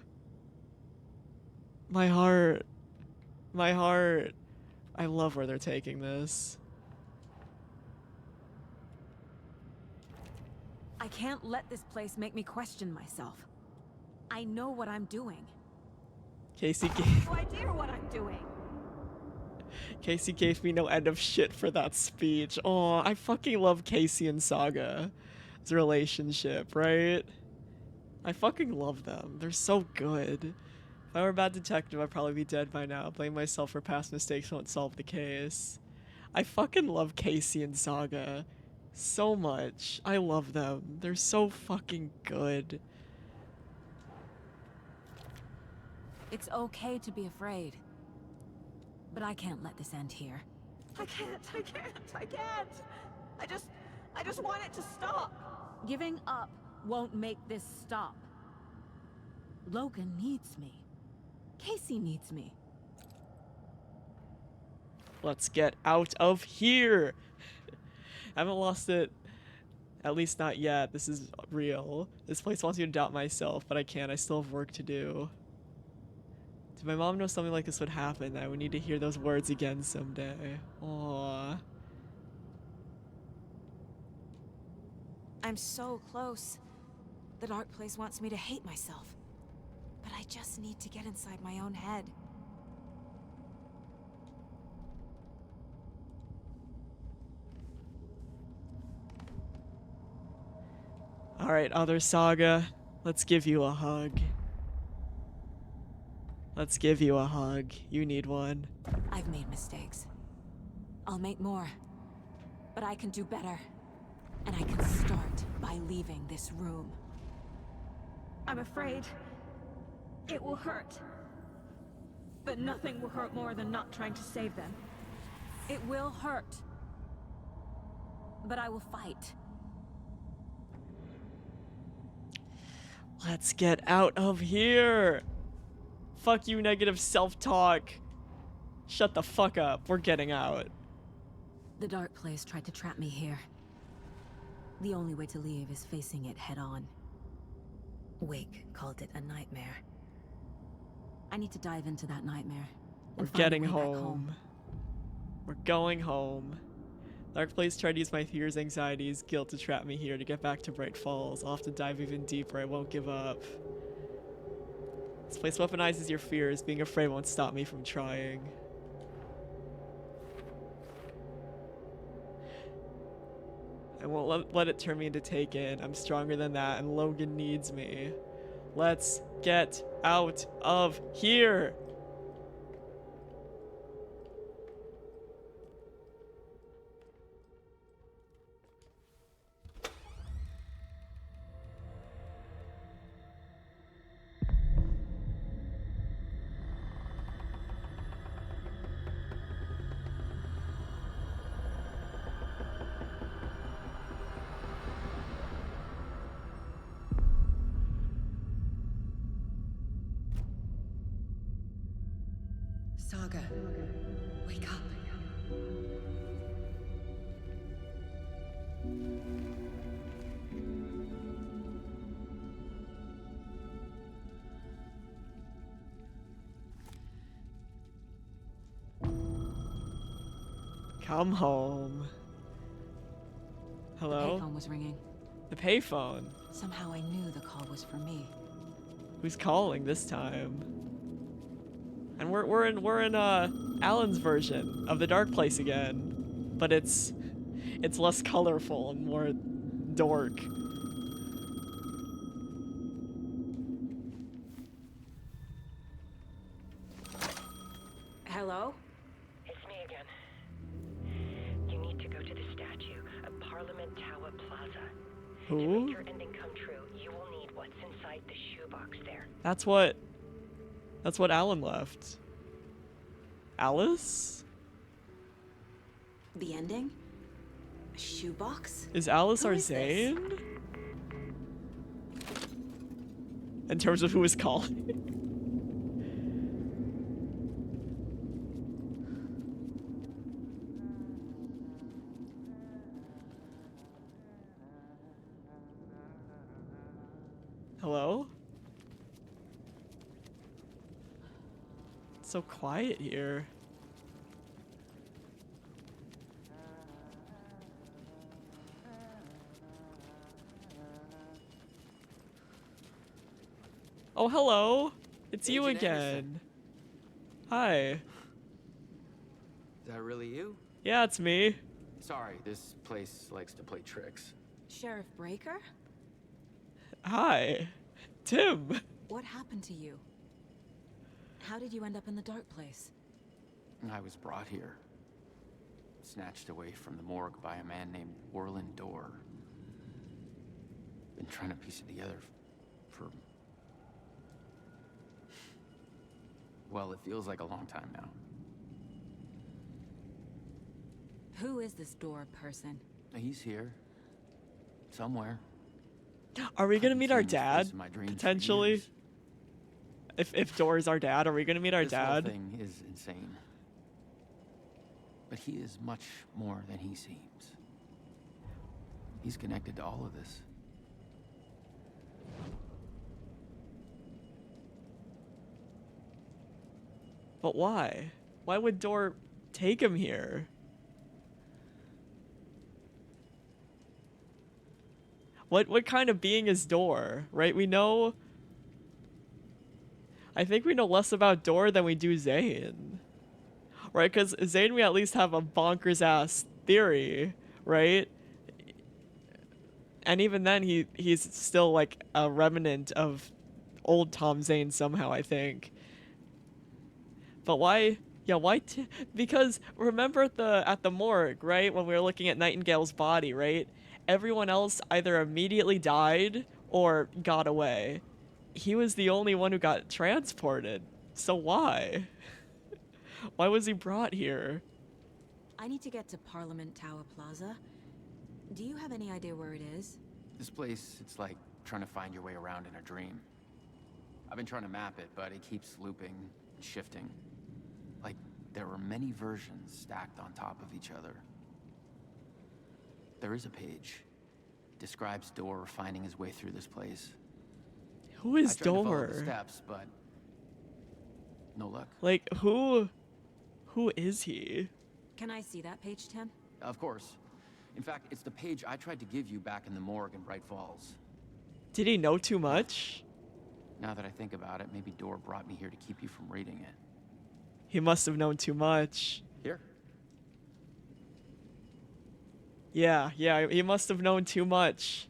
my heart. My heart. I love where they're taking this.
I can't let this place make me question myself. I know what I'm doing.
Casey
No idea what I'm doing.
Casey gave me no end of shit for that speech. Oh, I fucking love Casey and Saga's relationship, right? I fucking love them. They're so good. If I were a bad detective, I'd probably be dead by now. Blame myself for past mistakes won't solve the case. I fucking love Casey and Saga so much. I love them. They're so fucking good.
It's okay to be afraid. But I can't let this end here.
I can't. I just want it to stop.
Giving up won't make this stop. Logan needs me. Casey needs me.
Let's get out of here. I haven't lost it. At least not yet. This is real. This place wants me to doubt myself, but I can't. I still have work to do. Did my mom know something like this would happen? I would need to hear those words again someday. Aww.
I'm so close. The dark place wants me to hate myself. But I just need to get inside my own head.
Alright, other Saga. Let's give you a hug. Let's give you a hug. You need one.
I've made mistakes. I'll make more. But I can do better. And I can start by leaving this room.
I'm afraid it will hurt. But nothing will hurt more than not trying to save them.
It will hurt. But I will fight.
Let's get out of here. Fuck you, negative self-talk. Shut the fuck up. We're getting out.
The dark place tried to trap me here. The only way to leave is facing it head on. Wake called it a nightmare. I need to dive into that nightmare.
We're getting home. We're going home. Dark Place tried to use my fears, anxieties, guilt to trap me here to get back to Bright Falls. I'll have to dive even deeper. I won't give up. This place weaponizes your fears. Being afraid won't stop me from trying. I won't let it turn me into Taken. I'm stronger than that, and Logan needs me. Let's get out of here!
Saga, wake up.
Come home. Hello?
The payphone was ringing.
The payphone?
Somehow I knew the call was for me.
Who's calling this time? And we're in Alan's version of the Dark Place again, but it's less colorful and more dork.
Hello?
It's me again. You need to go to the statue of Parliament Tower Plaza. To
Who?
make your ending come true, you will need what's inside the shoebox there.
That's what Alan left. Alice?
The ending? A shoebox?
Is Alice
Who
our
is this?
Zane? In terms of who is calling. Hello? It's so quiet here. Oh, hello. It's you
Agent Anderson.
again. Hi.
Is that really you?
Yeah, it's me.
Sorry, this place likes to play tricks.
Sheriff Breaker?
Hi. Tim.
What happened to you? How did you end up in the Dark Place?
I was brought here. Snatched away from the morgue by a man named Orland Dorr. Been trying to piece it together for... well, it feels like a long time now.
Who is this door person?
He's here. Somewhere.
Are we gonna meet our
seen his face
dad?
in my dreams for
Potentially?
years.
If Door's our dad, are we gonna meet our
This whole
dad?
thing is insane. But he is much more than he seems. He's connected to all of this.
But why? Why would Door take him here? What kind of being is Door, right? We know... I think we know less about Door than we do Zane. Right? Because Zane, we at least have a bonkers-ass theory, right? And even then, he's still, like, a remnant of old Tom Zane somehow, I think. But why... Yeah, why... because remember at the morgue, right? When we were looking at Nightingale's body, right? Everyone else either immediately died or got away. He was the only one who got transported. So why? Why was he brought here?
I need to get to Parliament Tower Plaza. Do you have any idea where it is?
This place, it's like trying to find your way around in a dream. I've been trying to map it, but it keeps looping and shifting. Like there are many versions stacked on top of each other. There is a page. Describes Dorr finding his way through this place.
Who is
I tried to follow
Dorr?
the steps, but no luck.
Like, who is he?
Can I see that page, Tim?
Of course. In fact, it's the page I tried to give you back in the morgue in Bright Falls.
Did he know too much?
Now that I think about it, maybe Dorr brought me here to keep you from reading it.
He must have known too much.
Here.
Yeah, he must have known too much.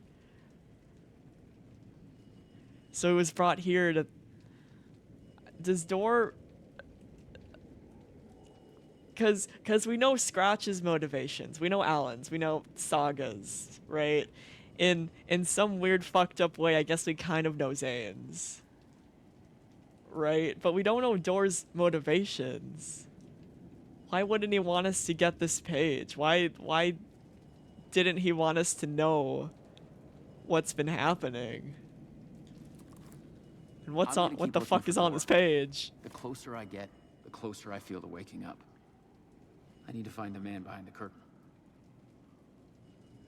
So he was brought here to... Does Dorr... Because we know Scratch's motivations. We know Alan's. We know Saga's, right? In some weird fucked up way, I guess we kind of know Zane's. Right? But we don't know Dorr's motivations. Why wouldn't he want us to get this page? Why didn't he want us to know what's been happening? And what the fuck is on this page?
The closer I get, the closer I feel to waking up. I need to find the man behind the curtain.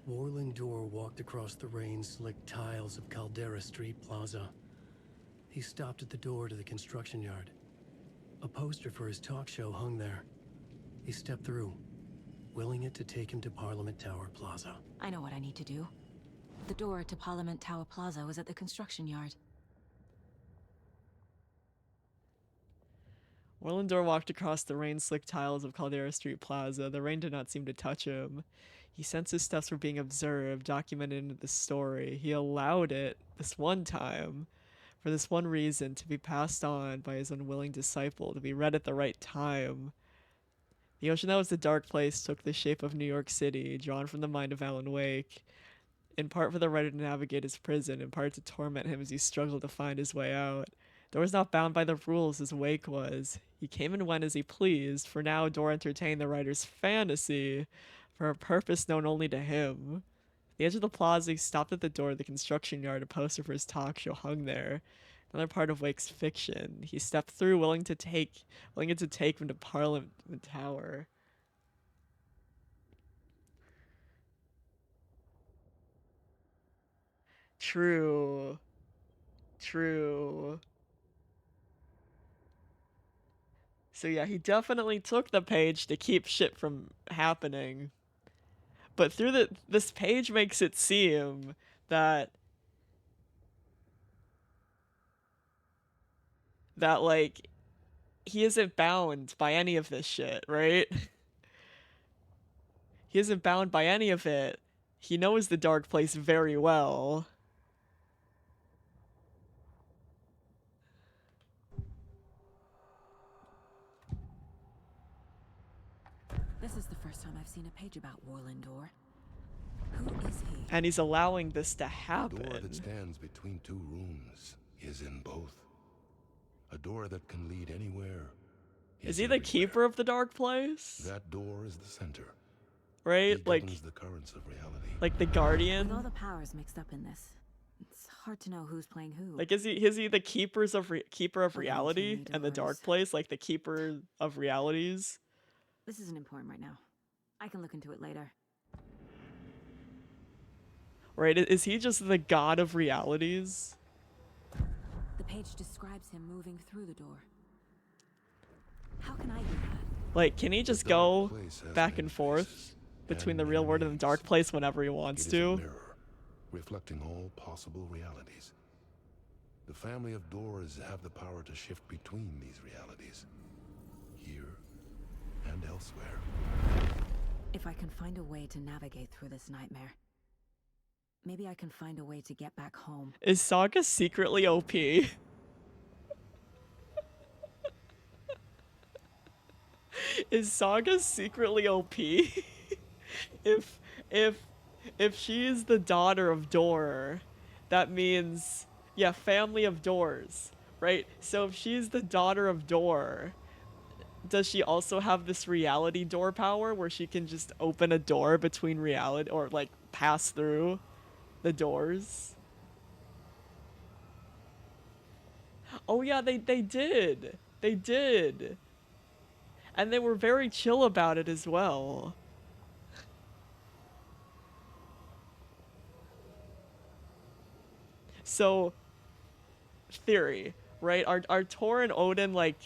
Orland Dorr walked across the rain-slicked tiles of Caldera Street Plaza. He stopped at the door to the construction yard. A poster for his talk show hung there. He stepped through. willing it to take him to Parliament Tower Plaza.
I know what I need to do. The door to Parliament Tower Plaza was at the construction yard.
Orlandor walked across the rain-slicked tiles of Caldera Street Plaza. The rain did not seem to touch him. He sensed his steps were being observed, documented in the story. He allowed it, this one time, for this one reason, to be passed on by his unwilling disciple, to be read at the right time. The ocean that was the dark place took the shape of New York City, drawn from the mind of Alan Wake, in part for the writer to navigate his prison, in part to torment him as he struggled to find his way out. Dor was not bound by the rules as Wake was. He came and went as he pleased, for now Dor entertained the writer's fantasy for a purpose known only to him. At the edge of the plaza, he stopped at the door of the construction yard. A poster for his talk show hung there. Another part of Wake's fiction. He stepped through, willing it to take him to Parliament Tower. True. So yeah, he definitely took the page to keep shit from happening. But through this page makes it seem that like he isn't bound by any of this shit, right? He isn't bound by any of it. He knows the dark place very well.
This is the first time I've seen a page about Orlandor. Who is he?
And he's allowing this to
The
happen.
door that stands between two rooms is in both. A door that can lead anywhere.
Is he the keeper of the dark place?
That door is the center.
Right?
He
Like
governs the currents of reality.
like the Guardian?
With all the powers mixed up in this, it's hard to know who's playing who.
Like is he the keeper of reality and the dark place, like the keeper of realities?
This isn't important right now. I can look into it later.
Right? Is he just the god of realities?
The page describes him moving through the door. How can I do that?
Like, can he just go back and forth between the real world and the dark place whenever he wants
It is a
to?
mirror, reflecting all possible realities. The family of doors have the power to shift between these realities, here and elsewhere.
If I can find a way to navigate through this nightmare, maybe I can find a way to get back home.
Is Saga secretly OP? Is Saga secretly OP? if she is the daughter of Dor, that means, yeah, family of doors, right? So if she's the daughter of Dor, does she also have this reality door power where she can just open a door between reality, or like pass through the doors? Oh yeah, they did. They did. And they were very chill about it as well. So, theory, right? Are Tor and Odin like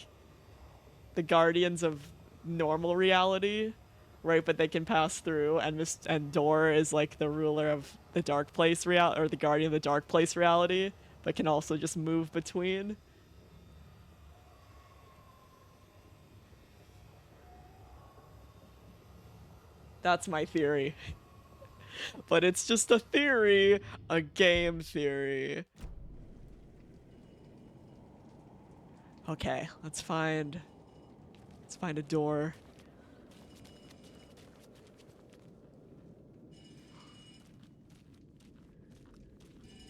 the guardians of normal reality, right? But they can pass through, and Dor is like the ruler of the dark place reality, or the guardian of the dark place reality, but can also just move between. That's my theory. But it's just a theory, a game theory. Okay, let's find a door.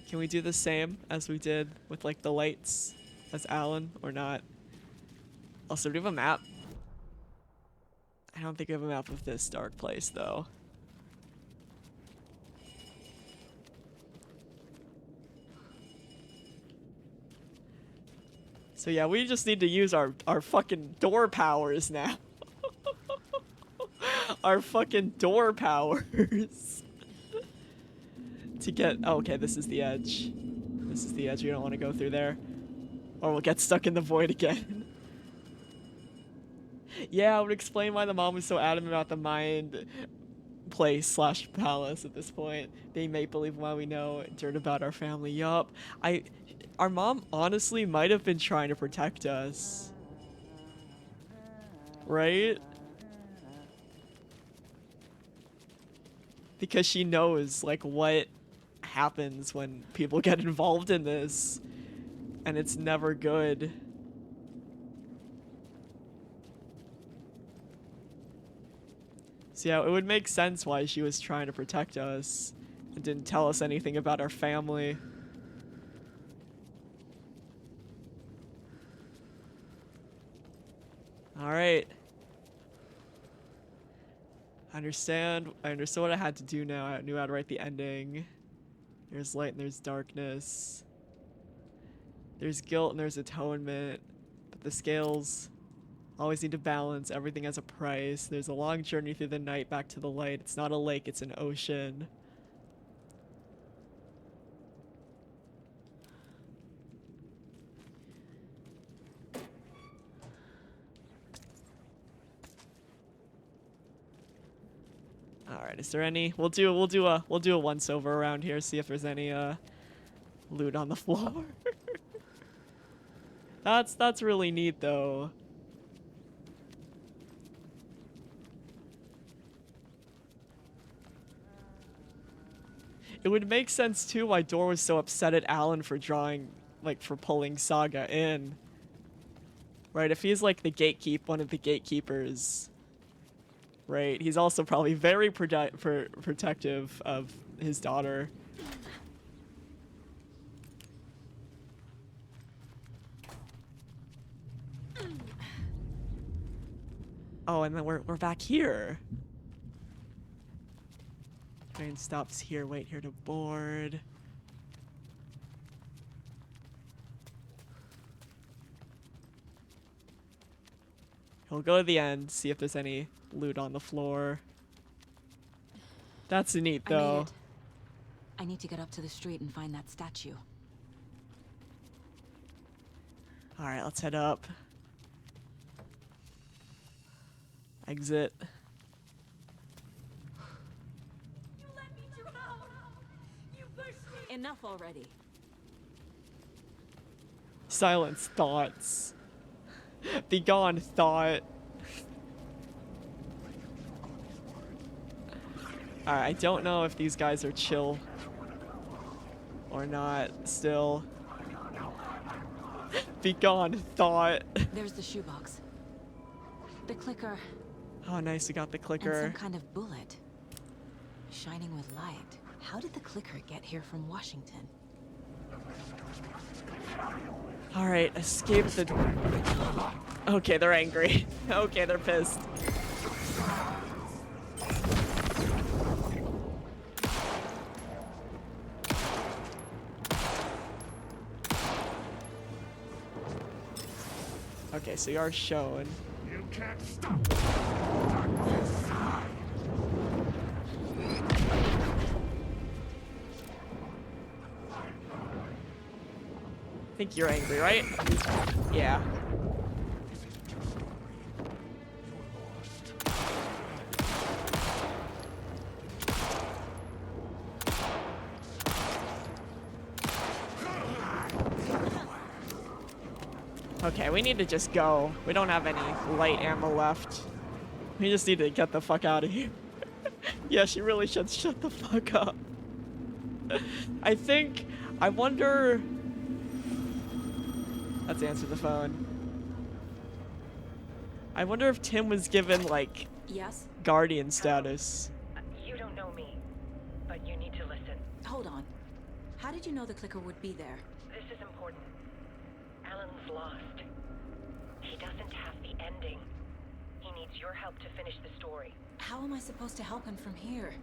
Can we do the same as we did with like the lights as Alan, or not? Also, do we have a map? I don't think we have a map of this dark place, though. So yeah, we just need to use our fucking door powers now. Our fucking door powers. To get... Oh, okay, this is the edge. This is the edge. We don't want to go through there. Or we'll get stuck in the void again. Yeah, it would explain why the mom was so adamant about the mind place slash palace at this point. They make believe why we know dirt about our family. Yup. Our mom honestly might have been trying to protect us. Right? Because she knows, like, what happens when people get involved in this. And it's never good. So yeah, it would make sense why she was trying to protect us and didn't tell us anything about our family. Alright. I understood what I had to do now. I knew how to write the ending. There's light and there's darkness. There's guilt and there's atonement. But the scales always need to balance. Everything has a price. There's a long journey through the night back to the light. It's not a lake, it's an ocean. All right, is there any? We'll do a once over around here. See if there's any loot on the floor. That's really neat though. It would make sense too why Dor was so upset at Alan for pulling Saga in. Right, if he's like one of the gatekeepers. Right, he's also probably very protective of his daughter. Oh, and then we're back here. Train stops here. Wait here to board. We'll go to the end, see if there's any loot on the floor. That's neat, though.
I need to get up to the street and find that statue.
All right, let's head up. Exit.
Enough already.
Silence thoughts. Be gone, thought. Alright, I don't know if these guys are chill or not still. Be gone, thought.
There's the shoebox. The clicker.
Oh, nice, we got the clicker.
And some kind of bullet. Shining with light. How did the clicker get here from Washington?
Alright, escape the... Okay, they're angry. Okay, they're pissed. Okay, so you are shown.
You can't stop darkness.
I think you're angry, right? Yeah. Okay, we need to just go. We don't have any light ammo left. We just need to get the fuck out of here. Yeah, she really should shut the fuck up. I wonder... Let's answer the phone. I wonder if Tim was given, like...
Yes?
Guardian status.
You don't know me, but you need to listen.
Hold on. How did you know the clicker would be there?
This is important. Alan's lost. He doesn't have the ending. He needs your help to finish the story.
How am I supposed to help him from here?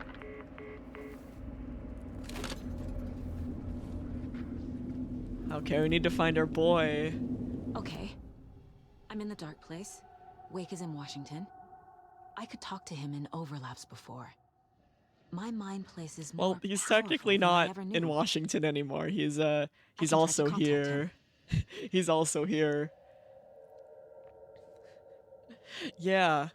Okay, we need to find our boy.
Okay. I'm in the dark place. Wake is in Washington. I could talk to him in overlaps before. My mind place is more
Well, he's technically not in Washington anymore. He's also here. He's also here. Yeah.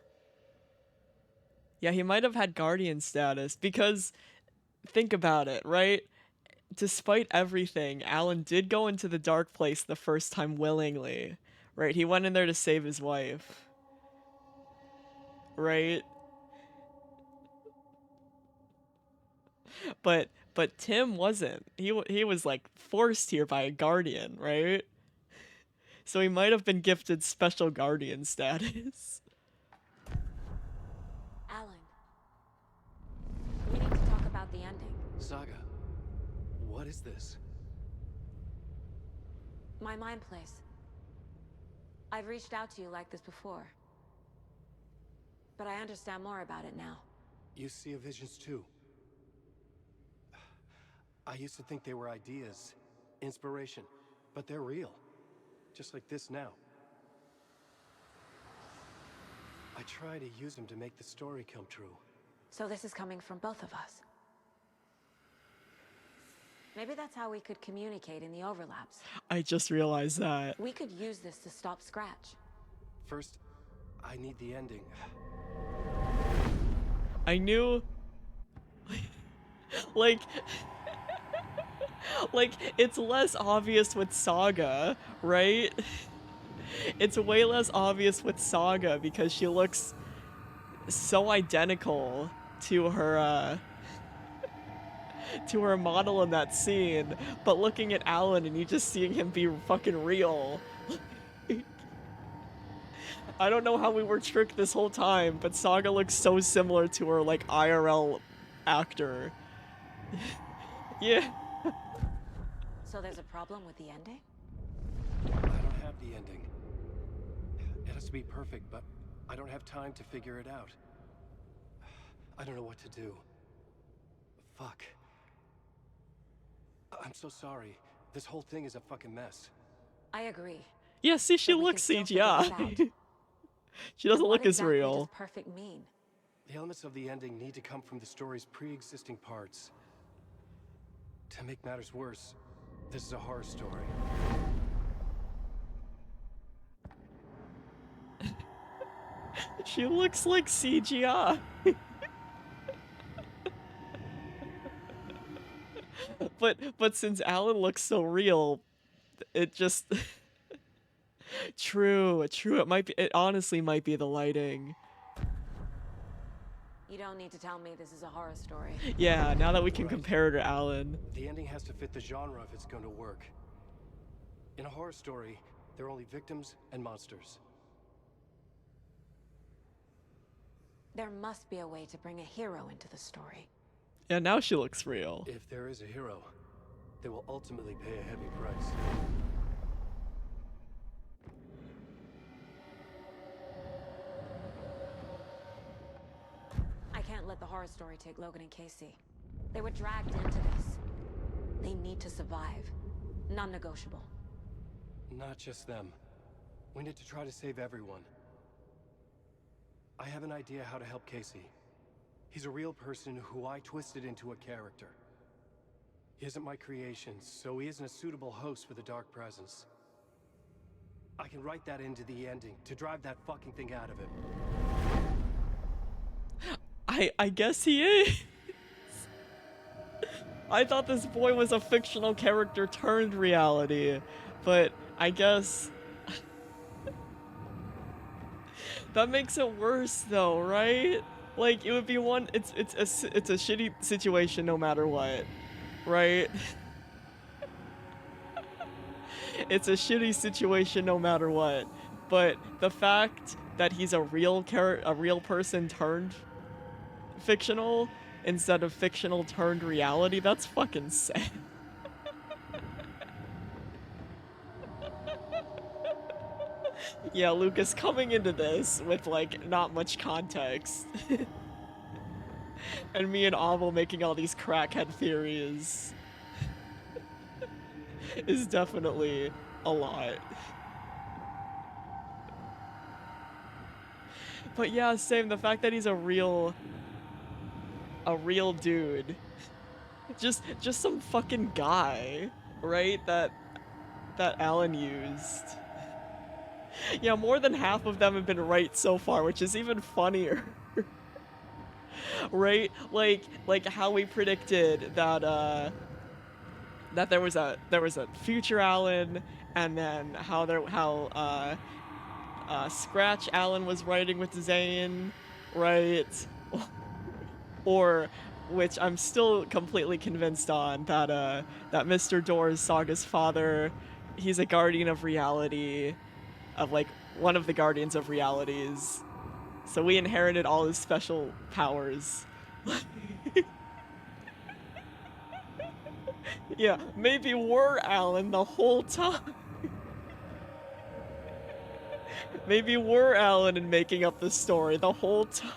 Yeah, he might have had guardian status because think about it, right? Despite everything, Alan did go into the dark place the first time willingly, right? He went in there to save his wife, right? But Tim wasn't. He was like forced here by a guardian, right? So he might have been gifted special guardian status.
Alan, we need to talk about the ending.
Saga, what is this?
My mind place. I've reached out to you like this before. But I understand more about it now.
You see visions too. I used to think they were ideas, inspiration, but they're real. Just like this now. I try to use them to make the story come true.
So this is coming from both of us. Maybe that's how we could communicate in the overlaps.
I just realized that.
We could use this to stop Scratch.
First, I need the ending.
I knew... like... like, it's less obvious with Saga, right? It's way less obvious with Saga because she looks so identical to her model in that scene, but looking at Alan and you just seeing him be fucking real. I don't know how we were tricked this whole time, but Saga looks so similar to her, like, IRL actor. Yeah.
So there's a problem with the ending?
I don't have the ending. It has to be perfect, but I don't have time to figure it out. I don't know what to do. Fuck. I'm so sorry. This whole thing is a fucking mess.
I agree.
Yeah, see, she looks CGI. She doesn't look as real.
What does perfect mean?
The elements of the ending need to come from the story's pre-existing parts. To make matters worse, this is a horror story.
She looks like CGI. But since Alan looks so real, it just true. It honestly might be the lighting.
You don't need to tell me this is a horror story.
Yeah, now that we can compare her to Alan.
The ending has to fit the genre if it's going to work. In a horror story, there are only victims and monsters.
There must be a way to bring a hero into the story.
Yeah, now she looks real.
If there is a hero, they will ultimately pay a heavy price.
I can't let the horror story take Logan and Casey. They were dragged into this. They need to survive. Non-negotiable.
Not just them. We need to try to save everyone. I have an idea how to help Casey. He's a real person who I twisted into a character. He isn't my creation, so he isn't a suitable host for the Dark Presence. I can write that into the ending to drive that fucking thing out of him.
I guess he is. I thought this boy was a fictional character turned reality, but I guess that makes it worse though, right? Like it would be it's a shitty situation no matter what, right? It's a shitty situation no matter what, but the fact that he's a real person turned fictional instead of fictional turned reality, that's fucking sad. Yeah, Lucas coming into this with like not much context. And me and Avel making all these crackhead theories is definitely a lot. But yeah, same, the fact that he's a real dude. Just some fucking guy, right? That Alan used. Yeah, more than half of them have been right so far, which is even funnier. Right? Like how we predicted that that there was a future Alan, and then how Scratch Alan was writing with Zane, right? Or, which I'm still completely convinced on, that Mr. Doors, Saga's father, he's a guardian of reality, of like one of the guardians of realities. So we inherited all his special powers. Yeah, maybe we're Alan the whole time. Maybe we're Alan and making up the story the whole time.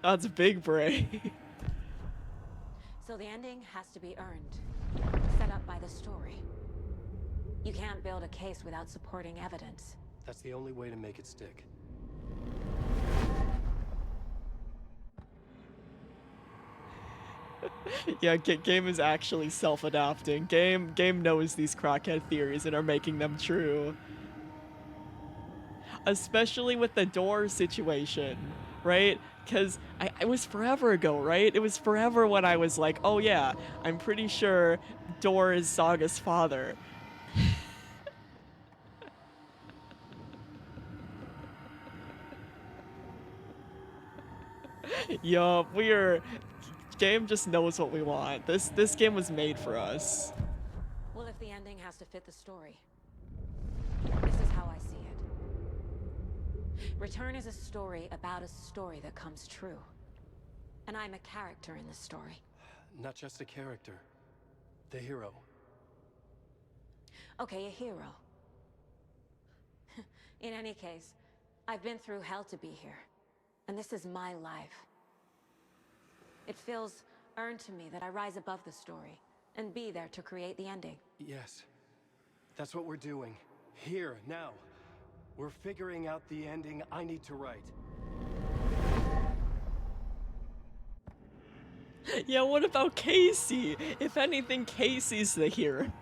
That's big brain.
So the ending has to be earned, set up by the story. You can't build a case without supporting evidence.
That's the only way to make it stick.
Yeah, Game is actually self-adapting. Game knows these crackhead theories and are making them true. Especially with the door situation, right? Because it was forever ago, right? It was forever when I was like, oh yeah, I'm pretty sure Door is Saga's father. Yup, Game just knows what we want. This game was made for us.
Well, if the ending has to fit the story, this is how I see it. Return is a story about a story that comes true. And I'm a character in this story.
Not just a character. The hero.
Okay, a hero. In any case, I've been through hell to be here. And this is my life. It feels earned to me that I rise above the story and be there to create the ending.
Yes. That's what we're doing. Here, now. We're figuring out the ending I need to write.
Yeah, what about Casey? If anything, Casey's the hero.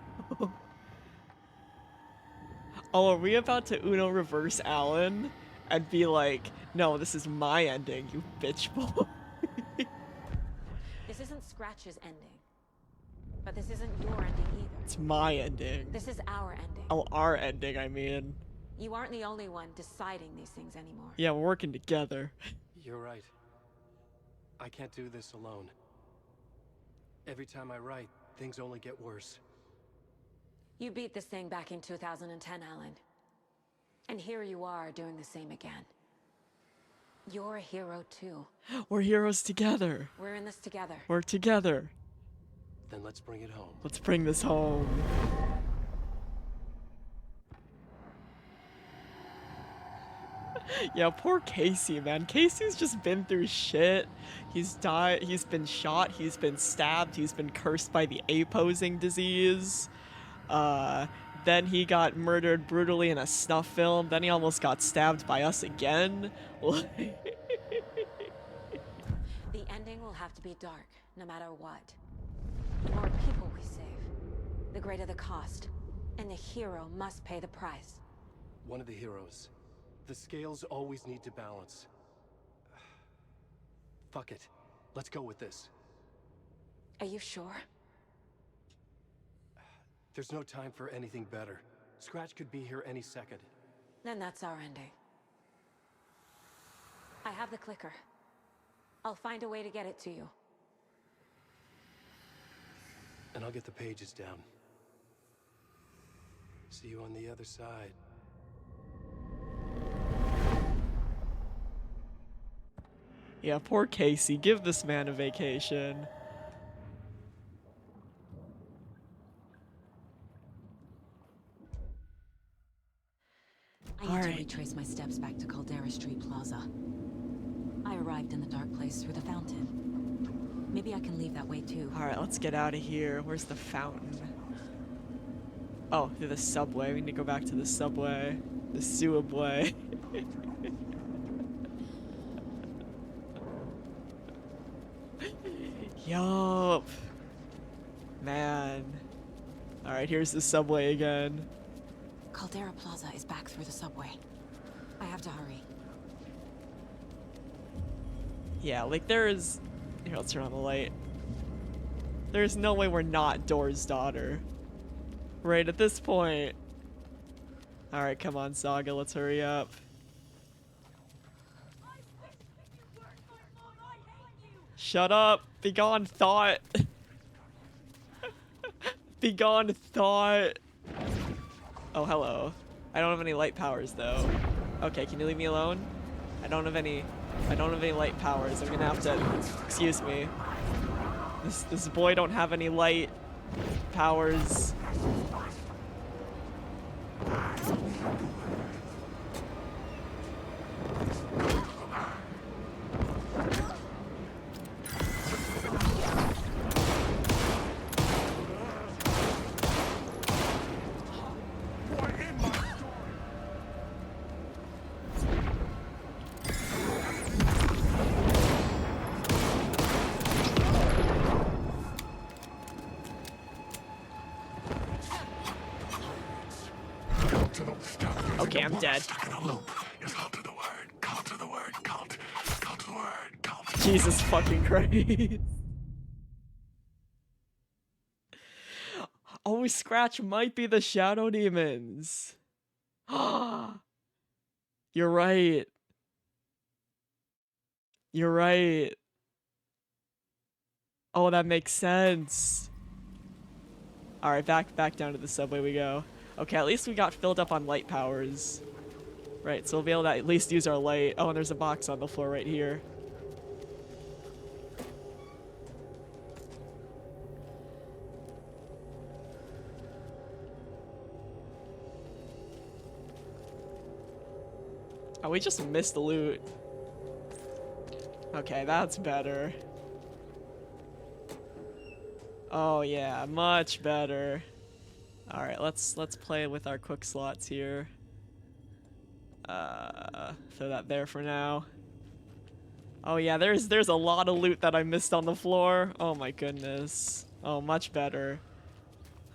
Oh, are we about to Uno reverse Alan and be like, no, this is my ending, you bitch boy?
This isn't Scratch's ending. But this isn't your ending either.
It's my ending.
This is our ending.
Oh, our ending, I mean.
You aren't the only one deciding these things anymore.
Yeah, we're working together.
You're right. I can't do this alone. Every time I write, things only get worse.
You beat this thing back in 2010, Alan. And here you are doing the same again. You're a hero too.
We're heroes together.
We're in this together.
We're together.
Then let's bring it home.
Let's bring this home. Yeah, poor Casey, man. Casey's just been through shit. He's died, he's been shot, he's been stabbed, he's been cursed by the A-posing disease. Then he got murdered brutally in a snuff film. Then he almost got stabbed by us again.
The ending will have to be dark, no matter what. The more people we save, the greater the cost. And the hero must pay the price.
One of the heroes. The scales always need to balance. Fuck it. Let's go with this.
Are you sure?
There's no time for anything better. Scratch could be here any second.
Then that's our ending. I have the clicker. I'll find a way to get it to you.
And I'll get the pages down. See you on the other side.
Yeah, poor Casey. Give this man a vacation.
I need to retrace my steps back to Caldera Street Plaza. I arrived in the dark place through the fountain. Maybe I can leave that way too.
Alright, let's get out of here. Where's the fountain? Oh, through the subway. We need to go back to the subway. The subway. Yup. Man. Alright, here's the subway again.
Caldera Plaza is back through the subway. I have to hurry.
Yeah, like there is... Here, let's turn on the light. There's no way we're not Door's daughter. Right at this point. Alright, come on, Saga, let's hurry up. Shut up! Begone, thought! Begone, thought! Oh, hello. I don't have any light powers, though. Okay, can you leave me alone? I don't have any light powers. I'm gonna have to... Excuse me. This boy don't have any light powers. Okay, I'm dead. Jesus fucking Christ. Oh, Scratch might be the Shadow Demons. You're right. You're right. Oh, that makes sense. Alright, back down to the subway we go. Okay, at least we got filled up on light powers. Right, so we'll be able to at least use our light. Oh, and there's a box on the floor right here. Oh, we just missed the loot. Okay, that's better. Oh yeah, much better. All right, let's play with our quick slots here. Throw that there for now. Oh yeah, there's a lot of loot that I missed on the floor. Oh my goodness. Oh, much better.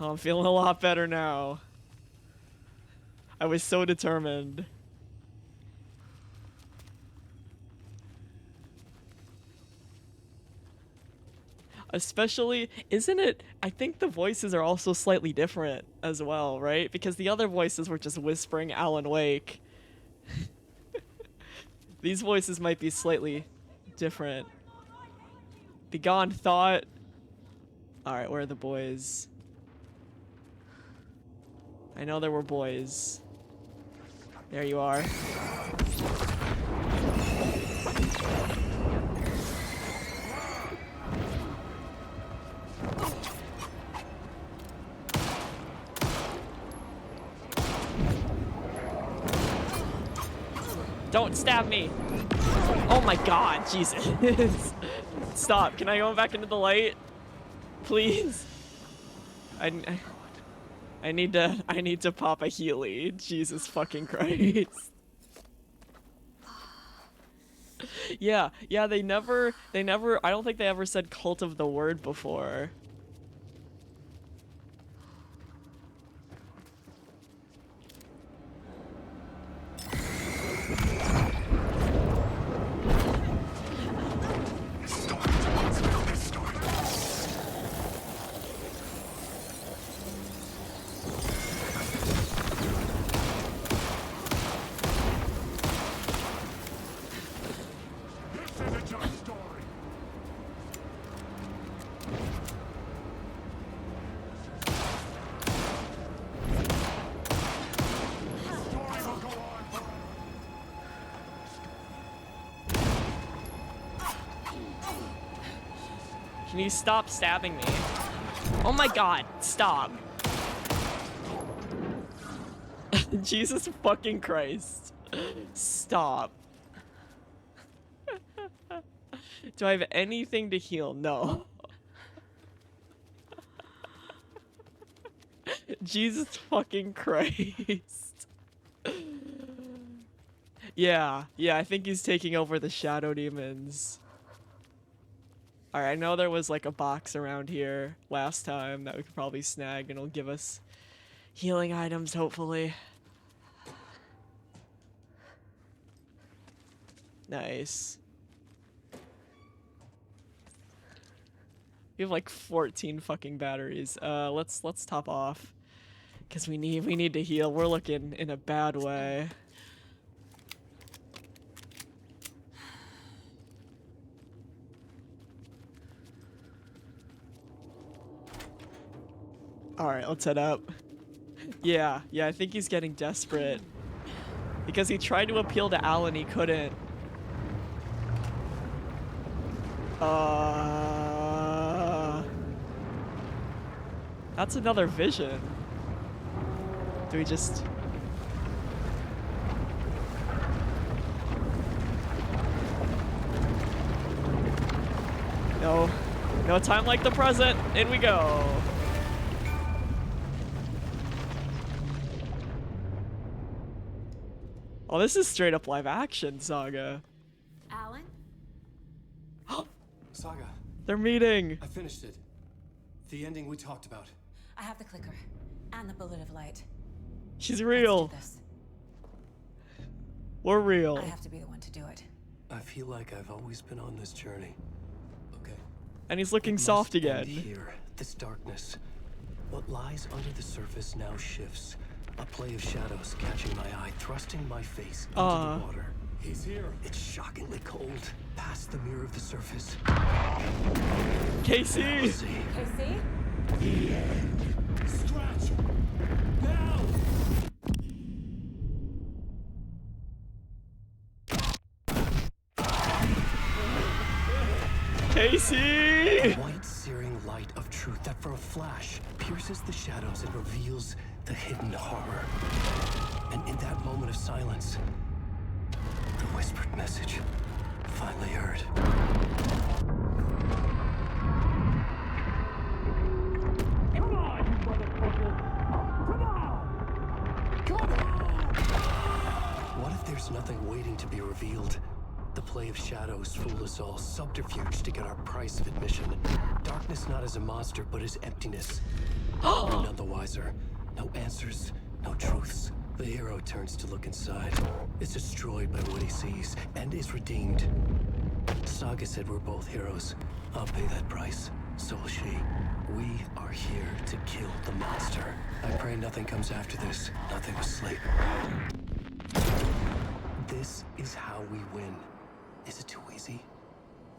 Oh, I'm feeling a lot better now. I was so determined. Especially, isn't it? I think the voices are also slightly different as well, right? Because the other voices were just whispering Alan Wake. These voices might be slightly different. Begone, thought. Alright, where are the boys? I know there were boys. There you are. Don't stab me! Oh my god, Jesus. Stop, can I go back into the light? Please? I need to pop a Healy. Jesus fucking Christ. Yeah, they never, I don't think they ever said Cult of the Word before. Can you stop stabbing me? Oh my god, stop. Jesus fucking Christ. Stop. Do I have anything to heal? No. Jesus fucking Christ. Yeah, I think he's taking over the Shadow Demons. Alright, I know there was like a box around here last time that we could probably snag and it'll give us healing items, hopefully. Nice. We have like 14 fucking batteries. Let's top off. Cause we need to heal. We're looking in a bad way. Alright, let's head up. Yeah, I think he's getting desperate. Because he tried to appeal to Alan, he couldn't. That's another vision. Do we just... No time like the present. In we go. Oh, this is straight up live action, Saga.
Alan?
Saga.
They're meeting.
I finished it. The ending we talked about.
I have the clicker and the bullet of light.
She's real.
Let's do this.
We're real.
I have to be the one to do it.
I feel like I've always been on this journey. Okay.
And he's looking soft again.
Here, this darkness. What lies under the surface now shifts. A play of shadows catching my eye, thrusting my face into the water. He's here. It's shockingly cold. Past the mirror of the surface.
Casey!
Casey?
The end. Scratch! Now!
Casey!
A white, searing light of truth that for a flash pierces the shadows and reveals the hidden horror. And in that moment of silence, the whispered message finally heard.
Come on, you motherfucker! Come on! Come on!
What if there's nothing waiting to be revealed? The play of shadows fool us all, subterfuge to get our price of admission. Darkness not as a monster, but as emptiness. We're none the wiser. No answers, no truths. The hero turns to look inside, is destroyed by what he sees, and is redeemed. Saga said we're both heroes. I'll pay that price. So will she. We are here to kill the monster. I pray nothing comes after this. Nothing but sleep. This is how we win. Is it too easy?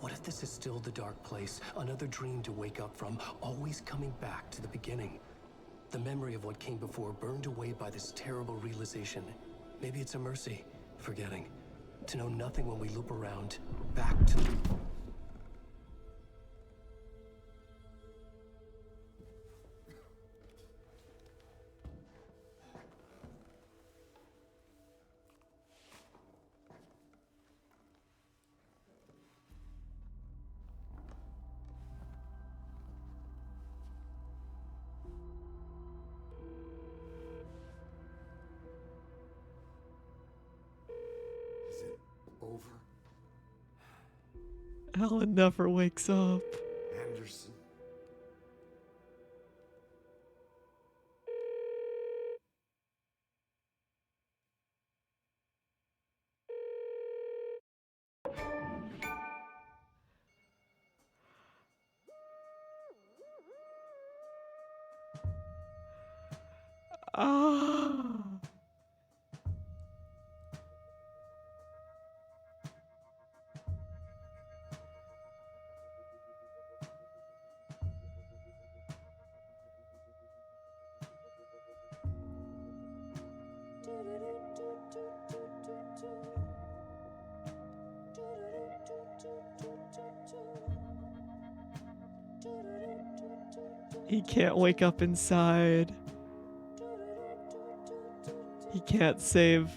What if this is still the dark place? Another dream to wake up from, always coming back to the beginning. The memory of what came before burned away by this terrible realization. Maybe it's a mercy, forgetting. To know nothing when we loop around, back to...
Is it over?
Alan never wakes up.
Anderson.
He can't wake up inside. He can't save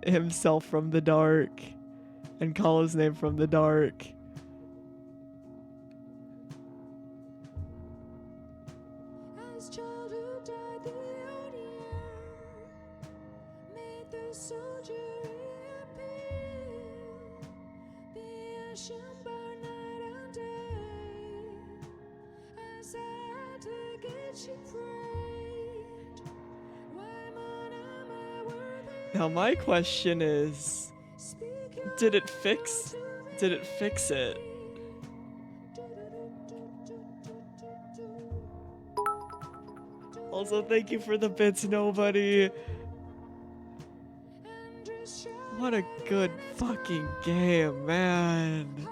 himself from the dark and call his name from the dark.
As childhood died, the old year made the soldier reappear. The ocean burned night and day.
Now my question is, did it fix it? Also, thank you for the bits, nobody. What a good fucking game, man.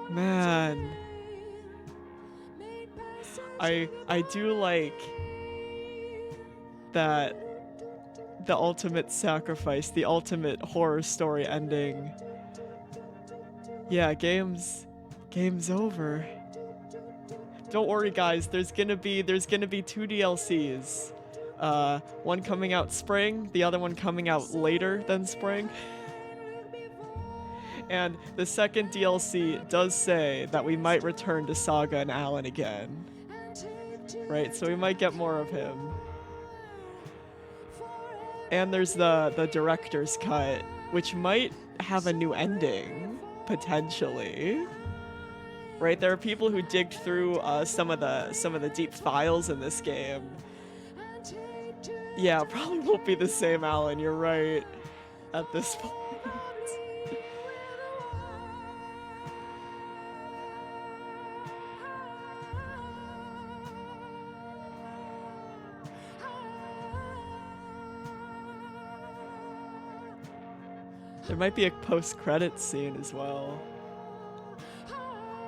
Man. I do like that the ultimate sacrifice, the ultimate horror story ending. Yeah, game's over. Don't worry guys, there's gonna be 2 DLCs. One coming out spring, the other one coming out later than spring. And the second DLC does say that we might return to Saga and Alan again. Right, so we might get more of him. And there's the director's cut, which might have a new ending, potentially. Right, there are people who digged through some of the deep files in this game. Yeah, probably won't be the same, Alan, you're right. At this point. There might be a post-credits scene as well.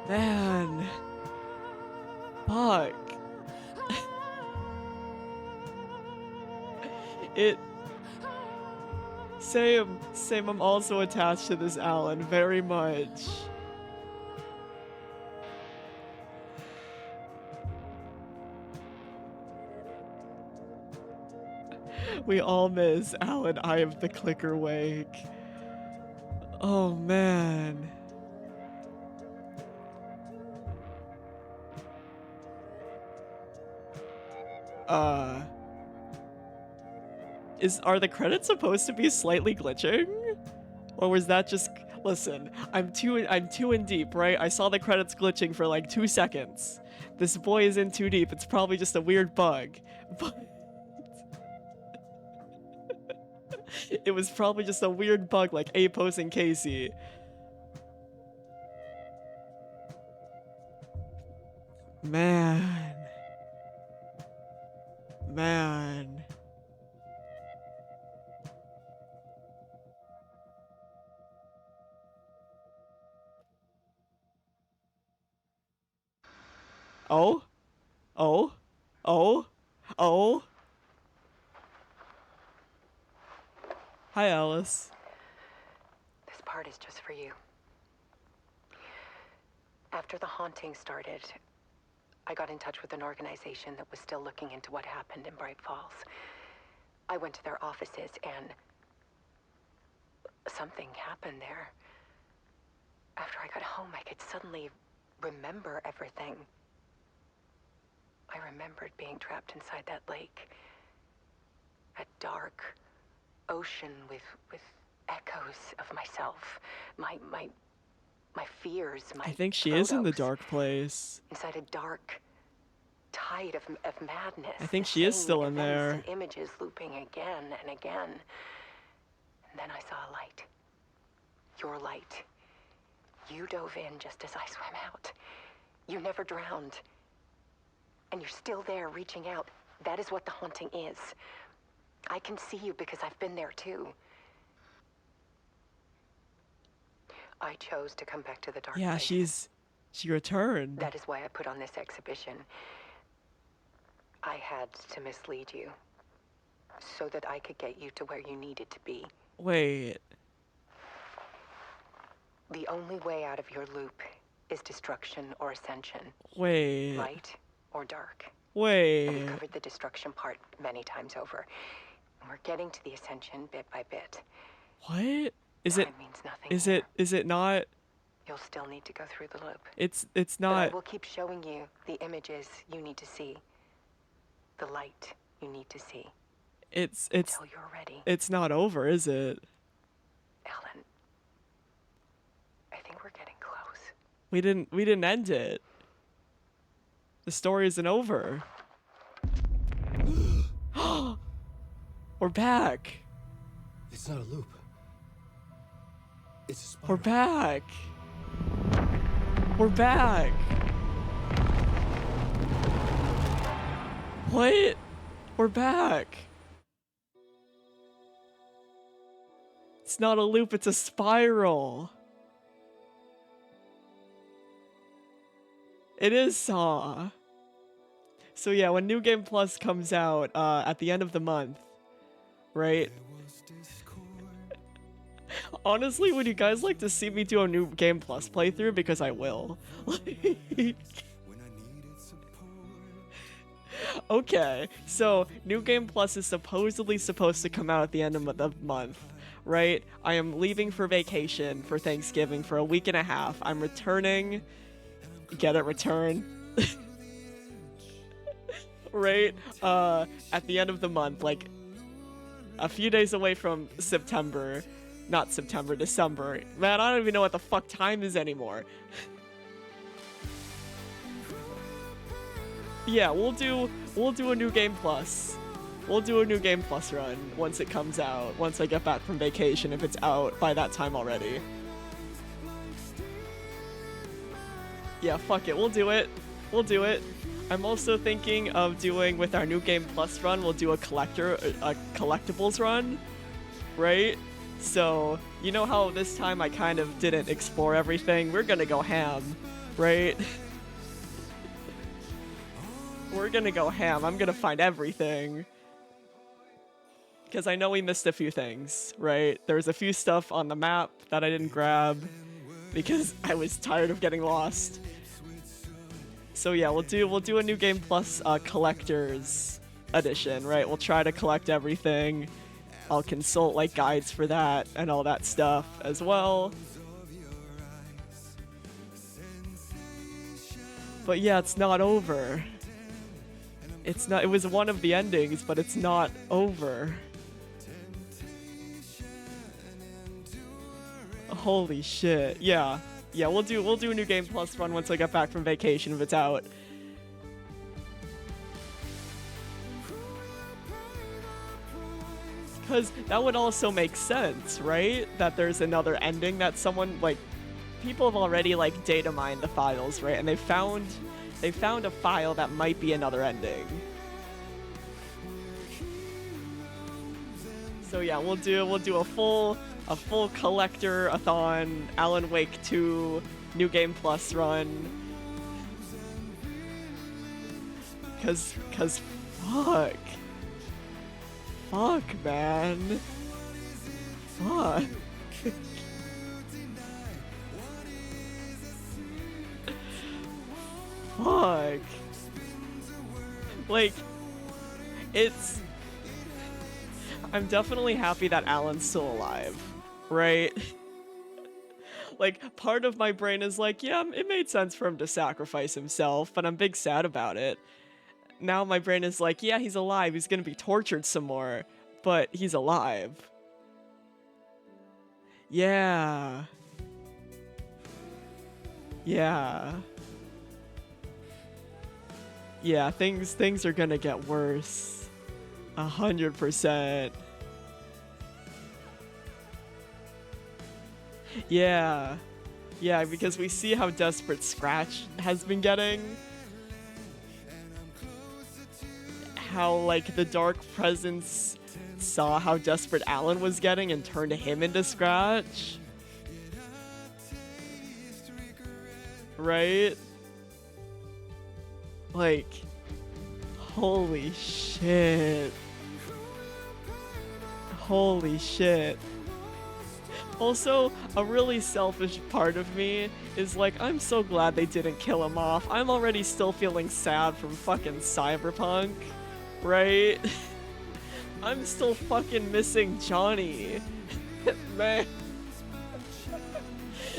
Man. Fuck. Same, I'm also attached to this Alan, very much. We all miss Alan Eye of the Clicker Wake. Oh man. Are the credits supposed to be slightly glitching? Or was that just... Listen, I'm too in deep, right? I saw the credits glitching for like 2 seconds. This boy is in too deep. It's probably just a weird bug. But... it was probably just a weird bug like Apos and Casey. Man. Man. Oh? Oh? Oh? Oh? Hi, Alice.
This part is just for you. After the haunting started, I got in touch with an organization that was still looking into what happened in Bright Falls. I went to their offices and something happened there. After I got home, I could suddenly remember everything. I remembered being trapped inside that lake. A dark ocean with echoes of myself. My fears, my
I think she is in the dark place.
inside a dark tide of madness.
I think
the
she is
same
still in
events
there.
and images looping again and again. And then I saw a light. Your light. You dove in just as I swam out. You never drowned. And you're still there reaching out. That is what the haunting is. I can see you because I've been there too. I chose to come back to the dark
Yeah,
place.
she returned.
That is why I put on this exhibition. I had to mislead you so that I could get you to where you needed to be.
Wait.
The only way out of your loop is destruction or ascension.
Wait.
Light or dark.
Wait.
And we've covered the destruction part many times over. And we're getting to the ascension bit by bit.
What? Is
Time
it
means nothing
is
here.
it is it not
You'll still need to go through the loop.
it's
But I
not
will keep showing you the images you need to see. The light you need to see.
it's
Until you're ready.
it's not over, is it?
Ellen, I think we're getting close.
We didn't end it. The story isn't over. We're back.
It's not a loop. It's a spiral.
We're back. We're back. What? We're back. It's not a loop, it's a spiral. It is Saw. So yeah, when New Game Plus comes out at the end of the month, right? Honestly, would you guys like to see me do a New Game Plus playthrough? Because I will. Okay, so New Game Plus is supposedly supposed to come out at the end of the month, right? I am leaving for vacation for Thanksgiving for a week and a half. I'm returning. Get it? Return. Right? At the end of the month, like a few days away from September. Not September, December. Man, I don't even know what the fuck time is anymore. Yeah, we'll do a New Game Plus. We'll do a New Game Plus run once it comes out, once I get back from vacation, if it's out by that time already. Yeah, fuck it, we'll do it. We'll do it. I'm also thinking of doing, with our New Game Plus run, we'll do a collectibles run, right? So, you know how this time I kind of didn't explore everything? We're gonna go ham, right? We're gonna go ham. I'm gonna find everything. Because I know we missed a few things, right? There was a few stuff on the map that I didn't grab because I was tired of getting lost. So yeah, we'll do a New Game Plus collector's edition, right? We'll try to collect everything. I'll consult like guides for that and all that stuff as well. But yeah, it's not over. It's not, it was one of the endings, but it's not over. Holy shit. Yeah. Yeah, we'll do a New Game Plus run once I get back from vacation if it's out. Because that would also make sense, right? That there's another ending that someone, like, people have already, like, data mined the files, right? And they found a file that might be another ending. So yeah, we'll do a full collector-a-thon Alan Wake 2 New Game Plus run. Cause fuck. Fuck, man. Fuck. Fuck. Like, it's... I'm definitely happy that Alan's still alive, right? Like, part of my brain is like, yeah, it made sense for him to sacrifice himself, but I'm big sad about it. Now my brain is like, yeah, he's alive, he's gonna be tortured some more, but he's alive. Yeah. Yeah. Yeah, things are gonna get worse. 100%. Yeah. Yeah, because we see how desperate Scratch has been getting. How, like, the Dark Presence saw how desperate Alan was getting and turned him into Scratch. Right? Like, holy shit. Holy shit. Also, a really selfish part of me is like, I'm so glad they didn't kill him off. I'm already still feeling sad from fucking Cyberpunk, right? I'm still fucking missing Johnny. Man.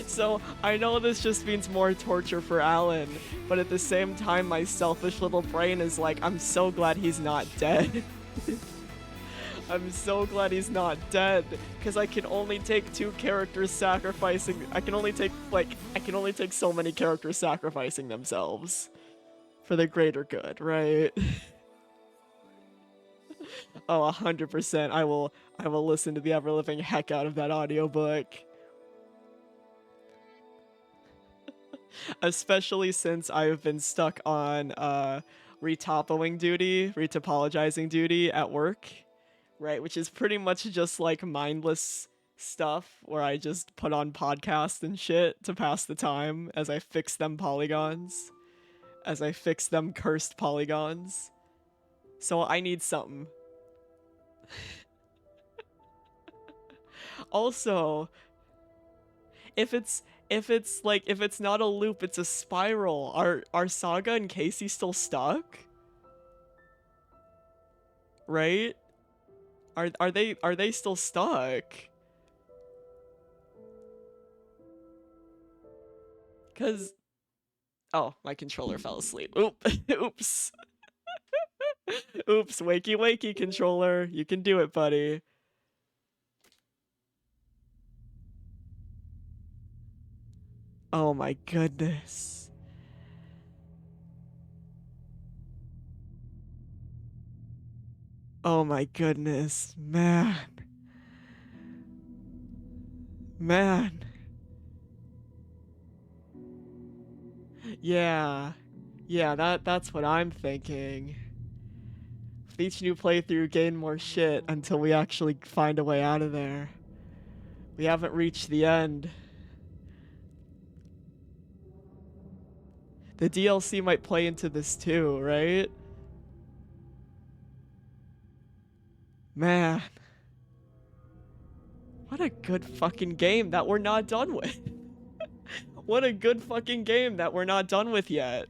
So, I know this just means more torture for Alan, but at the same time, my selfish little brain is like, I'm so glad he's not dead. I'm so glad he's not dead, because I can only take 2 characters sacrificing. I can only take so many characters sacrificing themselves for the greater good, right? Oh, 100%. I will listen to the ever-living heck out of that audiobook. Especially since I've been stuck on retopologizing duty at work, right? Which is pretty much just like mindless stuff where I just put on podcasts and shit to pass the time as I fix them polygons. As I fix them cursed polygons. So I need something. Also, if it's not a loop, it's a spiral. Are Saga and Casey still stuck? Right? Are they still stuck? Cause oh, my controller fell asleep. Oops. Oops, wakey controller. You can do it, buddy. Oh my goodness. Oh my goodness, man. Yeah, that's what I'm thinking. With each new playthrough, gain more shit until we actually find a way out of there. We haven't reached the end. The DLC might play into this too, right? Man. What a good fucking game that we're not done with. What a good fucking game that we're not done with yet.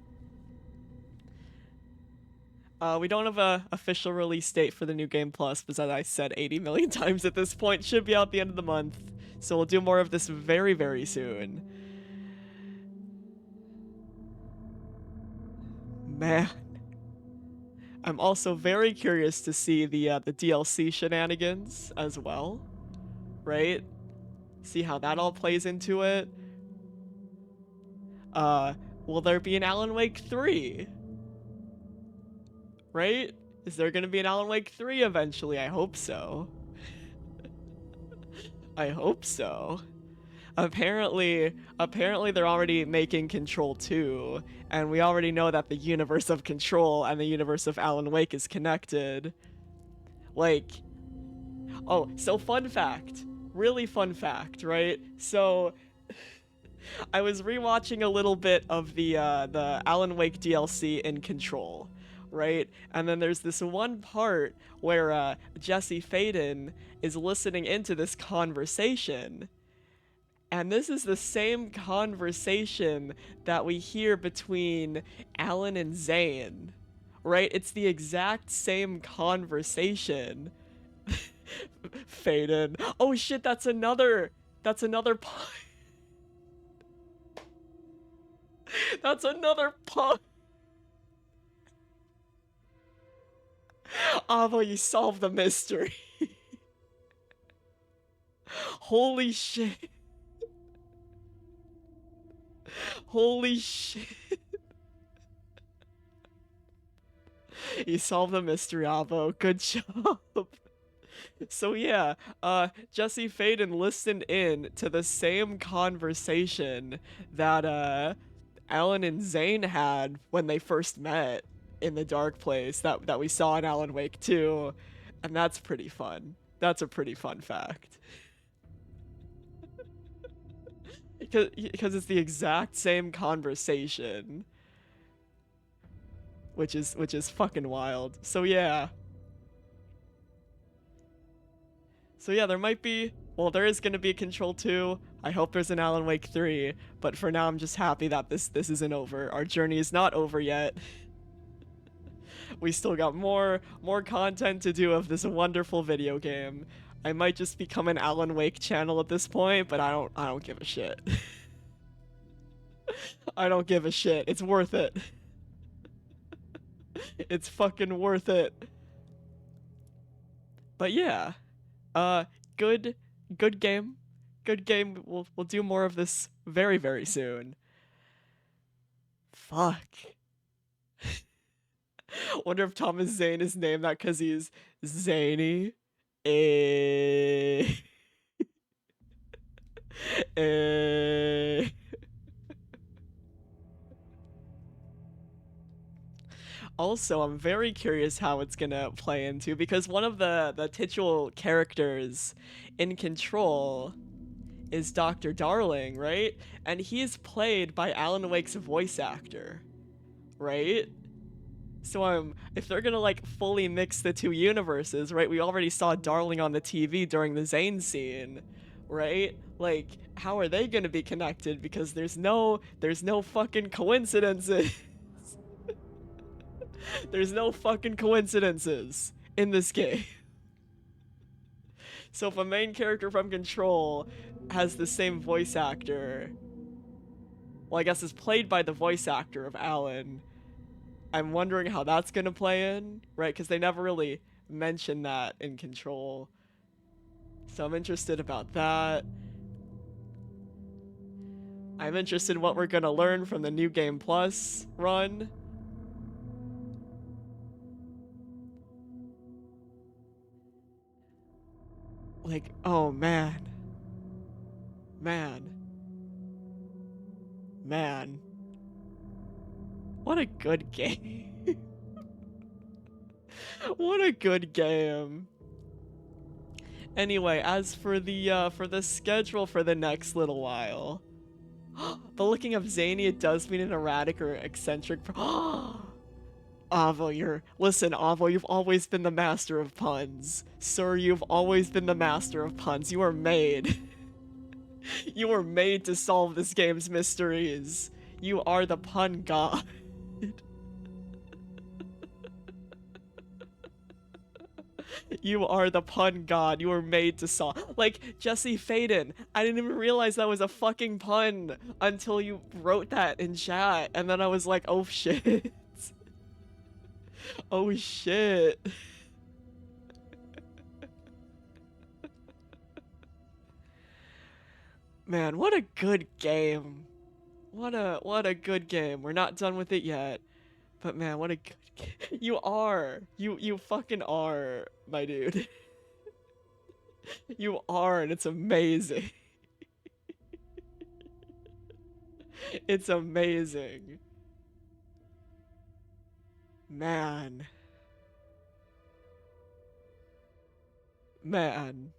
We don't have a official release date for the new game plus, but as I said 80 million times at this point, should be out the end of the month. So we'll do more of this very, very soon. Man. I'm also very curious to see the DLC shenanigans as well. Right? See how that all plays into it. Will there be an Alan Wake 3? Right? Is there gonna be an Alan Wake 3 eventually? I hope so. I hope so. Apparently they're already making Control 2, and we already know that the universe of Control and the universe of Alan Wake is connected. Like, oh, so fun fact. Really fun fact, right? So, I was rewatching a little bit of the Alan Wake DLC in Control, right? And then there's this one part where Jesse Faden is listening into this conversation. And this is the same conversation that we hear between Alan and Zane, right? It's the exact same conversation. Faden. Oh shit, that's another pun. That's another pun. Avo, you solved the mystery. Holy shit. Holy shit. You solved the mystery, Avo. Good job. So yeah, Jesse Faden listened in to the same conversation that Alan and Zane had when they first met in the dark place that we saw in Alan Wake 2, and that's pretty fun. That's a pretty fun fact. Because it's the exact same conversation, which is fucking wild. So yeah. So yeah, there might be, well, there is gonna be a Control 2. I hope there's an Alan Wake 3, but for now I'm just happy that this isn't over. Our journey is not over yet. We still got more content to do of this wonderful video game. I might just become an Alan Wake channel at this point, but I don't give a shit. I don't give a shit. It's worth it. It's fucking worth it. But yeah, good game. Good game. We'll do more of this very, very soon. Fuck. Wonder if Thomas Zane is named that because he's zany. Eh. Eh. Also, I'm very curious how it's gonna play into, because one of the titular characters in Control is Dr. Darling, right? And he's played by Alan Wake's voice actor, right? So if they're gonna like fully mix the two universes, right? We already saw Darling on the TV during the Zane scene, right? Like, how are they gonna be connected? Because there's no fucking coincidences. There's no fucking coincidences in this game. So if a main character from Control has the same voice actor, well, I guess is played by the voice actor of Alan, I'm wondering how that's gonna play in, right? Because they never really mention that in Control. So I'm interested about that. I'm interested in what we're gonna learn from the New Game Plus run. Like, oh man. Man. Man. What a good game. What a good game. Anyway, as for the schedule for the next little while. The looking up zany, it does mean an erratic or eccentric. Avo, you've always been the master of puns. Sir, you've always been the master of puns. You are made. You were made to solve this game's mysteries. You are the pun god. You are the pun god. You were made to solve. Like, Jesse Faden. I didn't even realize that was a fucking pun until you wrote that in chat. And then I was like, oh shit. Oh shit. Man, what a good game. What a good game. We're not done with it yet. But man, what a good game. You are. You fucking are, my dude. You are, and it's amazing. It's amazing. Man. Man.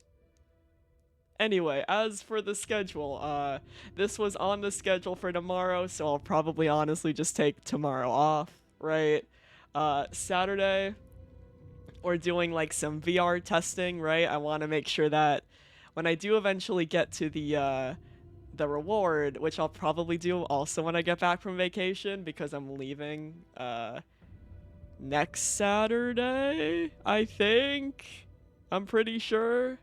Anyway, as for the schedule, this was on the schedule for tomorrow, so I'll probably honestly just take tomorrow off, right? Saturday, we're doing like some VR testing, right? I want to make sure that when I do eventually get to the reward, which I'll probably do also when I get back from vacation, because I'm leaving, next Saturday, I think? I'm pretty sure.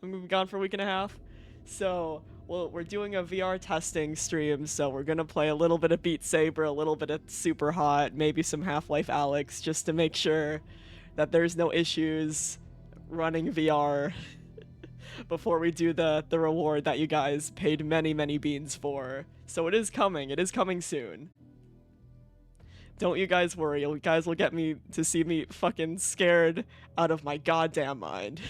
I'm gonna be gone for a week and a half. So, well, we're doing a VR testing stream, so we're gonna play a little bit of Beat Saber, a little bit of Super Hot, maybe some Half-Life Alyx, just to make sure that there's no issues running VR before we do the reward that you guys paid many, many beans for. So it is coming soon. Don't you guys worry, you guys will get me to see me fucking scared out of my goddamn mind.